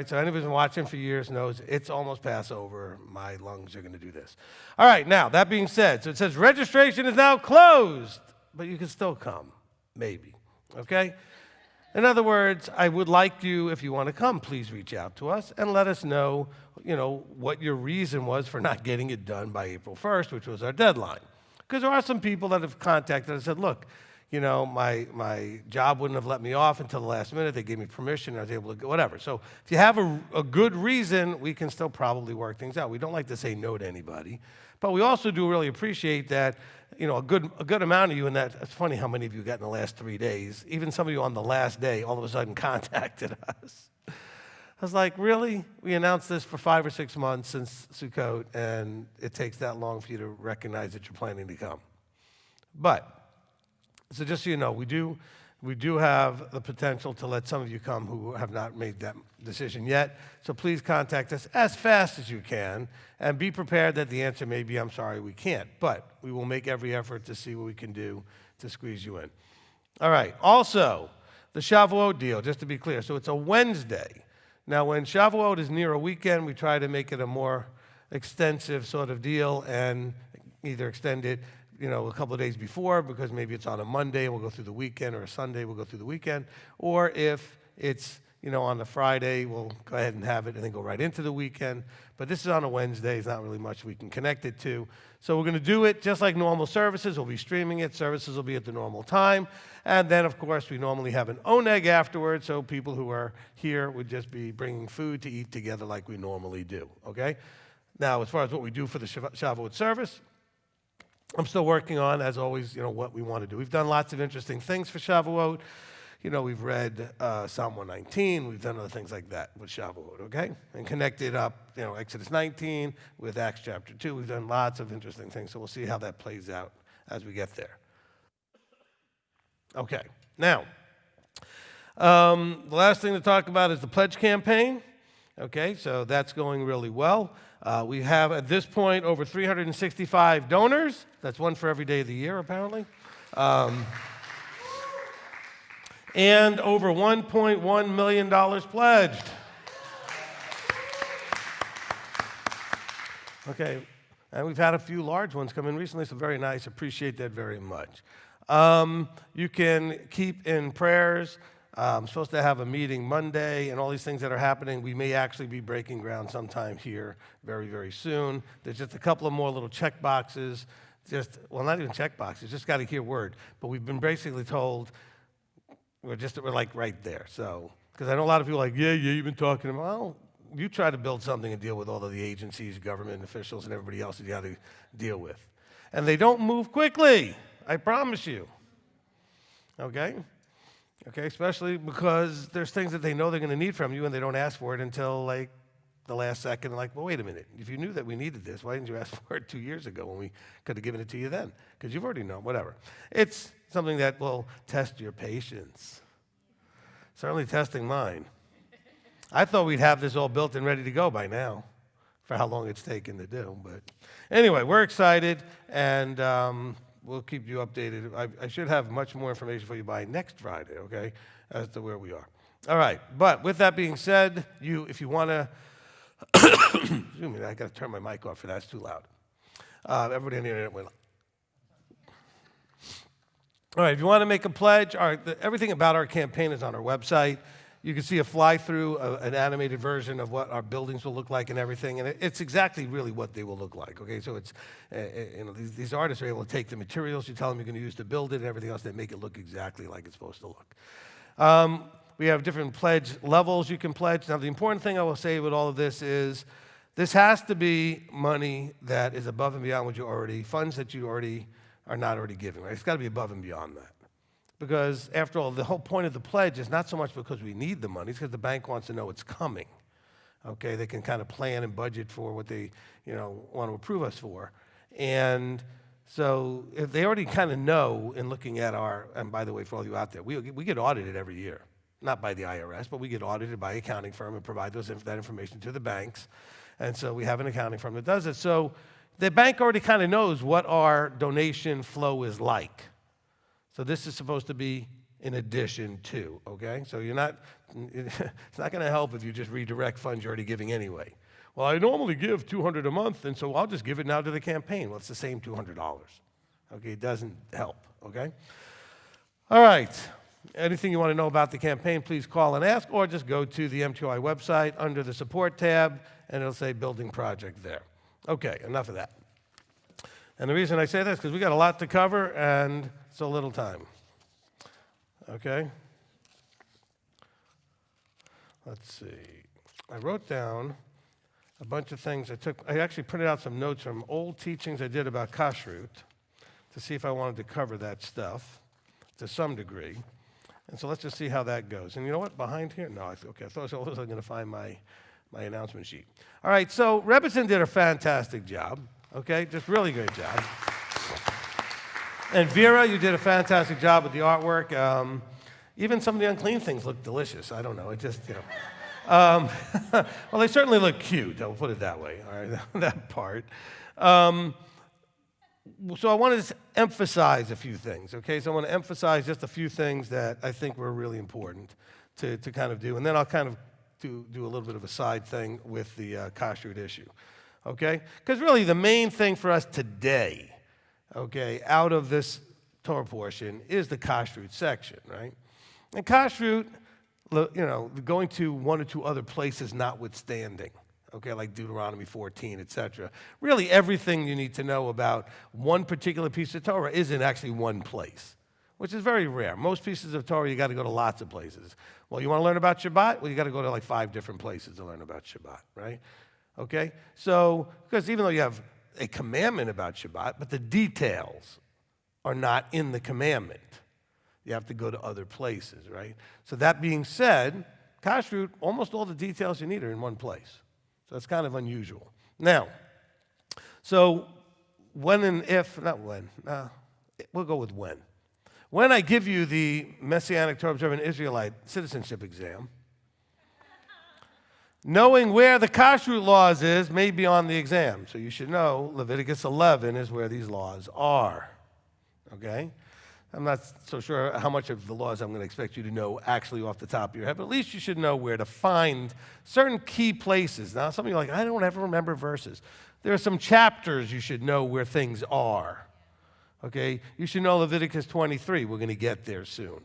so anybody who's been watching for years knows it's almost Passover. My lungs are going to do this. All right, now, that being said, so it says registration is now closed, but you can still come, maybe, okay? In other words, I would like you, if you want to come, please reach out to us and let us know, what your reason was for not getting it done by April 1st, which was our deadline. Because there are some people that have contacted and said, look, my job wouldn't have let me off until the last minute. They gave me permission. I was able to go, whatever. So if you have a good reason, we can still probably work things out. We don't like to say no to anybody. But we also do really appreciate that, a good amount of you, and that it's funny how many of you got in the last 3 days, even some of you on the last day, all of a sudden contacted us. I was like, really? We announced this for 5 or 6 months since Sukkot, and it takes that long for you to recognize that you're planning to come. So just so you know, we do have the potential to let some of you come who have not made that decision yet. So please contact us as fast as you can, and be prepared that the answer may be, I'm sorry, we can't. But we will make every effort to see what we can do to squeeze you in. All right, also, the Shavuot deal, just to be clear. So it's a Wednesday. Now, when Shavuot is near a weekend, we try to make it a more extensive sort of deal and either extend it a couple of days before, because maybe it's on a Monday and we'll go through the weekend, or a Sunday we'll go through the weekend. Or if it's, on a Friday, we'll go ahead and have it and then go right into the weekend. But this is on a Wednesday. There's not really much we can connect it to. So we're going to do it just like normal services. We'll be streaming it. Services will be at the normal time. And then, of course, we normally have an oneg afterwards, so people who are here would just be bringing food to eat together like we normally do, okay? Now, as far as what we do for the Shavuot service, I'm still working on, as always, what we want to do. We've done lots of interesting things for Shavuot. We've read Psalm 119. We've done other things like that with Shavuot, okay? And connected up, Exodus 19 with Acts chapter 2. We've done lots of interesting things, so we'll see how that plays out as we get there. Okay, now, the last thing to talk about is the pledge campaign. Okay, so that's going really well. We have, at this point, over 365 donors. That's one for every day of the year, apparently. And over $1.1 million pledged. Okay, and we've had a few large ones come in recently, so very nice. Appreciate that very much. You can keep in prayers. I'm supposed to have a meeting Monday and all these things that are happening. We may actually be breaking ground sometime here very, very soon. There's just a couple of more little check boxes. Not even check boxes, just got to hear word. But we've been basically told we're like right there. So, because I know a lot of people are like, yeah, you've been talking about, well, you try to build something and deal with all of the agencies, government officials, and everybody else that you have to deal with. And they don't move quickly, I promise you. Okay? Okay, especially because there's things that they know they're going to need from you and they don't ask for it until like the last second. Like, well, wait a minute. If you knew that we needed this, why didn't you ask for it 2 years ago when we could have given it to you then? Because you've already known, whatever. It's something that will test your patience. Certainly testing mine. I thought we'd have this all built and ready to go by now for how long it's taken to do. But anyway, we're excited, and we'll keep you updated. I should have much more information for you by next Friday, okay, as to where we are. All right, but with that being said, if you want to, excuse me, I got to turn my mic off for that. It's too loud. Everybody on the internet went. All right, if you want to make a pledge, all right, everything about our campaign is on our website. You can see a fly-through, an animated version of what our buildings will look like and everything, and it's exactly really what they will look like, okay? So it's, these artists are able to take the materials you tell them you're going to use to build it and everything else, they make it look exactly like it's supposed to look. We have different pledge levels you can pledge. Now, the important thing I will say with all of this is this has to be money that is above and beyond what you already, funds that you already are not already giving, right? It's got to be above and beyond that. Because after all, the whole point of the pledge is not so much because we need the money, it's because the bank wants to know it's coming. Okay, they can kind of plan and budget for what they, want to approve us for. And so if they already kind of know in looking at and by the way, for all you out there, we get audited every year. Not by the IRS, but we get audited by an accounting firm and provide that information to the banks. And so we have an accounting firm that does it. So the bank already kind of knows what our donation flow is like. So this is supposed to be in addition to, okay? So it's not going to help if you just redirect funds you're already giving anyway. Well, I normally give $200 a month, and so I'll just give it now to the campaign. Well, it's the same $200, okay? It doesn't help, okay? All right. Anything you want to know about the campaign, please call and ask, or just go to the MTOI website under the support tab, and it'll say building project there. Okay, enough of that. And the reason I say that is because we got a lot to cover and so little time. Okay? Let's see. I wrote down a bunch of things. I actually printed out some notes from old teachings I did about kashrut to see if I wanted to cover that stuff to some degree. And so let's just see how that goes. And you know what? Behind here? No, okay. I thought I was going to find my announcement sheet. All right, so Rebbetzin did a fantastic job. Okay, just really great job. And Vera, you did a fantastic job with the artwork. Even some of the unclean things look delicious. I don't know, it just, well, they certainly look cute, I'll put it that way, all right, that part. So I want to emphasize a few things, okay? So I want to emphasize just a few things that I think were really important to kind of do. And then I'll kind of do a little bit of a side thing with the kashrut issue. Okay? Because really the main thing for us today, okay, out of this Torah portion is the kashrut section, right? And kashrut, going to one or two other places notwithstanding, okay, like Deuteronomy 14, etc. Really everything you need to know about one particular piece of Torah is in actually one place, which is very rare. Most pieces of Torah, you got to go to lots of places. Well, you want to learn about Shabbat? Well, you got to go to like 5 different places to learn about Shabbat, right? Okay? So, because even though you have a commandment about Shabbat, but the details are not in the commandment. You have to go to other places, right? So that being said, kashrut, almost all the details you need are in one place. So that's kind of unusual. Now, so when and if, not when, we'll go with when. When I give you the Messianic Torah Observant Israelite citizenship exam, knowing where the kashrut laws is may be on the exam. So you should know Leviticus 11 is where these laws are, okay? I'm not so sure how much of the laws I'm going to expect you to know actually off the top of your head, but at least you should know where to find certain key places. Now, some of you are like, I don't ever remember verses. There are some chapters you should know where things are, okay? You should know Leviticus 23. We're going to get there soon.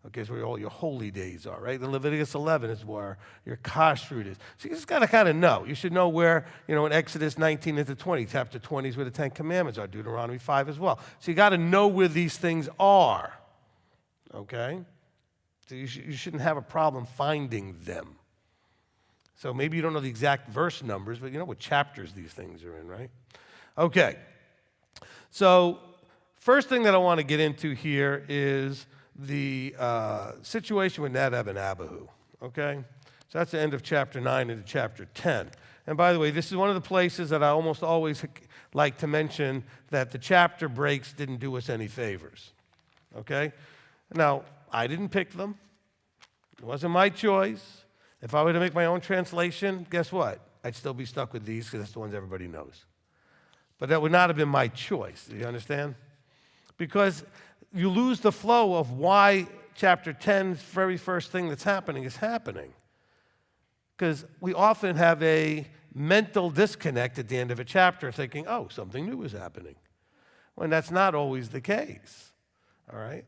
Okay, it's where all your holy days are, right? The Leviticus 11 is where your kashrut is. So you just got to kind of know. You should know where, in Exodus 19 into 20, chapter 20 is where the 10 Commandments are, Deuteronomy 5 as well. So you got to know where these things are, okay? So you shouldn't have a problem finding them. So maybe you don't know the exact verse numbers, but you know what chapters these things are in, right? Okay, so first thing that I want to get into here is the situation with Nadab and Abihu, okay? So that's the end of chapter 9 into chapter 10. And by the way, this is one of the places that I almost always like to mention that the chapter breaks didn't do us any favors, okay? Now, I didn't pick them. It wasn't my choice. If I were to make my own translation, guess what? I'd still be stuck with these because that's the ones everybody knows. But that would not have been my choice. Do you understand? Because you lose the flow of why chapter 10's very first thing that's happening is happening. Because we often have a mental disconnect at the end of a chapter thinking, oh, something new is happening. When that's not always the case. All right?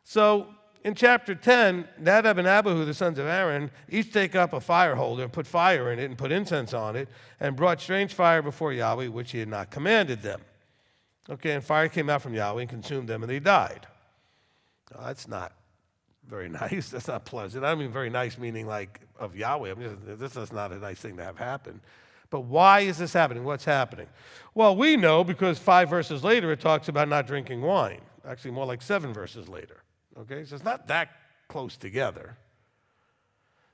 So in chapter 10, Nadab and Abihu, the sons of Aaron, each take up a fire holder and put fire in it and put incense on it and brought strange fire before Yahweh, which he had not commanded them. Okay, and fire came out from Yahweh and consumed them, and they died. Now, that's not very nice. That's not pleasant. I don't mean very nice meaning like of Yahweh. I mean, this is not a nice thing to have happen. But why is this happening? What's happening? Well, we know because 5 verses later it talks about not drinking wine. Actually, more like 7 verses later. Okay, so it's not that close together.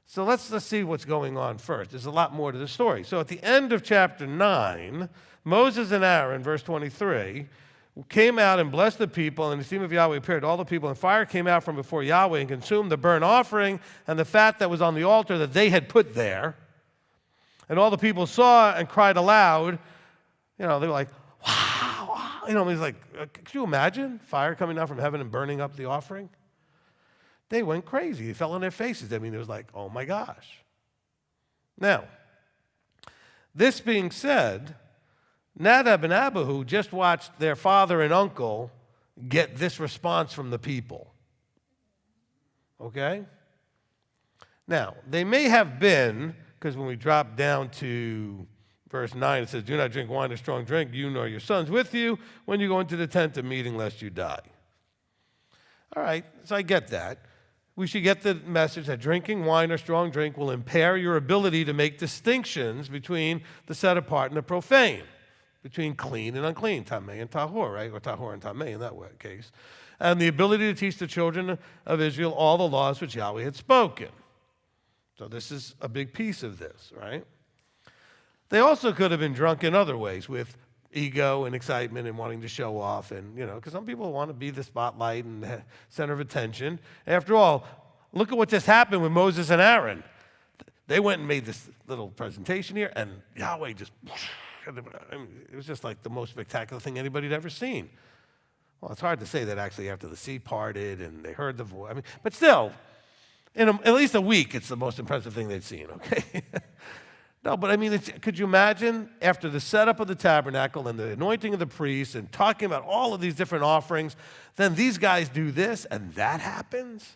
So let's see what's going on first. There's a lot more to the story. So at the end of chapter 9, Moses and Aaron, verse 23, came out and blessed the people, and the esteem of Yahweh appeared to all the people, and fire came out from before Yahweh and consumed the burnt offering and the fat that was on the altar that they had put there. And all the people saw and cried aloud. You know, they were like, wow. You know, it was like, could you imagine fire coming down from heaven and burning up the offering? They went crazy. They fell on their faces. I mean, it was like, oh my gosh. Now, this being said, Nadab and Abihu just watched their father and uncle get this response from the people. Okay? Now, they may have been, because when we drop down to verse 9, it says, do not drink wine or strong drink, you nor your sons with you, when you go into the tent of meeting, lest you die. All right, so I get that. We should get the message that drinking wine or strong drink will impair your ability to make distinctions between the set apart and the profane, between clean and unclean, tameh and tahor, right? Or tahor and tameh in that case. And the ability to teach the children of Israel all the laws which Yahweh had spoken. So this is a big piece of this, right? They also could have been drunk in other ways with ego and excitement and wanting to show off, and, you know, because some people want to be the spotlight and the center of attention. After all, look at what just happened with Moses and Aaron. They went and made this little presentation here, and Yahweh just, I mean, it was just like the most spectacular thing anybody had ever seen. Well, it's hard to say that actually after the sea parted and they heard the voice. I mean, but still, in at least a week, it's the most impressive thing they'd seen, okay? No, but I mean, could you imagine after the setup of the tabernacle and the anointing of the priests and talking about all of these different offerings, then these guys do this and that happens?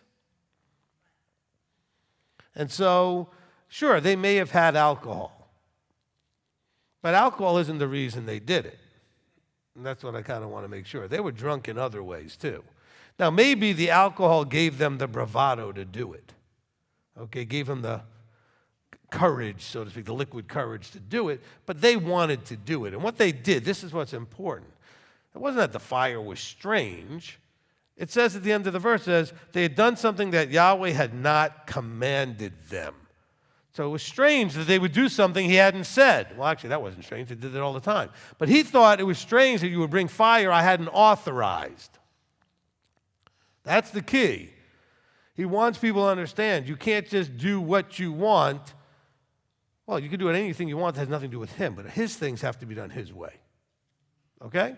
And so, sure, they may have had alcohol, but alcohol isn't the reason they did it. And that's what I kind of want to make sure. They were drunk in other ways too. Now, maybe the alcohol gave them the bravado to do it, okay, gave them the courage, so to speak, the liquid courage to do it, but they wanted to do it. And what they did, this is what's important. It wasn't that the fire was strange. It says at the end of the verse, it says, they had done something that Yahweh had not commanded them. So it was strange that they would do something he hadn't said. Well, actually, that wasn't strange. They did it all the time. But he thought it was strange that you would bring fire I hadn't authorized. That's the key. He wants people to understand you can't just do what you want. Well, you can do anything you want that has nothing to do with him, but his things have to be done his way. Okay?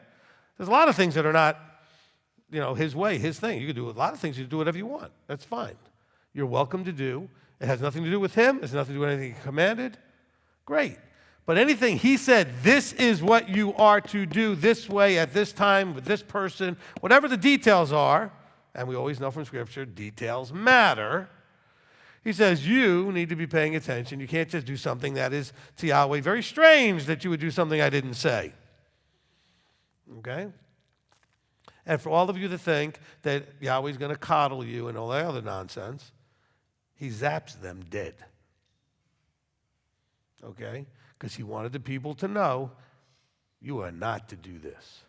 There's a lot of things that are not, you know, his way, his thing. You can do a lot of things, you can do whatever you want. That's fine. You're welcome to do. It has nothing to do with him. It has nothing to do with anything he commanded. Great. But anything he said, this is what you are to do this way at this time with this person, whatever the details are, and we always know from Scripture, details matter. He says, you need to be paying attention. You can't just do something that is to Yahweh very strange that you would do something I didn't say. Okay? And for all of you to think that Yahweh's going to coddle you and all that other nonsense, he zaps them dead. Okay? Because he wanted the people to know you are not to do this.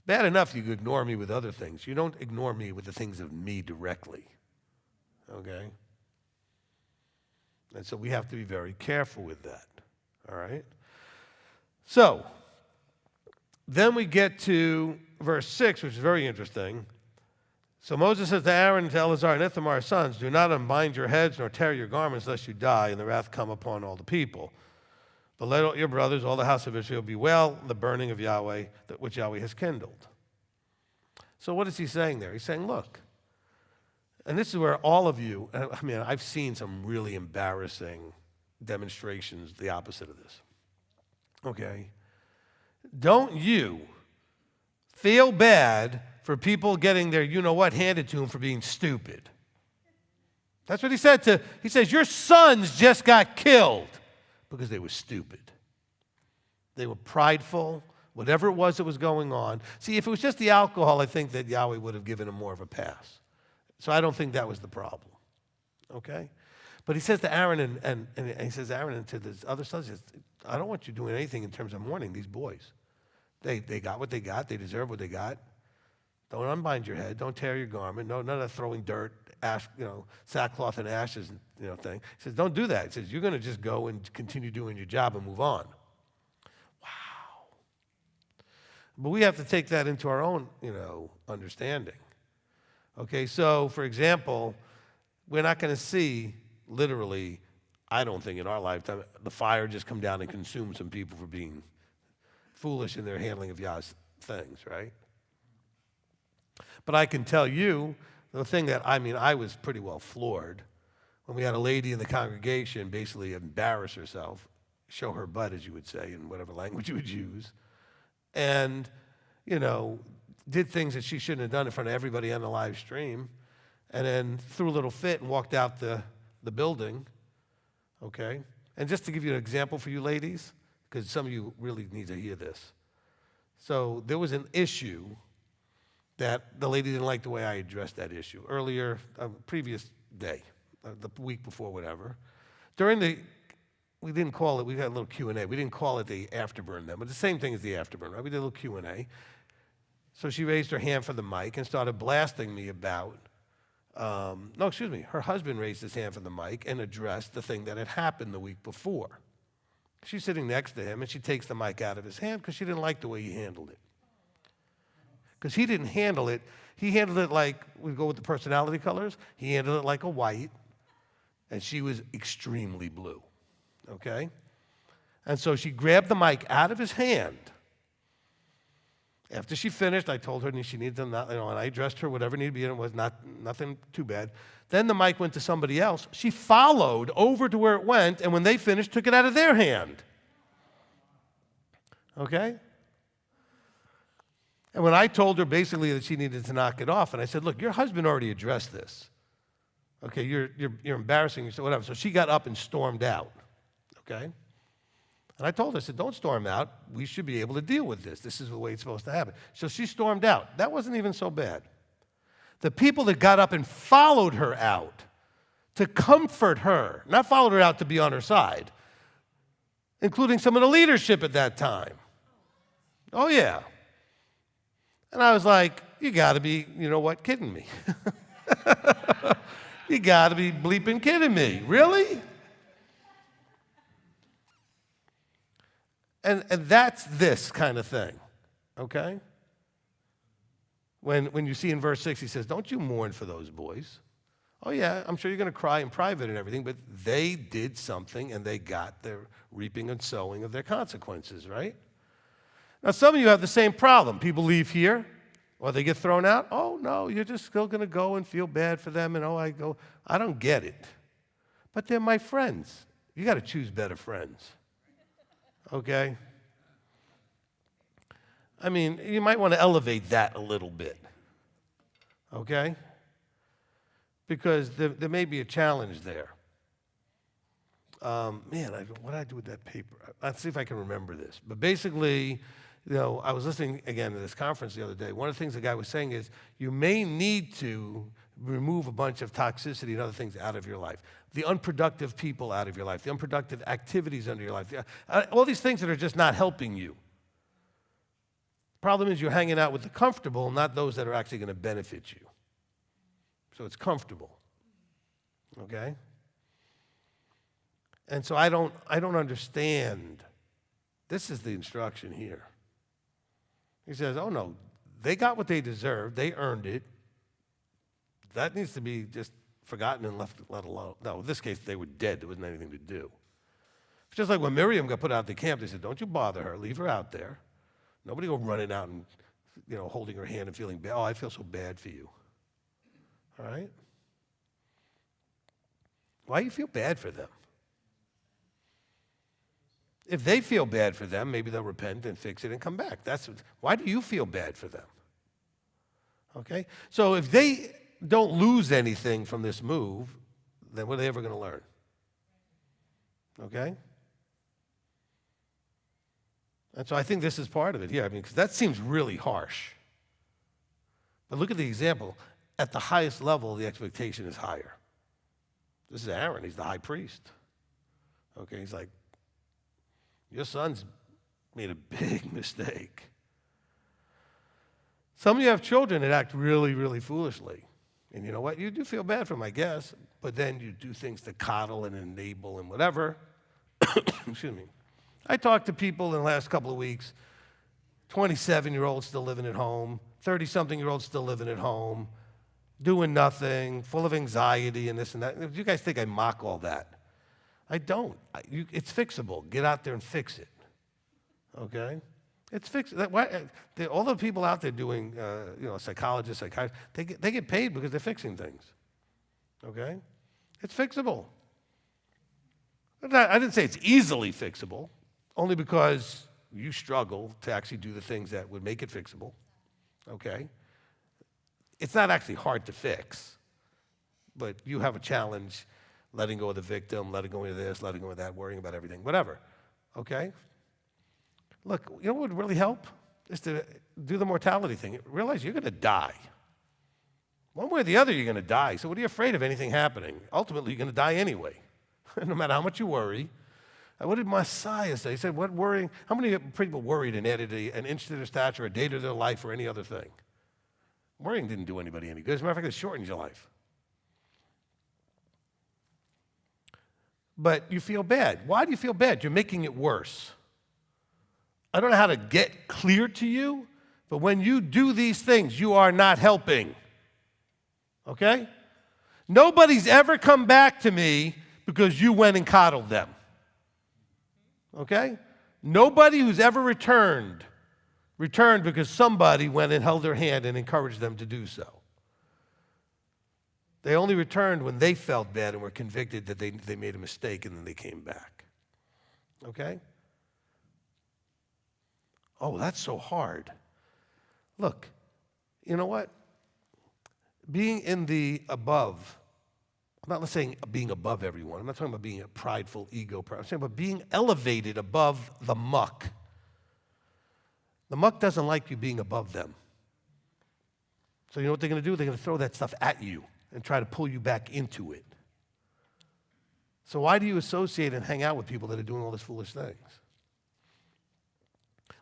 bad enough you ignore me with other things. You don't ignore me with the things of me directly, okay? And so we have to be very careful with that, all right? So, then we get to verse 6, which is very interesting. So Moses says to Aaron and to Eleazar and Ithamar, sons, do not unbind your heads nor tear your garments, lest you die, and the wrath come upon all the people. But let all your brothers, all the house of Israel, bewail the burning of Yahweh, which Yahweh has kindled. So what is he saying there? He's saying, look, and this is where all of you, I mean, I've seen some really embarrassing demonstrations, the opposite of this. Okay? Don't you feel bad for people getting their you-know-what handed to them for being stupid. That's what he said he says, your sons just got killed because they were stupid. They were prideful, whatever it was that was going on. See, if it was just the alcohol, I think that Yahweh would have given them more of a pass. So I don't think that was the problem, okay? But he says to Aaron, and he says to Aaron and to the other sons, I don't want you doing anything in terms of mourning these boys. They got what they got. They deserve what they got. Don't unbind your head. Don't tear your garment. No, none of throwing dirt, ash, sackcloth and ashes, thing. He says, don't do that. He says, you're going to just go and continue doing your job and move on. Wow. But we have to take that into our own, understanding. Okay, so, for example, we're not going to see, literally, I don't think in our lifetime, the fire just come down and consume some people for being foolish in their handling of Yah's things, right? But I can tell you, the thing that, I was pretty well floored when we had a lady in the congregation basically embarrass herself, show her butt, as you would say, in whatever language you would use, and, did things that she shouldn't have done in front of everybody on the live stream, and then threw a little fit and walked out the building, okay? And just to give you an example for you ladies, because some of you really need to hear this. So there was an issue that the lady didn't like the way I addressed that issue earlier, previous day, the week before, whatever. We didn't call it, we had a little Q&A. We didn't call it the afterburn then, but the same thing as the afterburn, right? We did a little Q&A. So she raised her hand for the mic and started blasting me about, her husband raised his hand for the mic and addressed the thing that had happened the week before. She's sitting next to him and she takes the mic out of his hand because she didn't like the way he handled it. Because he didn't handle it. He handled it like, we go with the personality colors, he handled it like a white, and she was extremely blue, okay? And so she grabbed the mic out of his hand. After she finished, I told her she needed to, and I addressed her whatever needed to be, and it was nothing too bad. Then the mic went to somebody else. She followed over to where it went, and when they finished, took it out of their hand. Okay? And when I told her basically that she needed to knock it off, and I said, look, your husband already addressed this. Okay, you're embarrassing yourself, whatever. So she got up and stormed out. Okay? And I told her, I said, don't storm out. We should be able to deal with this. This is the way it's supposed to happen. So she stormed out. That wasn't even so bad. The people that got up and followed her out to comfort her, not followed her out to be on her side, including some of the leadership at that time. Oh, yeah. And I was like, you got to be, kidding me. You got to be bleeping kidding me. Really? And that's this kind of thing, okay? When you see in verse 6, he says, don't you mourn for those boys. Oh, yeah, I'm sure you're going to cry in private and everything, but they did something and they got their reaping and sowing of their consequences, right? Now, some of you have the same problem. People leave here or they get thrown out. Oh, no, you're just still going to go and feel bad for them. And I don't get it. But they're my friends. You got to choose better friends. Okay? You might want to elevate that a little bit. Okay? Because there may be a challenge there. What did I do with that paper? Let's see if I can remember this. But basically, I was listening again to this conference the other day. One of the things the guy was saying is you may need to remove a bunch of toxicity and other things out of your life. The unproductive people out of your life, the unproductive activities under your life, all these things that are just not helping you. Problem is you're hanging out with the comfortable, not those that are actually going to benefit you. So it's comfortable. Okay? And so I don't understand. This is the instruction here. He says, oh no, they got what they deserved. They earned it. That needs to be just forgotten and let alone. No, in this case, they were dead. There wasn't anything to do. It's just like when Miriam got put out of the camp, they said, don't you bother her. Leave her out there. Nobody go running out and, holding her hand and feeling bad. Oh, I feel so bad for you. All right? Why do you feel bad for them? If they feel bad for them, maybe they'll repent and fix it and come back. Why do you feel bad for them? Okay? So if they don't lose anything from this move, then what are they ever going to learn? Okay? And so I think this is part of it here. Because that seems really harsh. But look at the example. At the highest level, the expectation is higher. This is Aaron. He's the high priest. Okay? He's like, your son's made a big mistake. Some of you have children that act really, really foolishly. And you know what? You do feel bad for them, I guess. But then you do things to coddle and enable and whatever. Excuse me. I talked to people in the last couple of weeks, 27-year-olds still living at home, 30-something-year-olds still living at home, doing nothing, full of anxiety and this and that. You guys think I mock all that. I don't. It's fixable. Get out there and fix it. Okay? It's fixable. All the people out there doing, psychologists, psychiatrists, they get paid because they're fixing things. Okay? It's fixable. I didn't say it's easily fixable, only because you struggle to actually do the things that would make it fixable. Okay? It's not actually hard to fix, but you have a challenge letting go of the victim, letting go of this, letting go of that, worrying about everything, whatever. Okay? Look, you know what would really help? Is to do the mortality thing. Realize you're going to die. One way or the other, you're going to die. So what are you afraid of anything happening? Ultimately, you're going to die anyway, no matter how much you worry. What did Messiah say? He said, how many people worried and added an inch to their stature, a day to their life, or any other thing? Worrying didn't do anybody any good. As a matter of fact, it shortens your life. But you feel bad. Why do you feel bad? You're making it worse. I don't know how to get clear to you, but when you do these things, you are not helping. Okay? Nobody's ever come back to me because you went and coddled them. Okay? Nobody who's ever returned because somebody went and held their hand and encouraged them to do so. They only returned when they felt bad and were convicted that they made a mistake, and then they came back. Okay? Oh, that's so hard. Look, you know what? Being in the above, I'm not saying being above everyone. I'm not talking about being a prideful ego person. I'm saying about being elevated above the muck. The muck doesn't like you being above them. So you know what they're going to do? They're going to throw that stuff at you and try to pull you back into it. So why do you associate and hang out with people that are doing all these foolish things?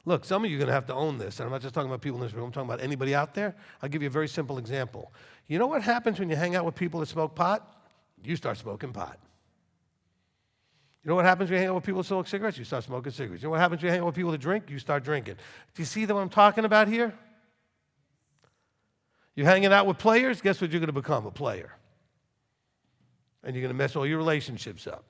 Look, some of you are going to have to own this, and I'm not just talking about people in this room. I'm talking about anybody out there. I'll give you a very simple example. You know what happens when you hang out with people that smoke pot? You start smoking pot. You know what happens when you hang out with people that smoke cigarettes? You start smoking cigarettes. You know what happens when you hang out with people that drink? You start drinking. Do you see what I'm talking about here? You're hanging out with players, guess what you're going to become? A player. And you're going to mess all your relationships up.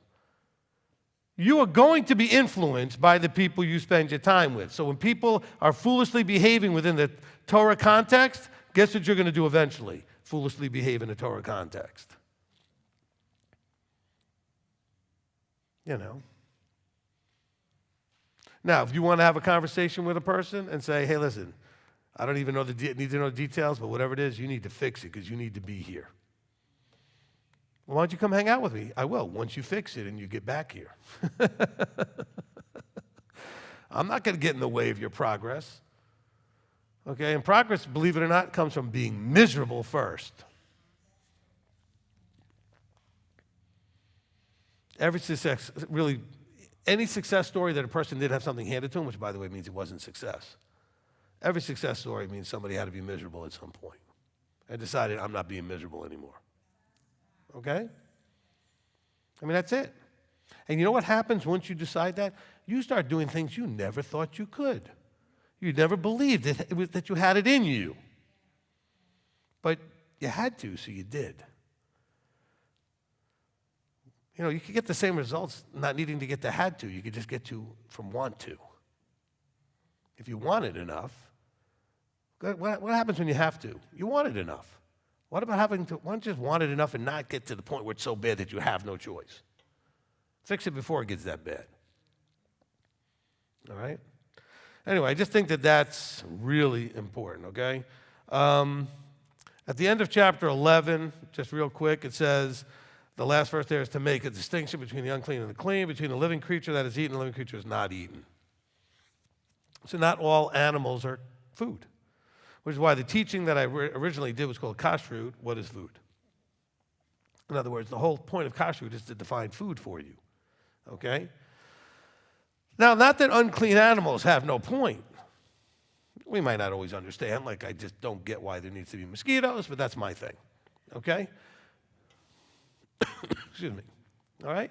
You are going to be influenced by the people you spend your time with. So when people are foolishly behaving within the Torah context, guess what you're going to do eventually? Foolishly behave in the Torah context. You know. Now, if you want to have a conversation with a person and say, hey, listen, I don't even need to know the details, but whatever it is, you need to fix it because you need to be here. Well, why don't you come hang out with me? I will, once you fix it and you get back here. I'm not going to get in the way of your progress. Okay, and progress, believe it or not, comes from being miserable first. Every success, really, any success story that a person did have something handed to him, which by the way means it wasn't success. Every success story means somebody had to be miserable at some point and decided, I'm not being miserable anymore. Okay? I mean, that's it. And you know what happens once you decide that? You start doing things you never thought you could. You never believed that you had it in you. But you had to, so you did. You know, you could get the same results not needing to get to had to. You could just get to from want to. If you want it enough, what happens when you have to? You want it enough. What about why don't you just want it enough and not get to the point where it's so bad that you have no choice? Fix it before it gets that bad. All right? Anyway, I just think that that's really important, okay? At the end of chapter 11, just real quick, it says, the last verse there is to make a distinction between the unclean and the clean, between the living creature that is eaten and the living creature is not eaten. So not all animals are food, which is why the teaching that I originally did was called kashrut, what is food? In other words, the whole point of kashrut is to define food for you, okay? Now, not that unclean animals have no point. We might not always understand, like I just don't get why there needs to be mosquitoes, but that's my thing, okay? Excuse me, all right?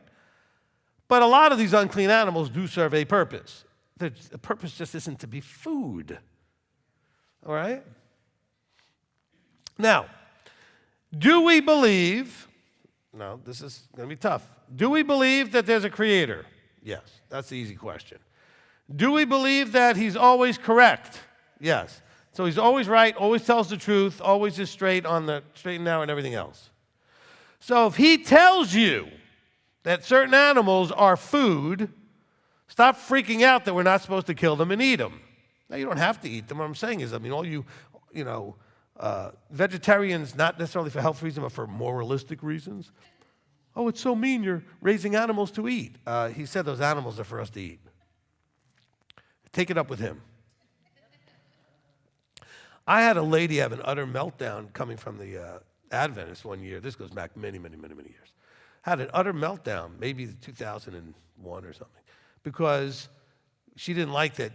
But a lot of these unclean animals do serve a purpose. The purpose just isn't to be food, all right? Now, do we believe, no, this is going to be tough. Do we believe that there's a creator? Yes, that's the easy question. Do we believe that he's always correct? Yes. So he's always right, always tells the truth, always is straight on the straight and narrow and everything else. So if he tells you that certain animals are food, stop freaking out that we're not supposed to kill them and eat them. Now, you don't have to eat them. What I'm saying is, I mean, all you vegetarians, not necessarily for health reasons, but for moralistic reasons. Oh, it's so mean you're raising animals to eat. He said those animals are for us to eat. Take it up with him. I had a lady have an utter meltdown coming from the Adventist one year. This goes back many, many, many, many years. Had an utter meltdown, maybe 2001 or something, because she didn't like that.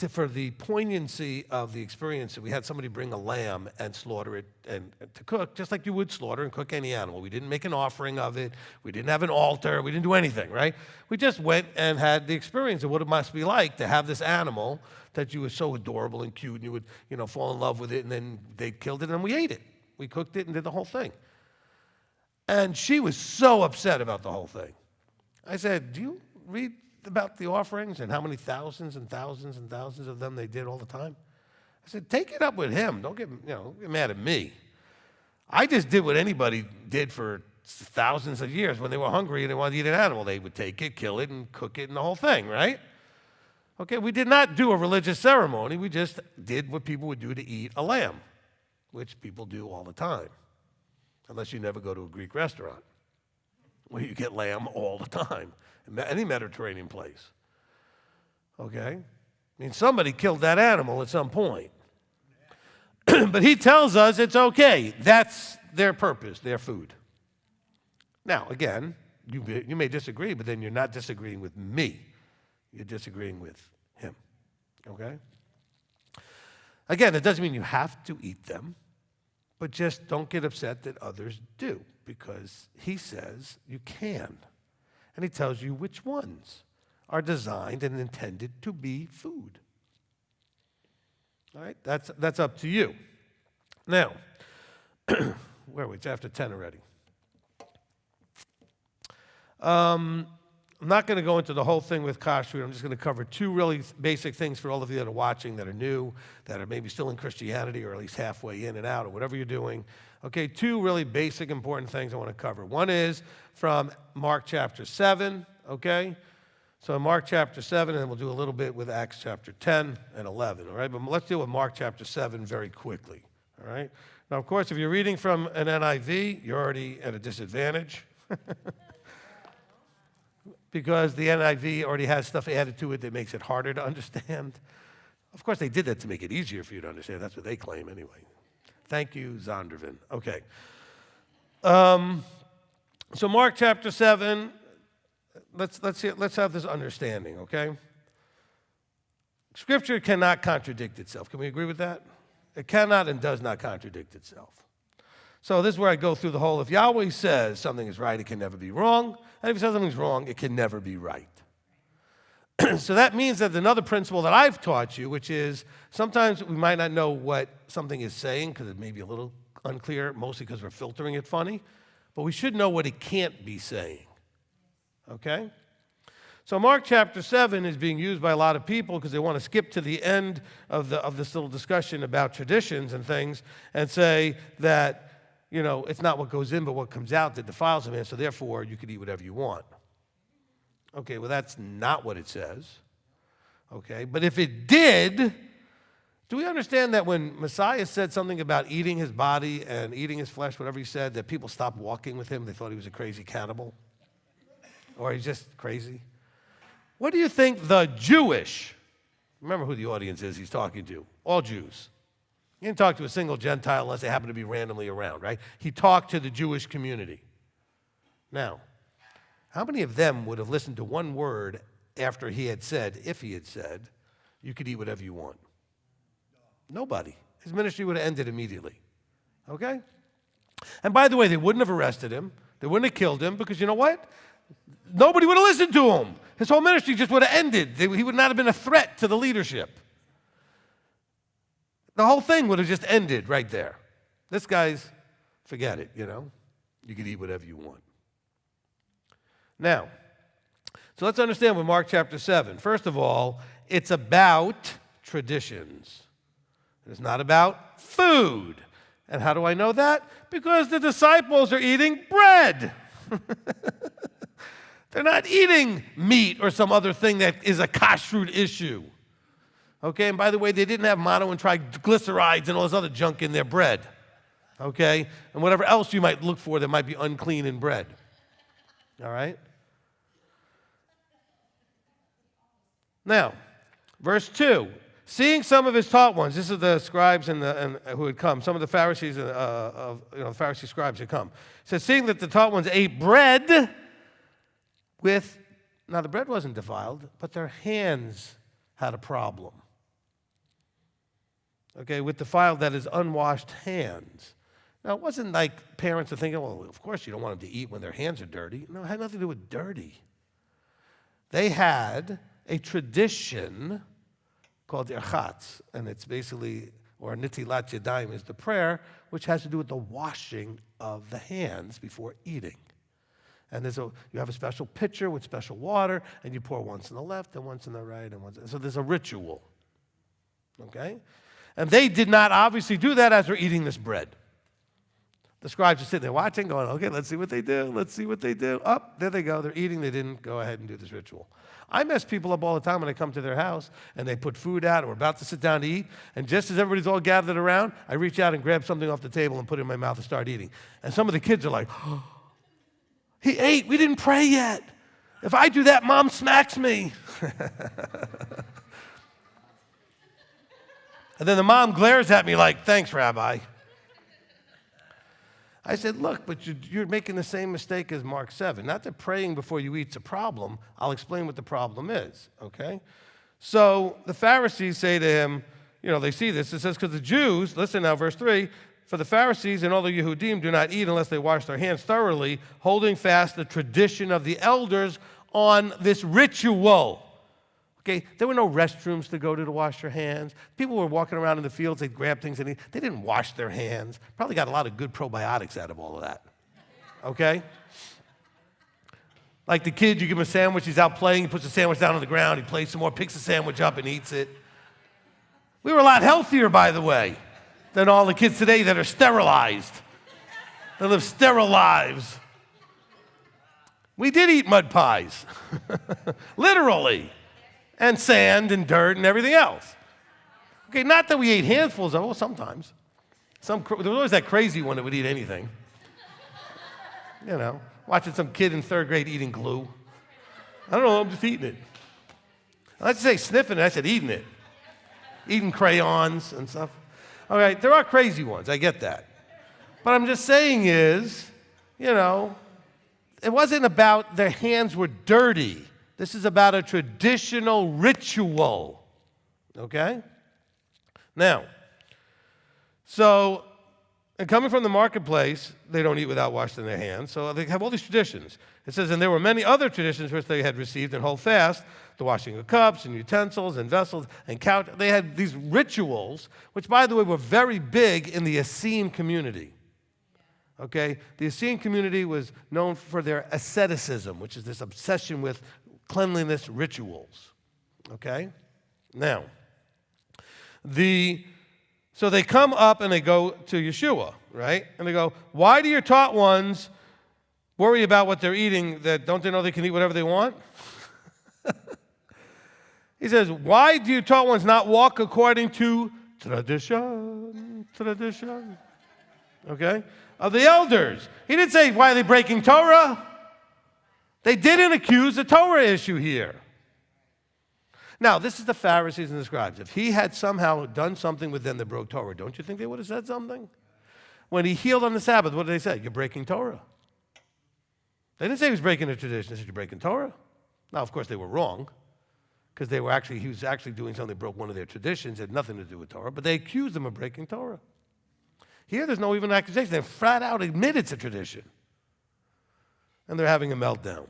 For the poignancy of the experience, we had somebody bring a lamb and slaughter it and to cook, just like you would slaughter and cook any animal. We didn't make an offering of it. We didn't have an altar. We didn't do anything, right? We just went and had the experience of what it must be like to have this animal that you were so adorable and cute, and you would, fall in love with it, and then they killed it, and we ate it. We cooked it and did the whole thing. And she was so upset about the whole thing. I said, do you read about the offerings and how many thousands and thousands and thousands of them they did all the time? I said, take it up with him. Don't get mad at me. I just did what anybody did for thousands of years. When they were hungry and they wanted to eat an animal, they would take it, kill it, and cook it and the whole thing, right? Okay, we did not do a religious ceremony. We just did what people would do to eat a lamb, which people do all the time, unless you never go to a Greek restaurant where you get lamb all the time, any Mediterranean place. Okay? I mean, somebody killed that animal at some point. But he tells us it's okay. That's their purpose, their food. Now, again, you may disagree, but then you're not disagreeing with me. You're disagreeing with him. Okay? Again, it doesn't mean you have to eat them, but just don't get upset that others do, because he says you can. And he tells you which ones are designed and intended to be food. All right? That's up to you. Now, where are we? It's after 10 already. I'm not going to go into the whole thing with kashrut. I'm just going to cover two really basic things for all of you that are watching, that are new, that are maybe still in Christianity or at least halfway in and out or whatever you're doing. Okay, two really basic important things I want to cover. One is from Mark chapter 7, okay? So in Mark chapter 7, and then we'll do a little bit with Acts chapter 10 and 11, all right? But let's deal with Mark chapter 7 very quickly, all right? Now, of course, if you're reading from an NIV, you're already at a disadvantage. Because the NIV already has stuff added to it that makes it harder to understand. Of course, they did that to make it easier for you to understand. That's what they claim anyway. Thank you, Zondervan. Okay. So Mark chapter 7, let's have this understanding, okay? Scripture cannot contradict itself. Can we agree with that? It cannot and does not contradict itself. So this is where I go through the whole, if Yahweh says something is right, it can never be wrong. And if he says something's wrong, it can never be right. So that means that another principle that I've taught you, which is sometimes we might not know what something is saying because it may be a little unclear, mostly because we're filtering it funny, but we should know what it can't be saying. Okay? So Mark chapter 7 is being used by a lot of people because they want to skip to the end of this little discussion about traditions and things and say that, it's not what goes in but what comes out that defiles a man, so therefore you can eat whatever you want. Okay, well that's not what it says. Okay, but if it did, do we understand that when Messiah said something about eating his body and eating his flesh, whatever he said, that people stopped walking with him? They thought he was a crazy cannibal? Or he's just crazy? What do you think the Jewish, remember who the audience is he's talking to, all Jews. He didn't talk to a single Gentile unless they happen to be randomly around, right? He talked to the Jewish community. Now, how many of them would have listened to one word after he had said, if he had said, you could eat whatever you want? Nobody. His ministry would have ended immediately. Okay? And by the way, they wouldn't have arrested him. They wouldn't have killed him because you know what? Nobody would have listened to him. His whole ministry just would have ended. He would not have been a threat to the leadership. The whole thing would have just ended right there. This guy's, forget it, You can eat whatever you want. Now, so let's understand with Mark chapter 7. First of all, it's about traditions. It's not about food. And how do I know that? Because the disciples are eating bread. They're not eating meat or some other thing that is a kashrut issue. Okay, and by the way, they didn't have mono and triglycerides and all this other junk in their bread. Okay, and whatever else you might look for that might be unclean in bread. All right? Now, verse 2. Seeing some of his taught ones, this is the scribes and who had come, some of the Pharisees, the Pharisee scribes had come. It says, seeing that the taught ones ate bread with, now the bread wasn't defiled, but their hands had a problem. Okay, with defiled, that is unwashed hands. Now, it wasn't like parents are thinking, well, of course you don't want them to eat when their hands are dirty. No, it had nothing to do with dirty. They had a tradition called irchatz, and it's basically, or nitilat yadayim is the prayer, which has to do with the washing of the hands before eating. And you have a special pitcher with special water, and you pour once on the left and once on the right, so there's a ritual. Okay? And they did not obviously do that as they're eating this bread. The scribes are sitting there watching, going, okay, let's see what they do. Let's see what they do. There they go. They're eating. They didn't go ahead and do this ritual. I mess people up all the time when I come to their house, and they put food out, and we're about to sit down to eat, and just as everybody's all gathered around, I reach out and grab something off the table and put it in my mouth and start eating. And some of the kids are like, oh, he ate. We didn't pray yet. If I do that, Mom smacks me. And then the mom glares at me like, thanks, Rabbi. I said, look, but you're making the same mistake as Mark 7. Not that praying before you eat's a problem. I'll explain what the problem is, okay? So the Pharisees say to him, they see this. It says, because the Jews, listen now, verse 3, for the Pharisees and all the Yehudim do not eat unless they wash their hands thoroughly, holding fast the tradition of the elders on this ritual. Okay, there were no restrooms to go to wash your hands. People were walking around in the fields, they'd grab things and eat. They didn't wash their hands. Probably got a lot of good probiotics out of all of that. Okay? Like the kid, you give him a sandwich, he's out playing, he puts the sandwich down on the ground, he plays some more, picks the sandwich up and eats it. We were a lot healthier, by the way, than all the kids today that are sterilized. They live sterile lives. We did eat mud pies, literally. And sand and dirt and everything else. Okay, not that we ate handfuls of it, well, sometimes. There was always that crazy one that would eat anything. Watching some kid in 3rd grade eating glue. I don't know, I'm just eating it. I like to say sniffing it, I said eating it. Eating crayons and stuff. All right, there are crazy ones, I get that. But I'm just saying is, it wasn't about their hands were dirty. This is about a traditional ritual, Okay? Now, so, and coming from the marketplace, they don't eat without washing their hands. So they have all these traditions. It says, and there were many other traditions which they had received and hold fast, the washing of cups and utensils and vessels and couch. They had these rituals, which, by the way, were very big in the Essene community. Okay? The Essene community was known for their asceticism, which is this obsession with cleanliness rituals. Okay? Now, so they come up and they go to Yeshua, right? And they go, why do your taught ones worry about what they're eating? That don't they know they can eat whatever they want? He says, why do your taught ones not walk according to tradition, okay, of the elders? He didn't say, why are they breaking Torah? They didn't accuse the Torah issue here. Now, this is the Pharisees and the scribes. If he had somehow done something with them that broke Torah, don't you think they would have said something? When he healed on the Sabbath, what did they say? You're breaking Torah. They didn't say he was breaking a tradition. They said, you're breaking Torah. Now, of course, they were wrong, because he was actually doing something that broke one of their traditions, had nothing to do with Torah, but they accused him of breaking Torah. Here, there's no even accusation. They flat out admit it's a tradition. And they're having a meltdown.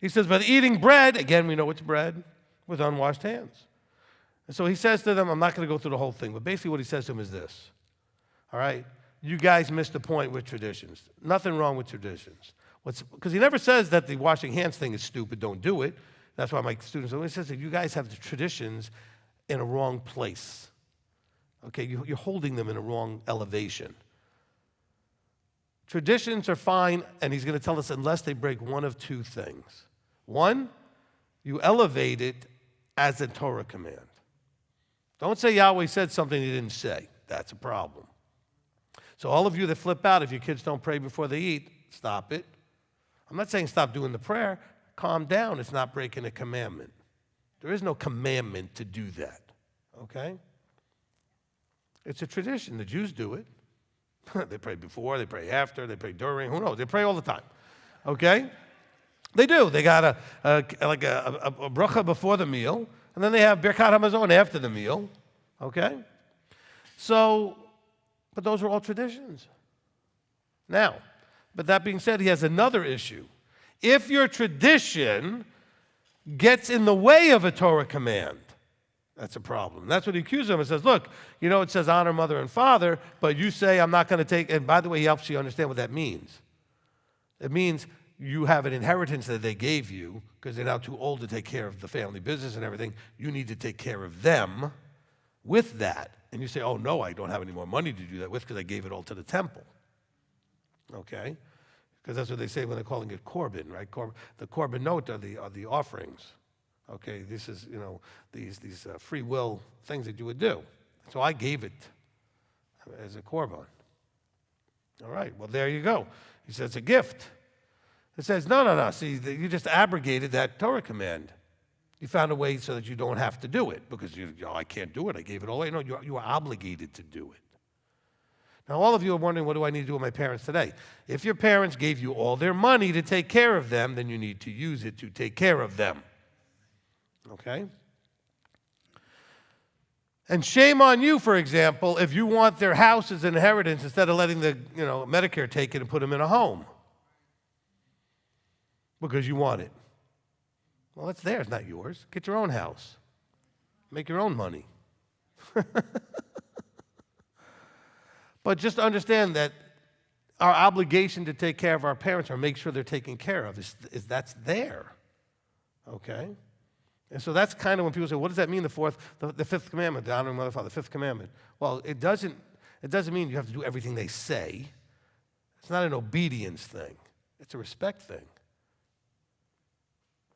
He says, but eating bread, again, we know it's bread, with unwashed hands. And so he says to them, I'm not going to go through the whole thing, but basically what he says to them is this. All right? You guys missed the point with traditions. Nothing wrong with traditions. Because he never says that the washing hands thing is stupid, don't do it. That's why my students, he says that you guys have the traditions in a wrong place. Okay, you're holding them in a wrong elevation. Traditions are fine, and he's going to tell us unless they break one of two things. One, you elevate it as a Torah command. Don't say Yahweh said something he didn't say. That's a problem. So all of you that flip out if your kids don't pray before they eat, stop it. I'm not saying stop doing the prayer. Calm down. It's not breaking a commandment. There is no commandment to do that. Okay? It's a tradition. The Jews do it. They pray before, they pray after, they pray during. Who knows? They pray all the time. Okay? They do. They got a bracha before the meal, and then they have Birkat Hamazon after the meal. Okay? So, but those are all traditions. Now, but that being said, he has another issue. If your tradition gets in the way of a Torah command, that's a problem. That's what he accuses him and says, look, you know, it says honor mother and father, but you say I'm not going to take, and by the way, he helps you understand what that means. It means you have an inheritance that they gave you because they're now too old to take care of the family business and everything. You need to take care of them with that. And you say, oh, no, I don't have any more money to do that with because I gave it all to the temple. Okay? Because that's what they say when they're calling it Korban, right? The Korbanot are the offerings. Okay, this is, you know, these free will things that you would do. So I gave it as a korban. All right, well, there you go. He says it's a gift. It says, no. See, you just abrogated that Torah command. You found a way so that you don't have to do it because I can't do it. I gave it all away. No, you are obligated to do it. Now, all of you are wondering, what do I need to do with my parents today? If your parents gave you all their money to take care of them, then you need to use it to take care of them. Okay? And shame on you, for example, if you want their house as an inheritance instead of letting the Medicare take it and put them in a home because you want it. Well, it's theirs, not yours. Get your own house. Make your own money. But just understand that our obligation to take care of our parents or make sure they're taken care of is that's there. Okay? And so that's kind of when people say, what does that mean, the fifth commandment, the honor of mother and father, the fifth commandment? Well, it doesn't mean you have to do everything they say. It's not an obedience thing. It's a respect thing.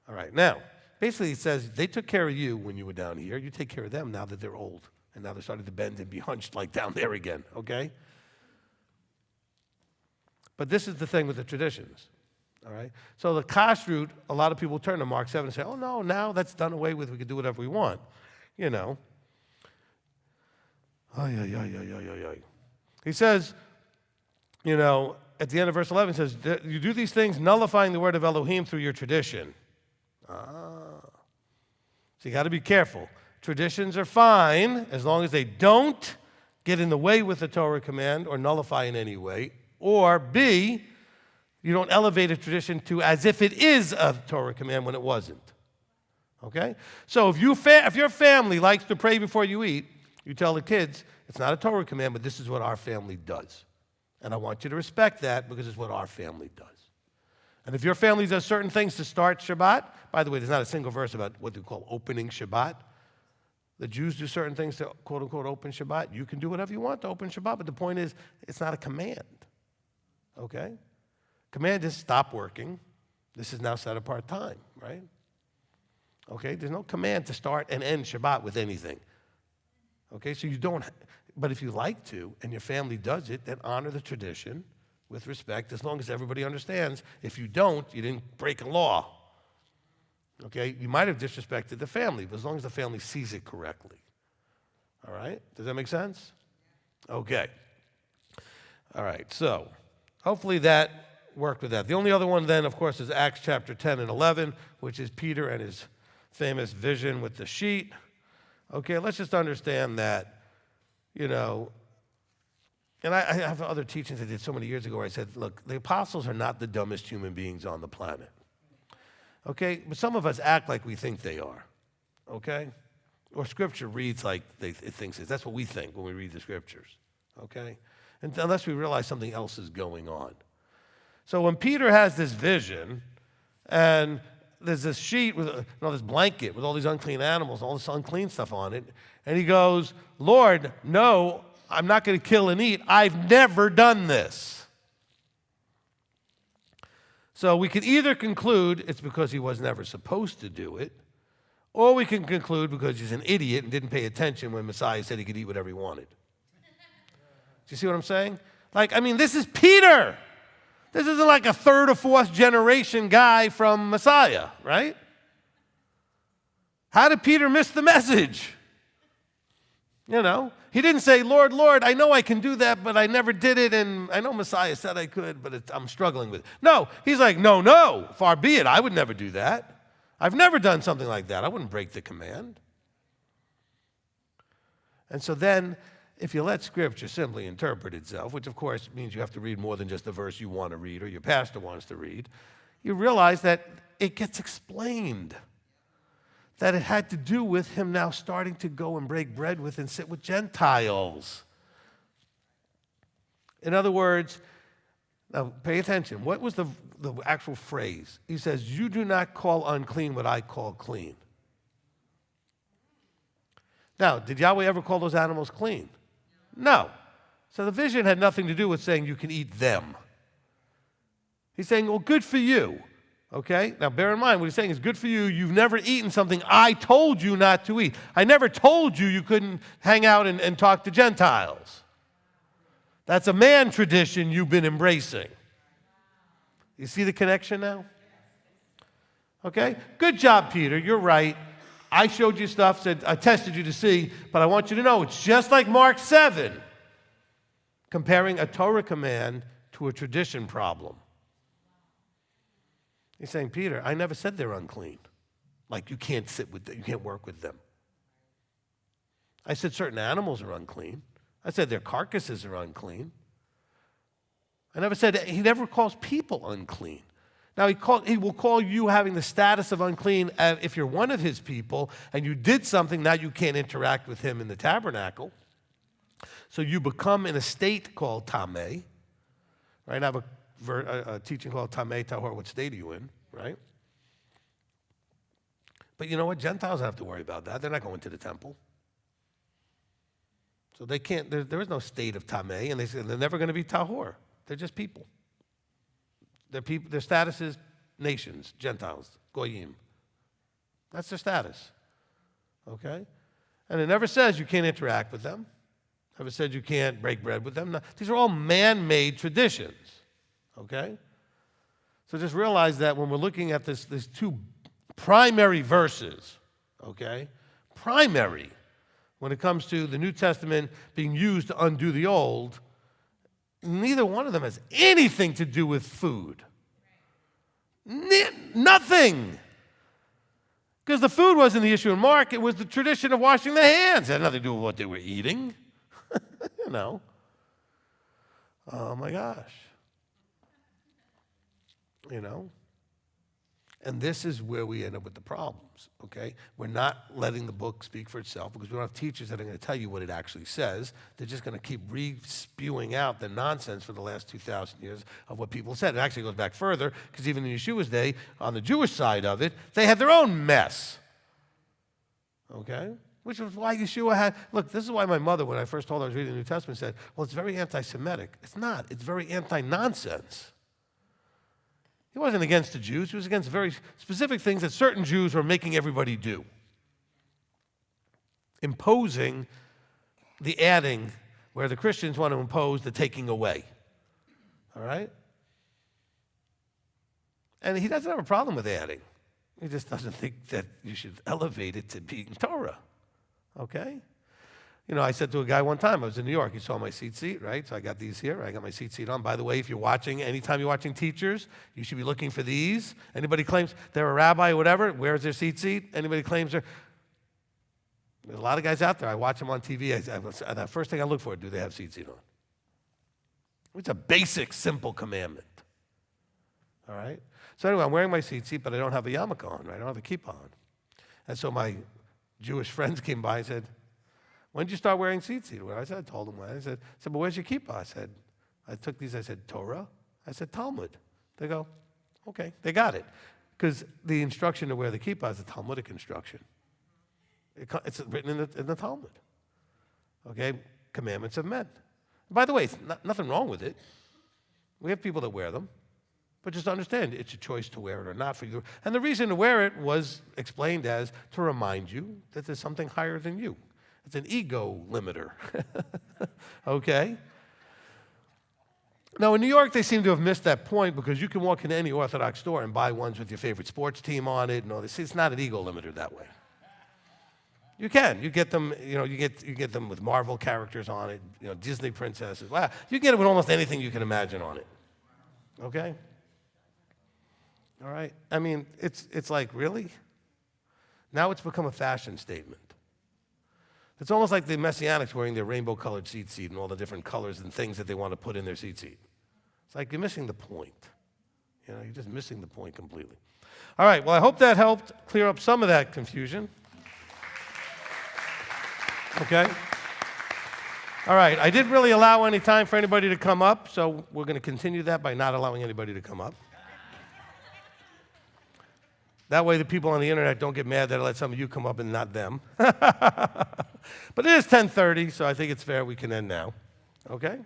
All right, now, basically it says they took care of you when you were down here. You take care of them now that they're old. And now they're starting to bend and be hunched like down there again, okay? But this is the thing with the traditions. All right? So the kashrut, a lot of people turn to Mark 7 and say, oh, no, now that's done away with. We can do whatever we want. You know. He says, at the end of verse 11, says, you do these things nullifying the word of Elohim through your tradition. So you got to be careful. Traditions are fine as long as they don't get in the way with the Torah command or nullify in any way. Or B, you don't elevate a tradition to as if it is a Torah command when it wasn't. Okay? So if your family likes to pray before you eat, you tell the kids, it's not a Torah command, but this is what our family does. And I want you to respect that because it's what our family does. And if your family does certain things to start Shabbat, by the way, there's not a single verse about what they call opening Shabbat. The Jews do certain things to quote-unquote open Shabbat. You can do whatever you want to open Shabbat, but the point is, it's not a command. Okay? Command is stop working. This is now set apart time, right? Okay? There's no command to start and end Shabbat with anything. Okay? So you don't, but if you like to, and your family does it, then honor the tradition with respect, as long as everybody understands. If you don't, you didn't break a law. Okay? You might have disrespected the family, but as long as the family sees it correctly. All right? Does that make sense? Okay. All right, so hopefully that worked with that. The only other one then, of course, is Acts chapter 10 and 11, which is Peter and his famous vision with the sheet. Okay, let's just understand that, and I have other teachings I did so many years ago where I said, look, the apostles are not the dumbest human beings on the planet. Okay? But some of us act like we think they are. Okay? Or Scripture reads like it thinks it. That's what we think when we read the Scriptures. Okay? And unless we realize something else is going on. So when Peter has this vision, and there's this sheet with this blanket with all these unclean animals, all this unclean stuff on it, and he goes, Lord, no, I'm not going to kill and eat. I've never done this. So we can either conclude it's because he was never supposed to do it, or we can conclude because he's an idiot and didn't pay attention when Messiah said he could eat whatever he wanted. Do you see what I'm saying? This is Peter. This isn't like a third or fourth generation guy from Messiah, right? How did Peter miss the message? He didn't say, Lord, Lord, I know I can do that, but I never did it, and I know Messiah said I could, but I'm struggling with it. No, he's like, no, far be it. I would never do that. I've never done something like that. I wouldn't break the command. And so then, if you let Scripture simply interpret itself, which of course means you have to read more than just the verse you want to read or your pastor wants to read, you realize that it gets explained. That it had to do with him now starting to go and break bread with and sit with Gentiles. In other words, now pay attention. What was the actual phrase? He says, you do not call unclean what I call clean. Now, did Yahweh ever call those animals clean? No. So the vision had nothing to do with saying you can eat them. He's saying, well, good for you. Okay? Now, bear in mind, what he's saying is good for you. You've never eaten something I told you not to eat. I never told you couldn't hang out and talk to Gentiles. That's a man tradition you've been embracing. You see the connection now? Okay? Good job, Peter. You're right. I showed you stuff, said I tested you to see, but I want you to know it's just like Mark 7, comparing a Torah command to a tradition problem. He's saying, Peter, I never said they're unclean. Like you can't sit with them, you can't work with them. I said certain animals are unclean. I said their carcasses are unclean. I never said, he never calls people unclean. Now, he will call you having the status of unclean if you're one of his people and you did something, now you can't interact with him in the tabernacle. So you become in a state called tameh. Right? I have a teaching called tameh tahor. What state are you in? Right? But you know what? Gentiles don't have to worry about that. They're not going to the temple. So they can't, there is no state of tameh, and they're never going to be tahor. They're just people. Their status is nations, Gentiles, goyim. That's their status. Okay? And it never says you can't interact with them. Never said you can't break bread with them. No, these are all man-made traditions. Okay? So just realize that when we're looking at these two primary verses, okay? Primary, when it comes to the New Testament being used to undo the Old, neither one of them has anything to do with food. Nothing. Because the food wasn't the issue in Mark, it was the tradition of washing their hands. It had nothing to do with what they were eating. You know. Oh my gosh. You know. And this is where we end up with the problems, okay? We're not letting the book speak for itself because we don't have teachers that are going to tell you what it actually says. They're just going to keep re-spewing out the nonsense for the last 2,000 years of what people said. It actually goes back further because even in Yeshua's day, on the Jewish side of it, they had their own mess, okay? Which was why Yeshua had, look, this is why my mother, when I first told her I was reading the New Testament, said, well, it's very anti-Semitic. It's not. It's very anti-nonsense. He wasn't against the Jews. He was against very specific things that certain Jews were making everybody do. Imposing the adding where the Christians want to impose the taking away. All right? And he doesn't have a problem with adding. He just doesn't think that you should elevate it to being Torah. Okay? You know, I said to a guy one time, I was in New York, he saw my seat, right? So I got these here, I got my seat on. By the way, if you're watching, anytime you're watching teachers, you should be looking for these. Anybody claims they're a rabbi or whatever, where's their seat? Anybody claims there's a lot of guys out there, I watch them on TV, the first thing I look for, do they have seat on? It's a basic, simple commandment. All right? So anyway, I'm wearing my seat, but I don't have a yarmulke on, right? I don't have a kippah on. And so my Jewish friends came by and said, when did you start wearing tzitzit? Well, I told them when. I said, but where's your kippah? I took these, I said, Torah. I said, Talmud. They go, okay, they got it. Because the instruction to wear the kippah is a Talmudic instruction. It's written in the Talmud. Okay, commandments of men. By the way, it's nothing wrong with it. We have people that wear them. But just understand, it's a choice to wear it or not for you. And the reason to wear it was explained as to remind you that there's something higher than you. It's an ego limiter, okay? Now, in New York, they seem to have missed that point because you can walk into any Orthodox store and buy ones with your favorite sports team on it and all this. It's not an ego limiter that way. You can. You get them, you know, you get them with Marvel characters on it, you know, Disney princesses. Wow. You get it with almost anything you can imagine on it, okay? All right? I mean, it's like, really? Now it's become a fashion statement. It's almost like the Messianics wearing their rainbow-colored seat and all the different colors and things that they want to put in their seat. It's like you're missing the point. You know, you're just missing the point completely. All right, well, I hope that helped clear up some of that confusion. Okay? All right, I didn't really allow any time for anybody to come up, so we're going to continue that by not allowing anybody to come up. That way the people on the internet don't get mad that I let some of you come up and not them. But it is 10:30, so I think it's fair we can end now. Okay?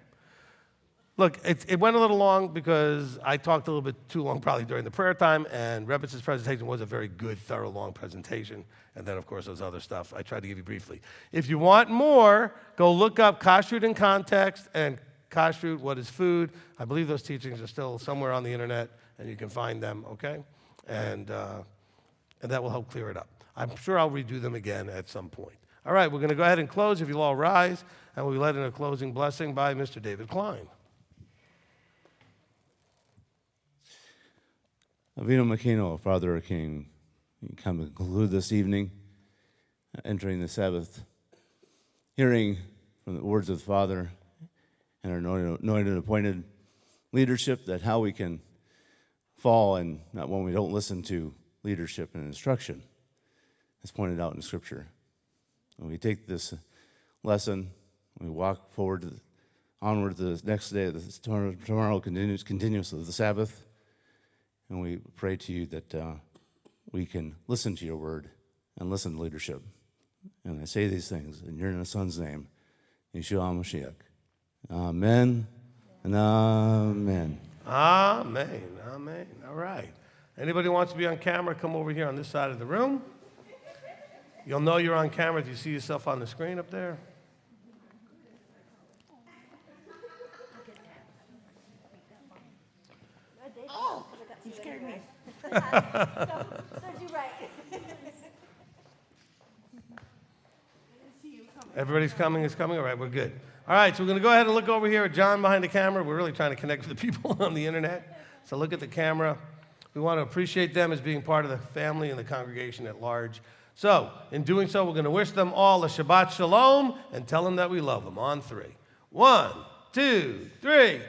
Look, it went a little long because I talked a little bit too long probably during the prayer time, and Rebitz's presentation was a very good, thorough, long presentation. And then, of course, those other stuff I tried to give you briefly. If you want more, go look up Kashrut in Context and Kashrut, What is Food? I believe those teachings are still somewhere on the internet, and you can find them, okay? And that will help clear it up. I'm sure I'll redo them again at some point. All right, we're going to go ahead and close. If you'll all rise, and we'll be led in a closing blessing by Mr. David Klein. Avinu Makino, Father, our King, we come to conclude this evening, entering the Sabbath, hearing from the words of the Father and our anointed and appointed leadership that how we can fall and not when we don't listen to leadership and instruction, as pointed out in Scripture. When we take this lesson, we walk forward onward to the next day. Tomorrow continues with the Sabbath, and we pray to you that we can listen to your word and listen to leadership. And I say these things in your Son's name, Yeshua HaMashiach. Amen and amen. Amen. Amen. All right. Anybody who wants to be on camera, come over here on this side of the room. You'll know you're on camera if you see yourself on the screen up there. Oh, you scared me. Serves you right. Everybody's coming, is coming? All right, we're good. All right, so we're going to go ahead and look over here at John behind the camera. We're really trying to connect with the people on the internet. So look at the camera. We want to appreciate them as being part of the family and the congregation at large. So, in doing so, we're going to wish them all a Shabbat Shalom and tell them that we love them on 3. 1, 2, 3.